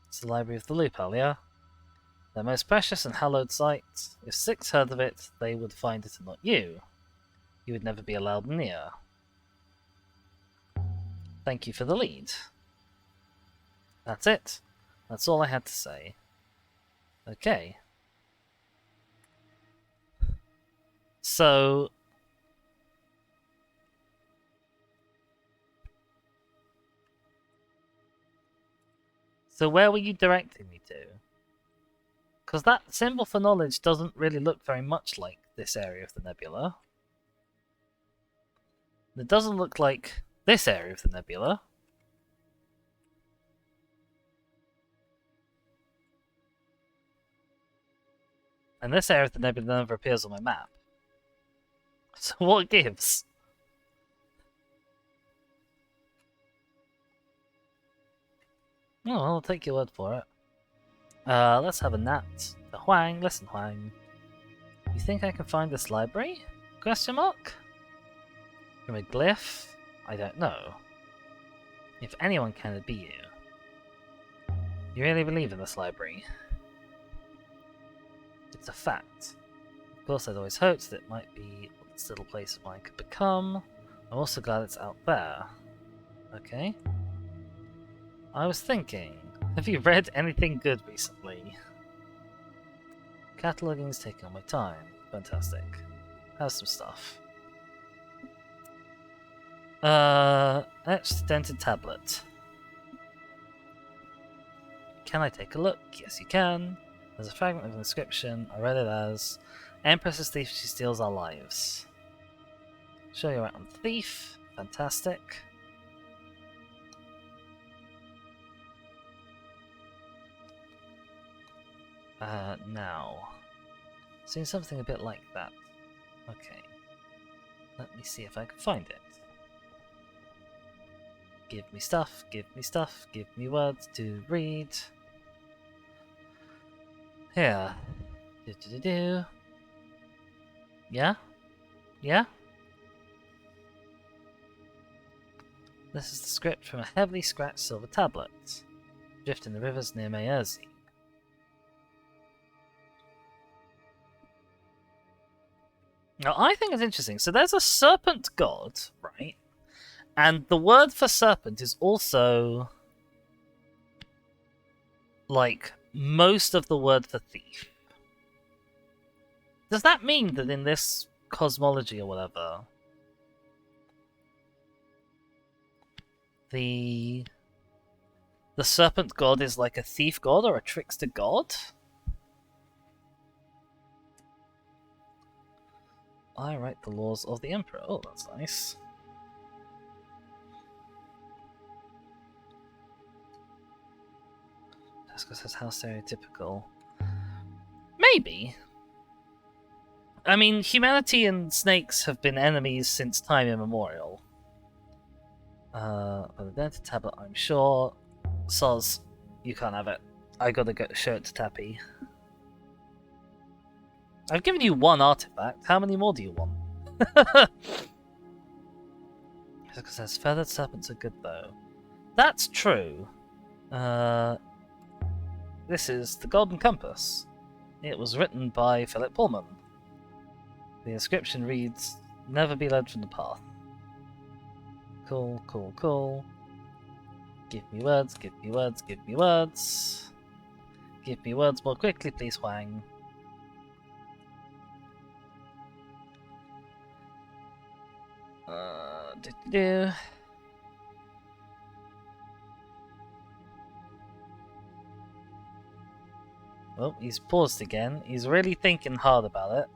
It's the library of the Lupalia. Their most precious and hallowed site. If Six heard of it, they would find it and not you. You would never be allowed near. Thank you for the lead. That's it. That's all I had to say. Okay. So where were you directing me to? Because that symbol for knowledge doesn't really look very much like this area of the nebula. It doesn't look like this area of the nebula. And this area of the nebula never appears on my map. So what gives? Oh, I'll take your word for it. Let's have a nat. Huang, listen, Huang. You think I can find this library? Question mark? From a glyph? I don't know. If anyone can, it'd be you. You really believe in this library? It's a fact. Of course, I'd always hoped that it might be what this little place of mine could become. I'm also glad it's out there. Okay. I was thinking, have you read anything good recently? Cataloguing is taking all my time. Fantastic. How's some stuff? Etched dented tablet. Can I take a look? Yes, you can. There's a fragment of an inscription. I read it as Empress's thief, she steals our lives. Show you right on thief. Fantastic. Now. Seen something a bit like that. Okay. Let me see if I can find it. Give me stuff, give me stuff, give me words to read. Here. Do. Yeah? Yeah? This is the script from a heavily scratched silver tablet. Drift in the rivers near Mayerzi. Now, I think it's interesting. So there's a serpent god, right? And the word for serpent is also like most of the word for thief. Does that mean that in this cosmology or whatever, the serpent god is like a thief god or a trickster god? I write the laws of the Emperor. Oh, that's nice. Tesco says, how stereotypical. Maybe. I mean, humanity and snakes have been enemies since time immemorial. But the dented tablet, I'm sure. Soz, you can't have it. I gotta go show it to Tappy. I've given you one artifact. How many more do you want? Because says feathered serpents are good though. That's true. This is the Golden Compass. It was written by Philip Pullman. The inscription reads, "Never be led from the path." Cool, cool, cool. Give me words, give me words, give me words. Give me words more quickly, please, Huang. Do. Well, he's paused again. He's really thinking hard about it.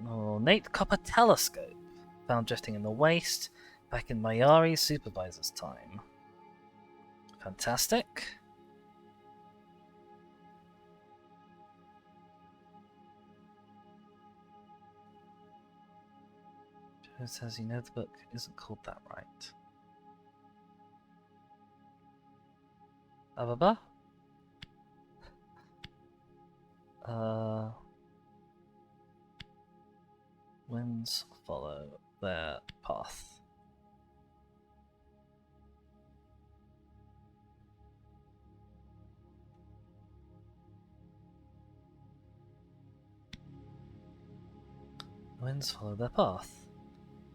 Ornate copper telescope. Found drifting in the waste. Back in Mayari's supervisor's time. Fantastic. Joe says you know the book isn't called that right. Ababa? Winds follow their path. Winds follow their path.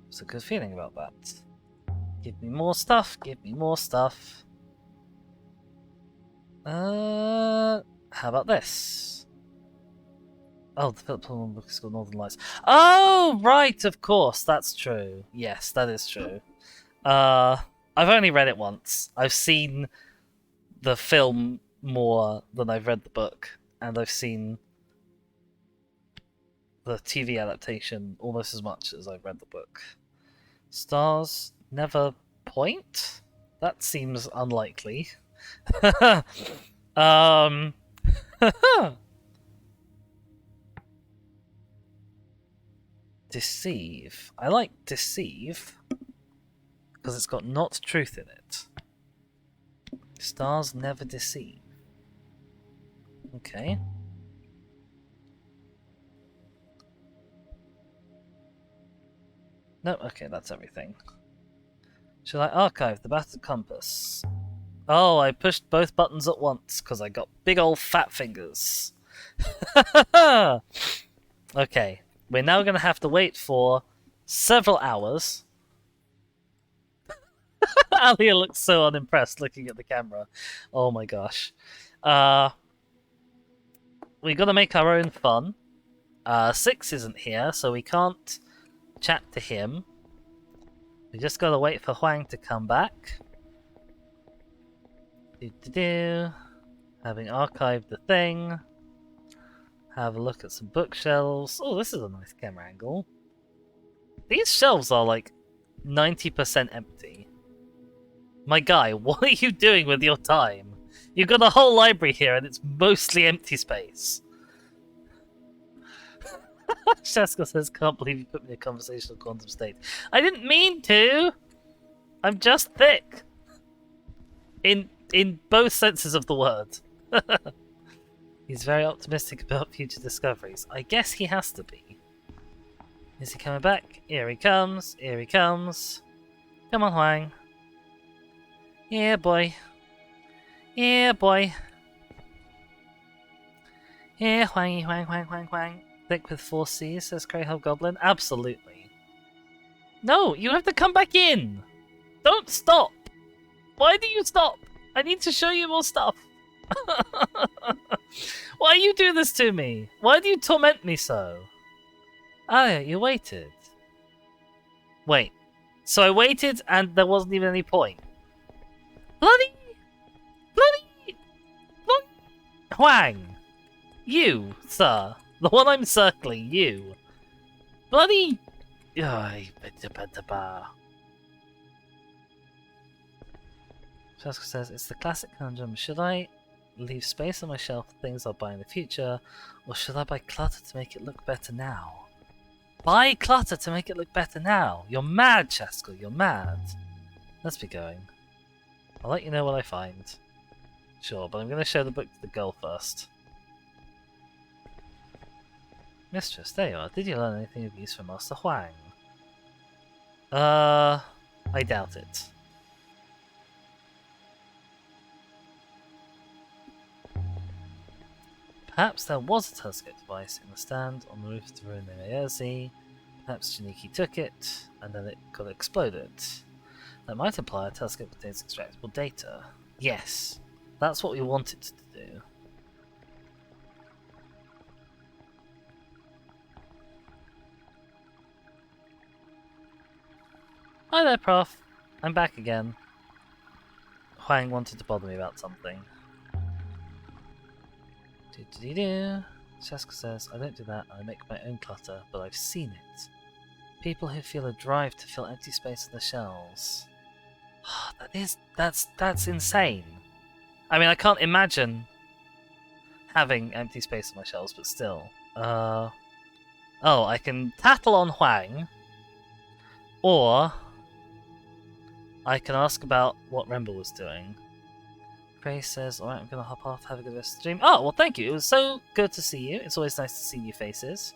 There's a good feeling about that. Give me more stuff, give me more stuff. How about this? Oh, the Philip Pullman book is called Northern Lights. Oh, right, of course, that's true. Yes, that is true. I've only read it once. I've seen the film more than I've read the book, and I've seen the TV adaptation almost as much as I've read the book. Stars never point? That seems unlikely. Deceive. I like deceive because it's got not truth in it. Stars never deceive. Okay. No, okay, that's everything. Shall I archive the battered compass? Oh, I pushed both buttons at once because I got big old fat fingers. Okay, we're now going to have to wait for several hours. Alia looks so unimpressed looking at the camera. Oh my gosh. We got to make our own fun. Six isn't here, so we can't chat to him. We just got to wait for Huang to come back. Having archived the thing. Have a look at some bookshelves. Oh, this is a nice camera angle. These shelves are like 90% empty. My guy, what are you doing with your time? You've got a whole library here and it's mostly empty space. Shaska says, can't believe you put me in a conversational quantum state. I didn't mean to! I'm just thick. In both senses of the word. He's very optimistic about future discoveries. I guess he has to be. Is he coming back? Here he comes. Here he comes. Come on, Huang. Yeah, boy. Yeah, boy. Yeah, Huang, Huang, Huang, Huang, Huang. Thick with 4 C's, says Grey Hobgoblin. Absolutely. No, you have to come back in. Don't stop. Why do you stop? I need to show you more stuff. Why you do this to me? Why do you torment me so? Ah, yeah, you waited. Wait. So I waited and there wasn't even any point. Bloody! Huang! You, sir. The one I'm circling, you. Bloody! Shaska says, it's the classic conundrum. Should I leave space on my shelf for things I'll buy in the future, or should I buy clutter to make it look better now? Buy clutter to make it look better now! You're mad, Shaska, you're mad. Let's be going. I'll let you know what I find. Sure, but I'm going to show the book to the girl first. Mistress, there you are. Did you learn anything of use from Master Huang? I doubt it. Perhaps there was a telescope device in the stand on the roof of the ruin near Ayerzi. Perhaps Janiki took it, and then it got exploded. That might imply a telescope contains extractable data. Yes, that's what we want it to do. Hi there, Prof. I'm back again. Huang wanted to bother me about something. Do-do-do-do. Shaska says, I don't do that, I make my own clutter, but I've seen it. People who feel a drive to fill empty space in the shells. That's insane. I mean, I can't imagine having empty space on my shelves, but still. Oh, I can tattle on Huang, or I can ask about what Remble was doing. Grace says, alright, I'm gonna hop off, have a good rest of the stream. Oh, well thank you, it was so good to see you. It's always nice to see new faces.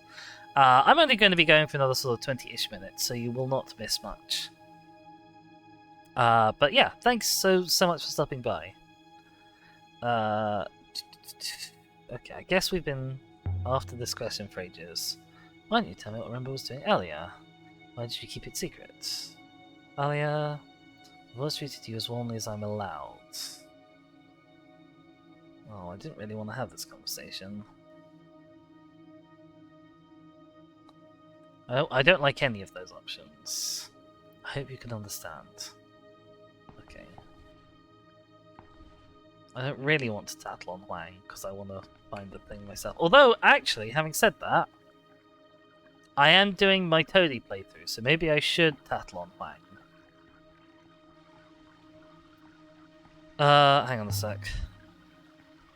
I'm only going to be going for another sort of 20-ish minutes, so you will not miss much. But yeah, thanks so much for stopping by. Okay, I guess we've been after this question for ages. Why don't you tell me what Remble was doing earlier? Why did you keep it secret? Earlier, I've always treated you as warmly as I'm allowed. Oh, I didn't really want to have this conversation. I don't like any of those options. I hope you can understand. Okay. I don't really want to tattle on Huang, because I want to find the thing myself. Although, actually, having said that, I am doing my Toady playthrough, so maybe I should tattle on Huang. Hang on a sec.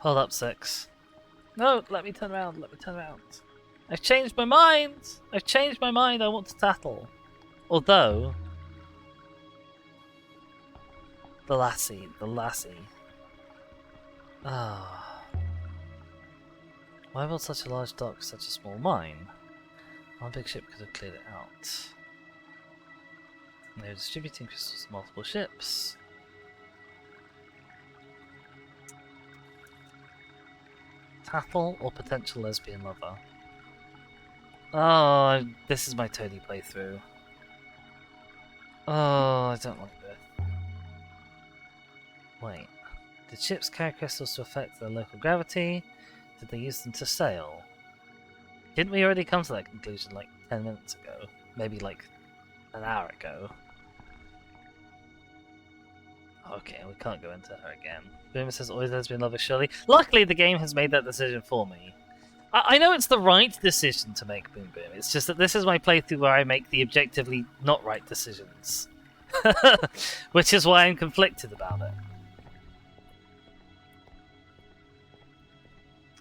Hold up, Six. No, let me turn around, let me turn around. I've changed my mind! I've changed my mind, I want to tattle. Although... The lassie. Ah. Why build such a large dock for such a small mine? One big ship could have cleared it out. They were distributing crystals to multiple ships. Tattle or potential lesbian lover? Oh, this is my Toady playthrough. Oh, I don't like this. Wait. Did ships carry crystals to affect their local gravity? Did they use them to sail? Didn't we already come to that conclusion like 10 minutes ago? Maybe like an hour ago. Okay, we can't go into her again. Boomer says always lesbian lover, surely. Luckily the game has made that decision for me. I know it's the right decision to make, Boom Boom. It's just that this is my playthrough where I make the objectively not right decisions. Which is why I'm conflicted about it.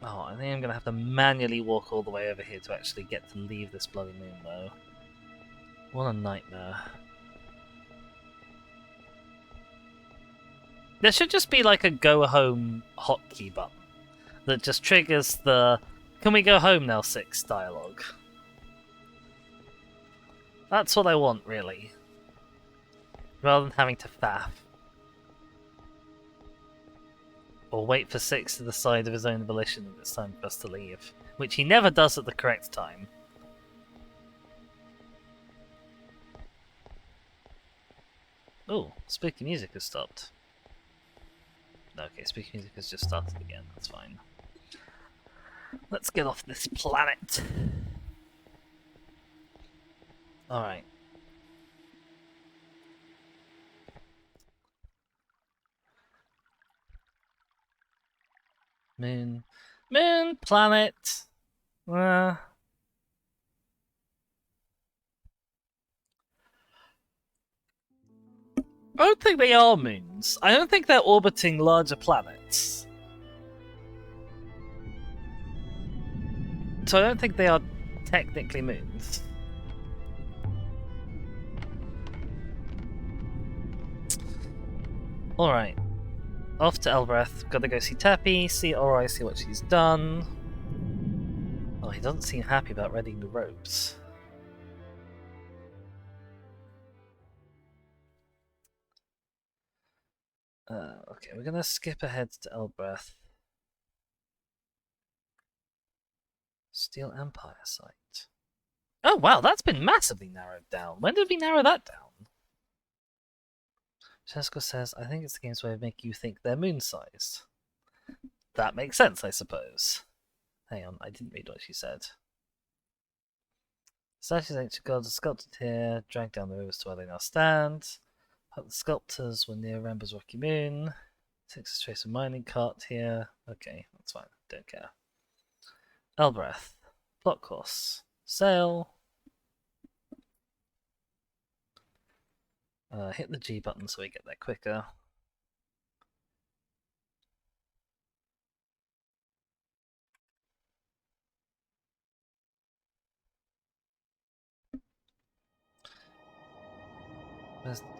Oh, I think I'm going to have to manually walk all the way over here to actually get to leave this bloody moon, though. What a nightmare. There should just be like a go home hotkey button that just triggers the "Can we go home now, Six" dialogue. That's what I want, really. Rather than having to faff. Or wait for Six to decide of his own volition that it's time for us to leave. Which he never does at the correct time. Oh, spooky music has stopped. Okay, spooky music has just started again, that's fine. Let's get off this planet. Alright. Moon. Moon, planet. I don't think they are moons. I don't think they're orbiting larger planets. So I don't think they are technically moons. Alright. off to Elboreth. Gotta go see Tappy, see Ori, see what she's done. Oh, he doesn't seem happy about readying the ropes. Okay, we're gonna skip ahead to Elboreth. Steel Empire site. Oh wow, that's been massively narrowed down. When did we narrow that down? Chesko says, I think it's the game's way of making you think they're moon-sized. That makes sense, I suppose. Hang on, I didn't read what she said. Statues of ancient gods are sculpted here, dragged down the rivers to where they now stand. The sculptors were near Rambo's rocky moon. Takes a trace of mining cart here. Okay, that's fine, don't care. Elboreth. Plot course. Sail. Hit the G button so we get there quicker.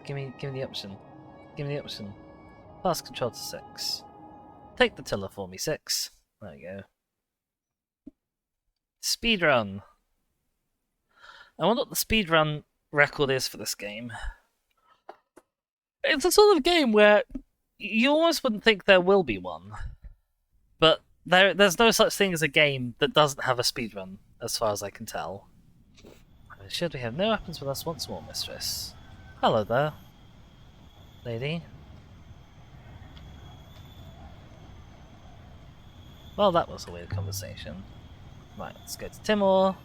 Give me the option. Give me the option. Pass control to 6. Take the tiller for me, 6. There you go. Speedrun. I wonder what the speedrun record is for this game. It's a sort of game where you almost wouldn't think there will be one. But there's no such thing as a game that doesn't have a speedrun, as far as I can tell. Should we have no weapons with us once more, mistress? Hello there, lady. Well, that was a weird conversation. Right, let's go to Timor.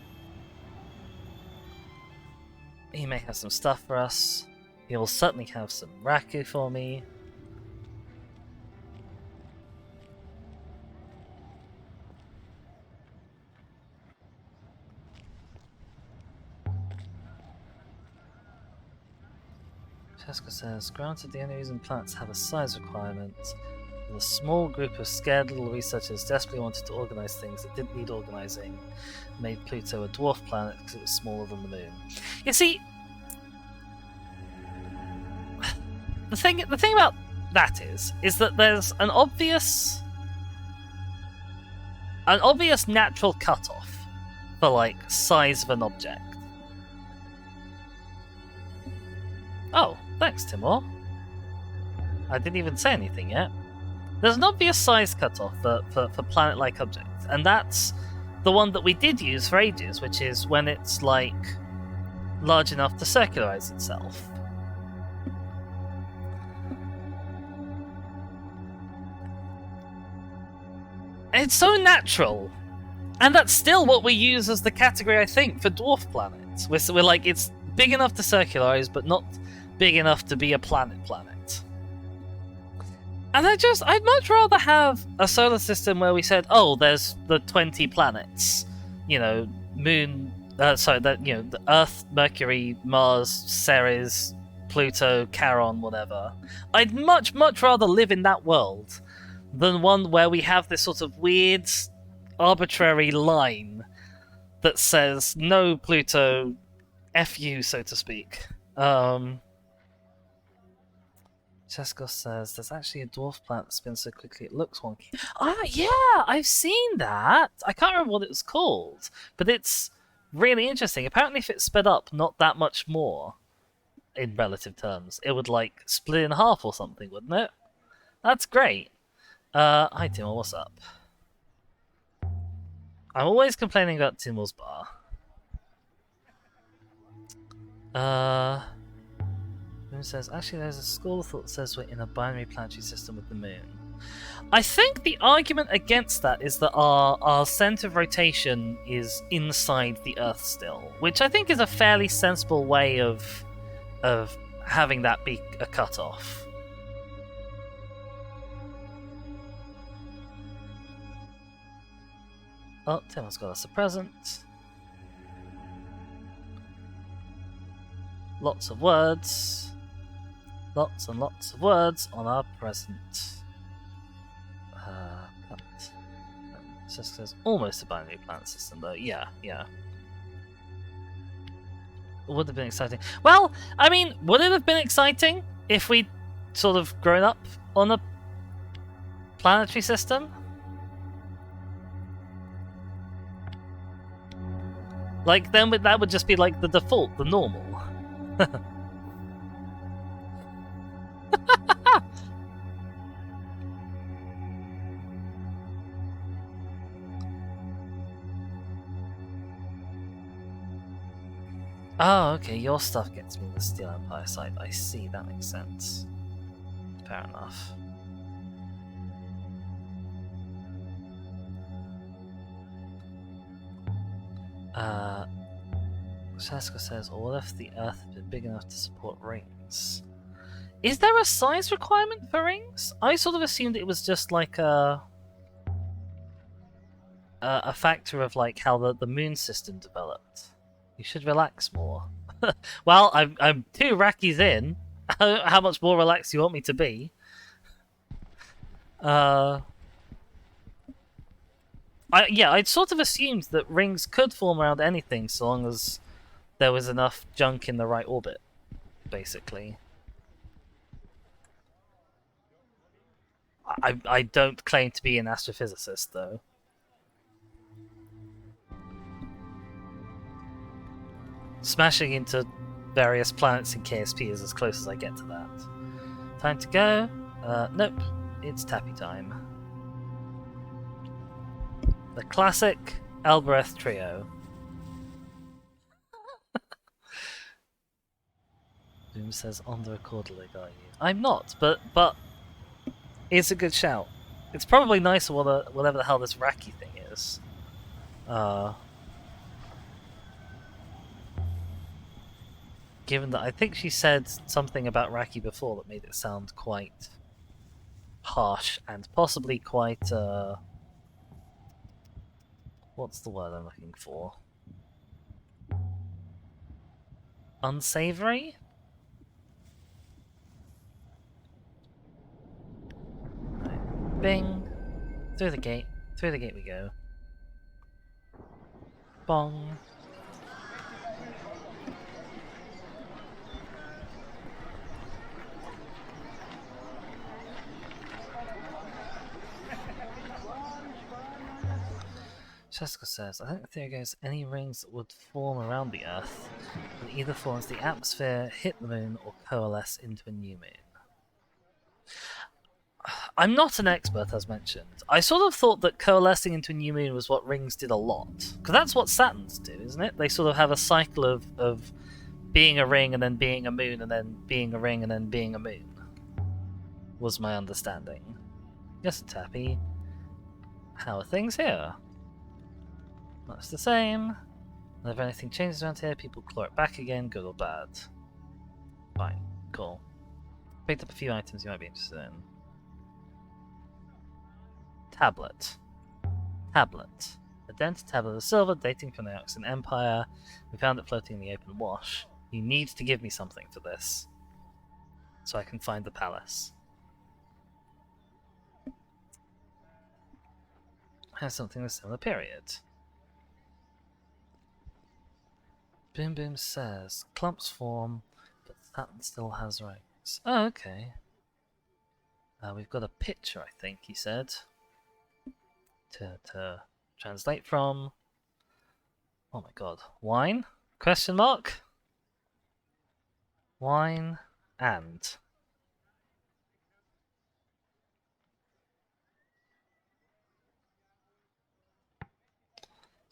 He may have some stuff for us. He will certainly have some raku for me. Chesko says, granted the only reason planets have a size requirement, a small group of scared little researchers desperately wanted to organize things that didn't need organizing, made Pluto a dwarf planet because it was smaller than the moon. You see, the thing about that is that there's an obvious natural cutoff for like size of an object. Oh, thanks, Timor. I didn't even say anything yet. There's an obvious size cutoff for planet-like objects, and that's the one that we did use for ages, which is when it's like large enough to circularize itself. It's so natural, and that's still what we use as the category, I think, for dwarf planets. We're like, it's big enough to circularize, but not big enough to be a planet. And I'd much rather have a solar system where we said, oh, there's the 20 planets, moon, the Earth, Mercury, Mars, Ceres, Pluto, Charon, whatever. I'd much rather live in that world than one where we have this sort of weird, arbitrary line that says, no, Pluto, F you, so to speak. Chesko says, there's actually a dwarf planet that spins so quickly it looks wonky. Ah, yeah, I've seen that. I can't remember what it was called, but it's really interesting. Apparently if it sped up not that much more, in relative terms, it would, like, split in half or something, wouldn't it? That's great. Hi, Timor, what's up? I'm always complaining about Timor's bar. Moon says, actually there's a school of thought that says we're in a binary planetary system with the moon. I think the argument against that is that our center of rotation is inside the Earth still, which I think is a fairly sensible way of having that be a cutoff. Oh, Tim's got us a present. Lots of words. Lots and lots of words on our present. Cut. It just says almost a binary planet system, though. Yeah. It would have been exciting. Well, I mean, would it have been exciting if we'd sort of grown up on a Planetary system? Like, then that would just be like the default, the normal. Oh, okay, your stuff gets me the Steel Empire side. I see, that makes sense. Fair enough. Shaska says, or what if the Earth had been big enough to support rings? Is there a size requirement for rings? I sort of assumed it was just like a factor of like how the moon system developed. You should relax more. Well, I'm 2 Rackies in. How much more relaxed do you want me to be? I'd sort of assumed that rings could form around anything so long as there was enough junk in the right orbit, basically. I don't claim to be an astrophysicist, though. Smashing into various planets in KSP is as close as I get to that. Time to go? Nope. It's tappy time. The classic Elboreth trio. Boom says on the recorder leg, are you? I'm not, but it's a good shout. It's probably nicer whatever the hell this Raki thing is. Given that I think she said something about Raki before that made it sound quite harsh and possibly quite what's the word I'm looking for? Unsavory? Right. Bing. Through the gate. Through the gate we go. Bong. Jessica says, I think the theory goes any rings that would form around the Earth would either form as the atmosphere, hit the moon, or coalesce into a new moon. I'm not an expert, as mentioned. I sort of thought that coalescing into a new moon was what rings did a lot. Because that's what Saturns do, isn't it? They sort of have a cycle of being a ring and then being a moon and then being a ring and then being a moon. Was my understanding. Yes, Tappy. How are things here? Much the same. And if anything changes around here, people claw it back again, good or bad. Fine, cool. Picked up a few items you might be interested in. Tablet. Tablet. A dense tablet of silver dating from the Oxen Empire. We found it floating in the open wash. You need to give me something for this, so I can find the palace. Has something of a similar period. Boom Boom says, clumps form, but Saturn still has rings. Oh, okay. We've got a picture, I think, he said. To translate from. Oh my god. Wine? Question mark? Wine and.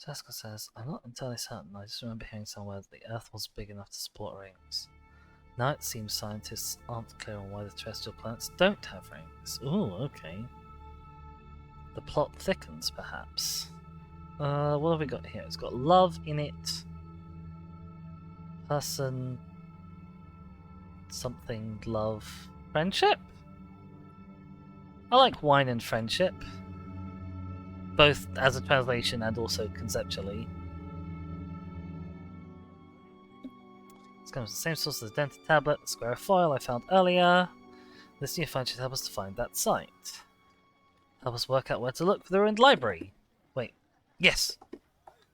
Jessica says, I'm not entirely certain, I just remember hearing somewhere that the Earth was big enough to support rings. Now it seems scientists aren't clear on why the terrestrial planets don't have rings. Ooh, okay. The plot thickens, perhaps. What have we got here? It's got love in it. Person. Something, love. Friendship? I like wine and friendship. Both as a translation and also conceptually. This comes from the same source as the dented tablet, the square of foil I found earlier. This new find should help us to find that site. Help us work out where to look for the ruined library. Wait, yes.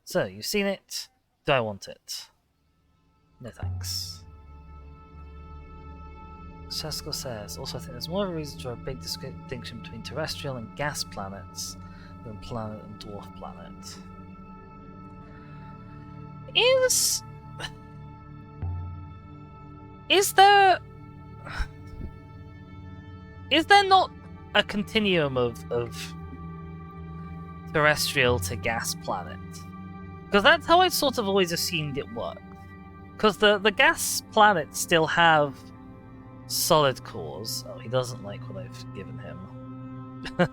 So, you've seen it. Do I want it? No thanks. Cesco says, also I think there's more of a reason to draw a big distinction between terrestrial and gas planets than planet and dwarf planet. Is there not a continuum of terrestrial to gas planet? Because that's how I sort of always assumed it worked. Because the gas planets still have solid cores. Oh, he doesn't like what I've given him.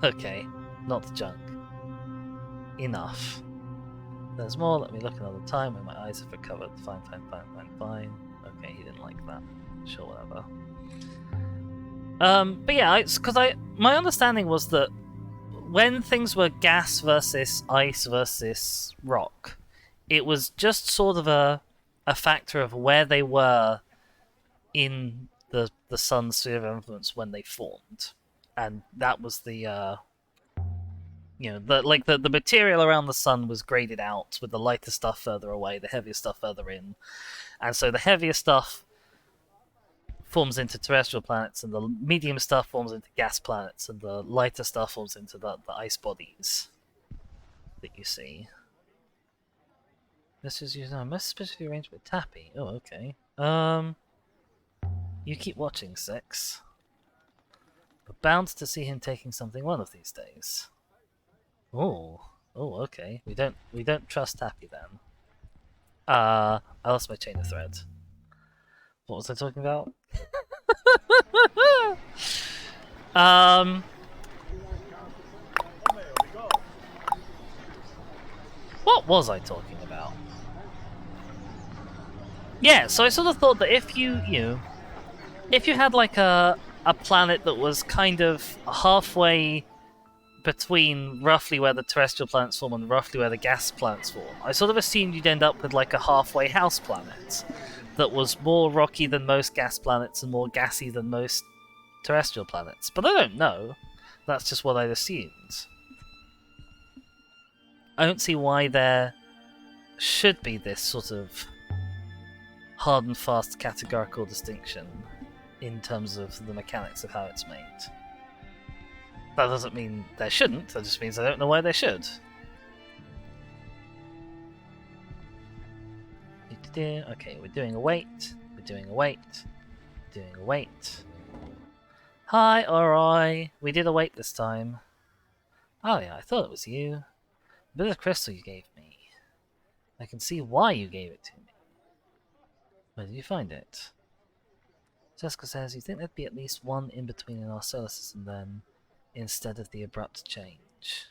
Okay, not junk. Enough. There's more, let me look another time when my eyes have recovered. Fine. Okay, he didn't like that. Sure, whatever. But yeah, my understanding was that when things were gas versus ice versus rock, it was just sort of a factor of where they were in the sun's sphere of influence when they formed, and that was the the material around the sun was graded out, with the lighter stuff further away, the heavier stuff further in, and so the heavier stuff forms into terrestrial planets, and the medium stuff forms into gas planets, and the lighter stuff forms into the ice bodies that you see. This is using a most specifically arranged with Tappy. Oh, okay. You keep watching, Six. We're bound to see him taking something one of these days. Oh, okay. We don't trust Tappy then. I lost my chain of thread. What was I talking about? What was I talking about? Yeah, so I sort of thought that if you had like a planet that was kind of halfway between roughly where the terrestrial planets form and roughly where the gas planets form, I sort of assumed you'd end up with like a halfway house planet that was more rocky than most gas planets and more gassy than most terrestrial planets. But I don't know. That's just what I'd assumed. I don't see why there should be this sort of hard and fast categorical distinction in terms of the mechanics of how it's made. That doesn't mean there shouldn't, that just means I don't know why they should. Okay, we're doing a wait. Hi, Ori. We did a wait this time. Oh yeah, I thought it was you. A bit of crystal you gave me. I can see why you gave it to me. Where did you find it? Jessica says, you think there'd be at least one in between in our solar system then, instead of the abrupt change?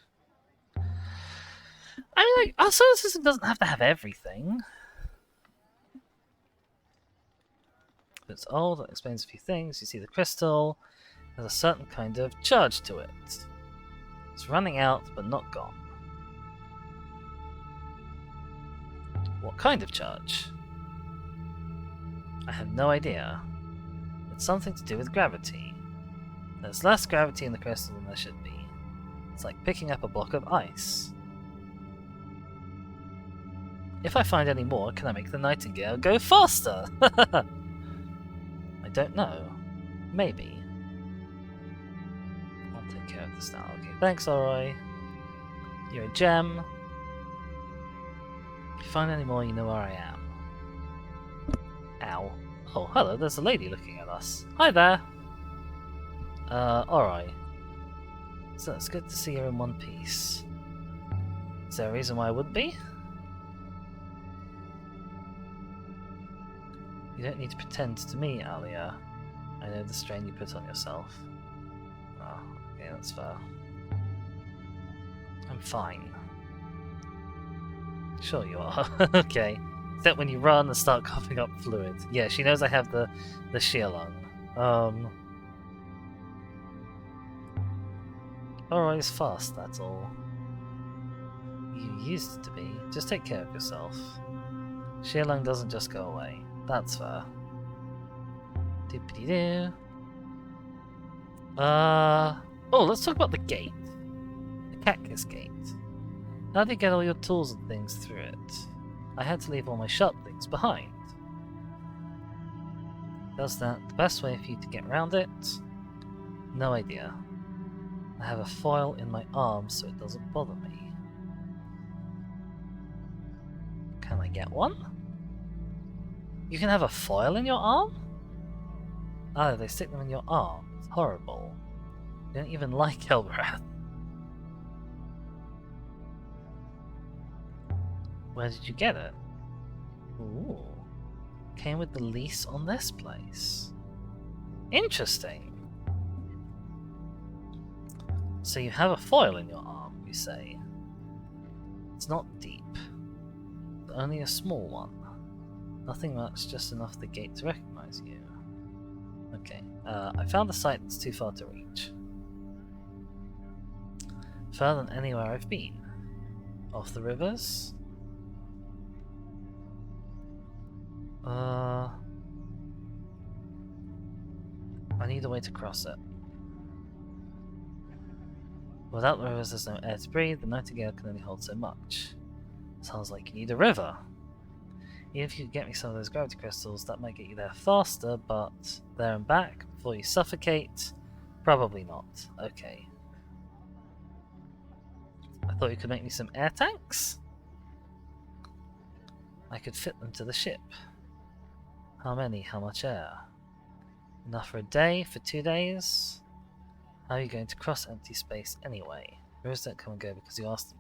I mean, like, our solar system doesn't have to have everything. It's old, that explains a few things. You see the crystal has a certain kind of charge to it. It's running out, but not gone. What kind of charge? I have no idea. It's something to do with gravity. There's less gravity in the crystal than there should be. It's like picking up a block of ice. If I find any more, can I make the nightingale go faster? I don't know. Maybe. I'll take care of this now. Okay, thanks, Ori. You're a gem. If you find any more, you know where I am. Ow. Oh, hello, there's a lady looking at us. Hi there! Ori. So it's good to see you in one piece. Is there a reason why I would be? You don't need to pretend to me, Alia. I know the strain you put on yourself. Oh, okay, that's fair. I'm fine. Sure you are. Okay. Except when you run and start coughing up fluid. Yeah, she knows I have the sheer lung. Alright, it's fast, that's all. You used it to be. Just take care of yourself. Sheer lung doesn't just go away. That's fair. Dippity-doo. Oh, let's talk about the gate. The cactus gate. How do you get all your tools and things through it? I had to leave all my sharp things behind. Does that? The best way for you to get around it? No idea. I have a foil in my arm so it doesn't bother me. Can I get one? You can have a foil in your arm? Oh, they stick them in your arm. It's horrible. You don't even like Elboreth. Where did you get it? Ooh. Came with the lease on this place. Interesting. So you have a foil in your arm, you say? It's not deep. But only a small one. Nothing much, just enough for the gate to recognize you. Okay, I found a site that's too far to reach. Further than anywhere I've been. Off the rivers? I need a way to cross it. Without the rivers, there's no air to breathe. The nightingale can only hold so much. Sounds like you need a river. Even if you could get me some of those gravity crystals, that might get you there faster, but there and back before you suffocate? Probably not. Okay. I thought you could make me some air tanks? I could fit them to the ship. How many? How much air? Enough for a day? For 2 days? How are you going to cross empty space anyway? Rivers don't come and go because you asked them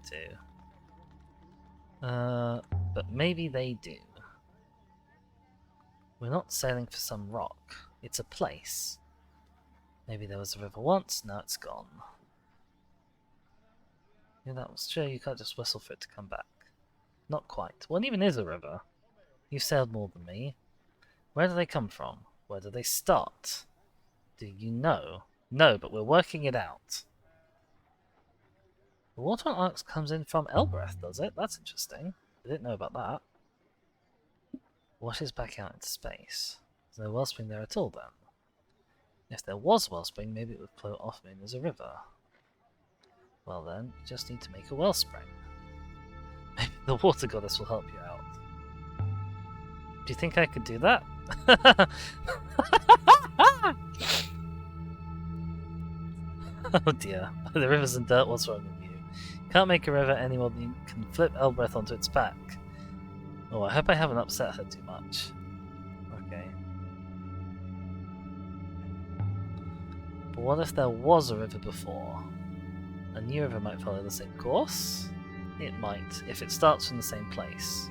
to. But maybe they do. We're not sailing for some rock. It's a place. Maybe there was a river once, now it's gone. Yeah, that was true. You can't just whistle for it to come back. Not quite. What even is a river? You've sailed more than me. Where do they come from? Where do they start? Do you know? No, but we're working it out. The water on Arx comes in from Elboreth, does it? That's interesting. I didn't know about that. Washes back out into space. There's no wellspring there at all then. If there was wellspring, maybe it would flow off moon as a river. Well then, you just need to make a wellspring. Maybe the water goddess will help you out. Do you think I could do that? Oh dear. The rivers and dirt, what's wrong with you? You can't make a river any more than you can flip Elboreth onto its back. Oh, I hope I haven't upset her too much. Okay. But what if there was a river before? A new river might follow the same course? It might, if it starts from the same place.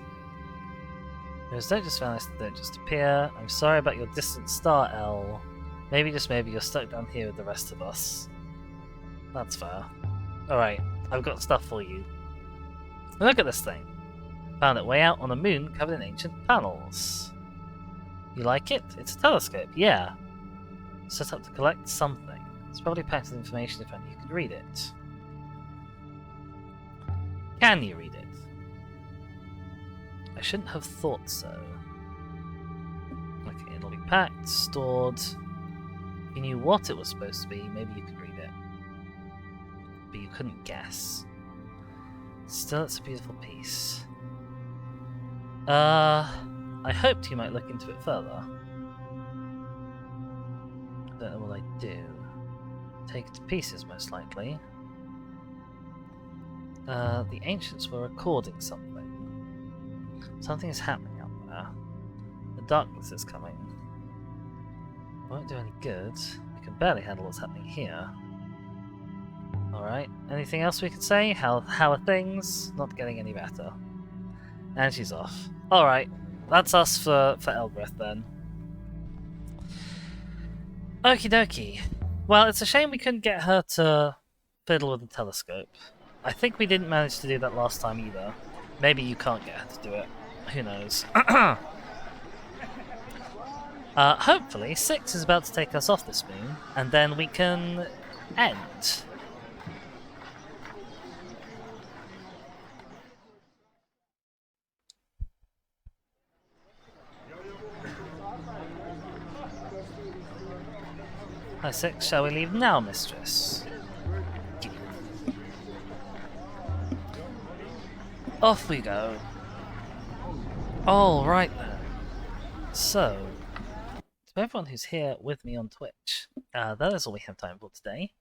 Rivers don't just vanish, they don't just appear. I'm sorry about your distant star, El. Maybe, just maybe, you're stuck down here with the rest of us. That's fair. Alright, I've got stuff for you. Look at this thing. Found it way out on the moon, covered in ancient panels. You like it? It's a telescope, yeah. Set up to collect something. It's probably packed with information if only you could read it. Can you read it? I shouldn't have thought so. Okay, it'll be packed, stored. If you knew what it was supposed to be, maybe you could read it. But you couldn't guess. Still, it's a beautiful piece. I hoped you might look into it further. Don't know what I'd do. Take it to pieces, most likely. The ancients were recording something. Something is happening out there. The darkness is coming. Won't do any good. We can barely handle what's happening here. Alright, anything else we could say? How are things? Not getting any better. And she's off. Alright, that's us for Elboreth then. Okie dokie. Well, it's a shame we couldn't get her to fiddle with the telescope. I think we didn't manage to do that last time either. Maybe you can't get her to do it. Who knows? Hopefully, 6 is about to take us off this moon, and then we can end. Hi 6, shall we leave now, mistress? Off we go. Alright then. So, it's for everyone who's here with me on Twitch, that is all we have time for today.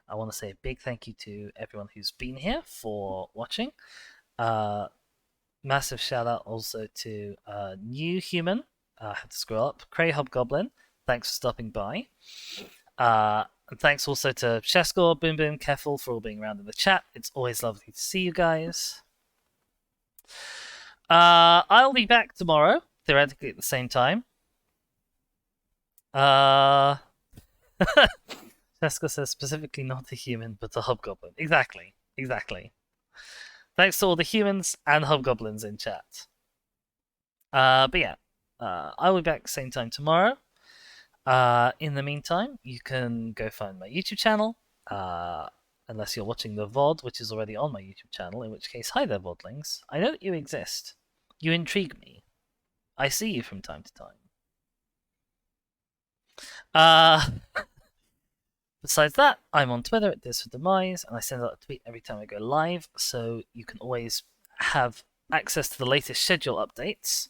I want to say a big thank you to everyone who's been here for watching. Massive shout out also to New Human. I had to scroll up. Cray Hobgoblin, thanks for stopping by. And thanks also to Sheskor, Boom Boom, Keffel for all being around in the chat. It's always lovely to see you guys. I'll be back tomorrow, theoretically at the same time. Sheskor says specifically not a human, but a hobgoblin. Exactly. Thanks to all the humans and hobgoblins in chat. But yeah, I'll be back same time tomorrow. In the meantime, you can go find my YouTube channel. Unless you're watching the VOD, which is already on my YouTube channel, in which case, hi there, VODlings. I know that you exist. You intrigue me. I see you from time to time. Besides that, I'm on Twitter at ThisForDemise, and I send out a tweet every time I go live, so you can always have access to the latest schedule updates.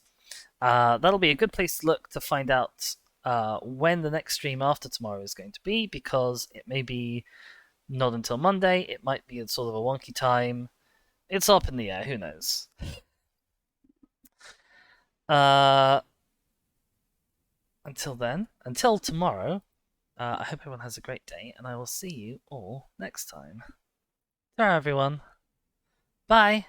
That'll be a good place to look to find out when the next stream after tomorrow is going to be, because it may be not until Monday, it might be at sort of a wonky time. It's up in the air, who knows? Until then, until tomorrow, I hope everyone has a great day, and I will see you all next time. Ta-ra, everyone. Bye.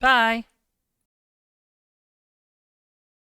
Bye.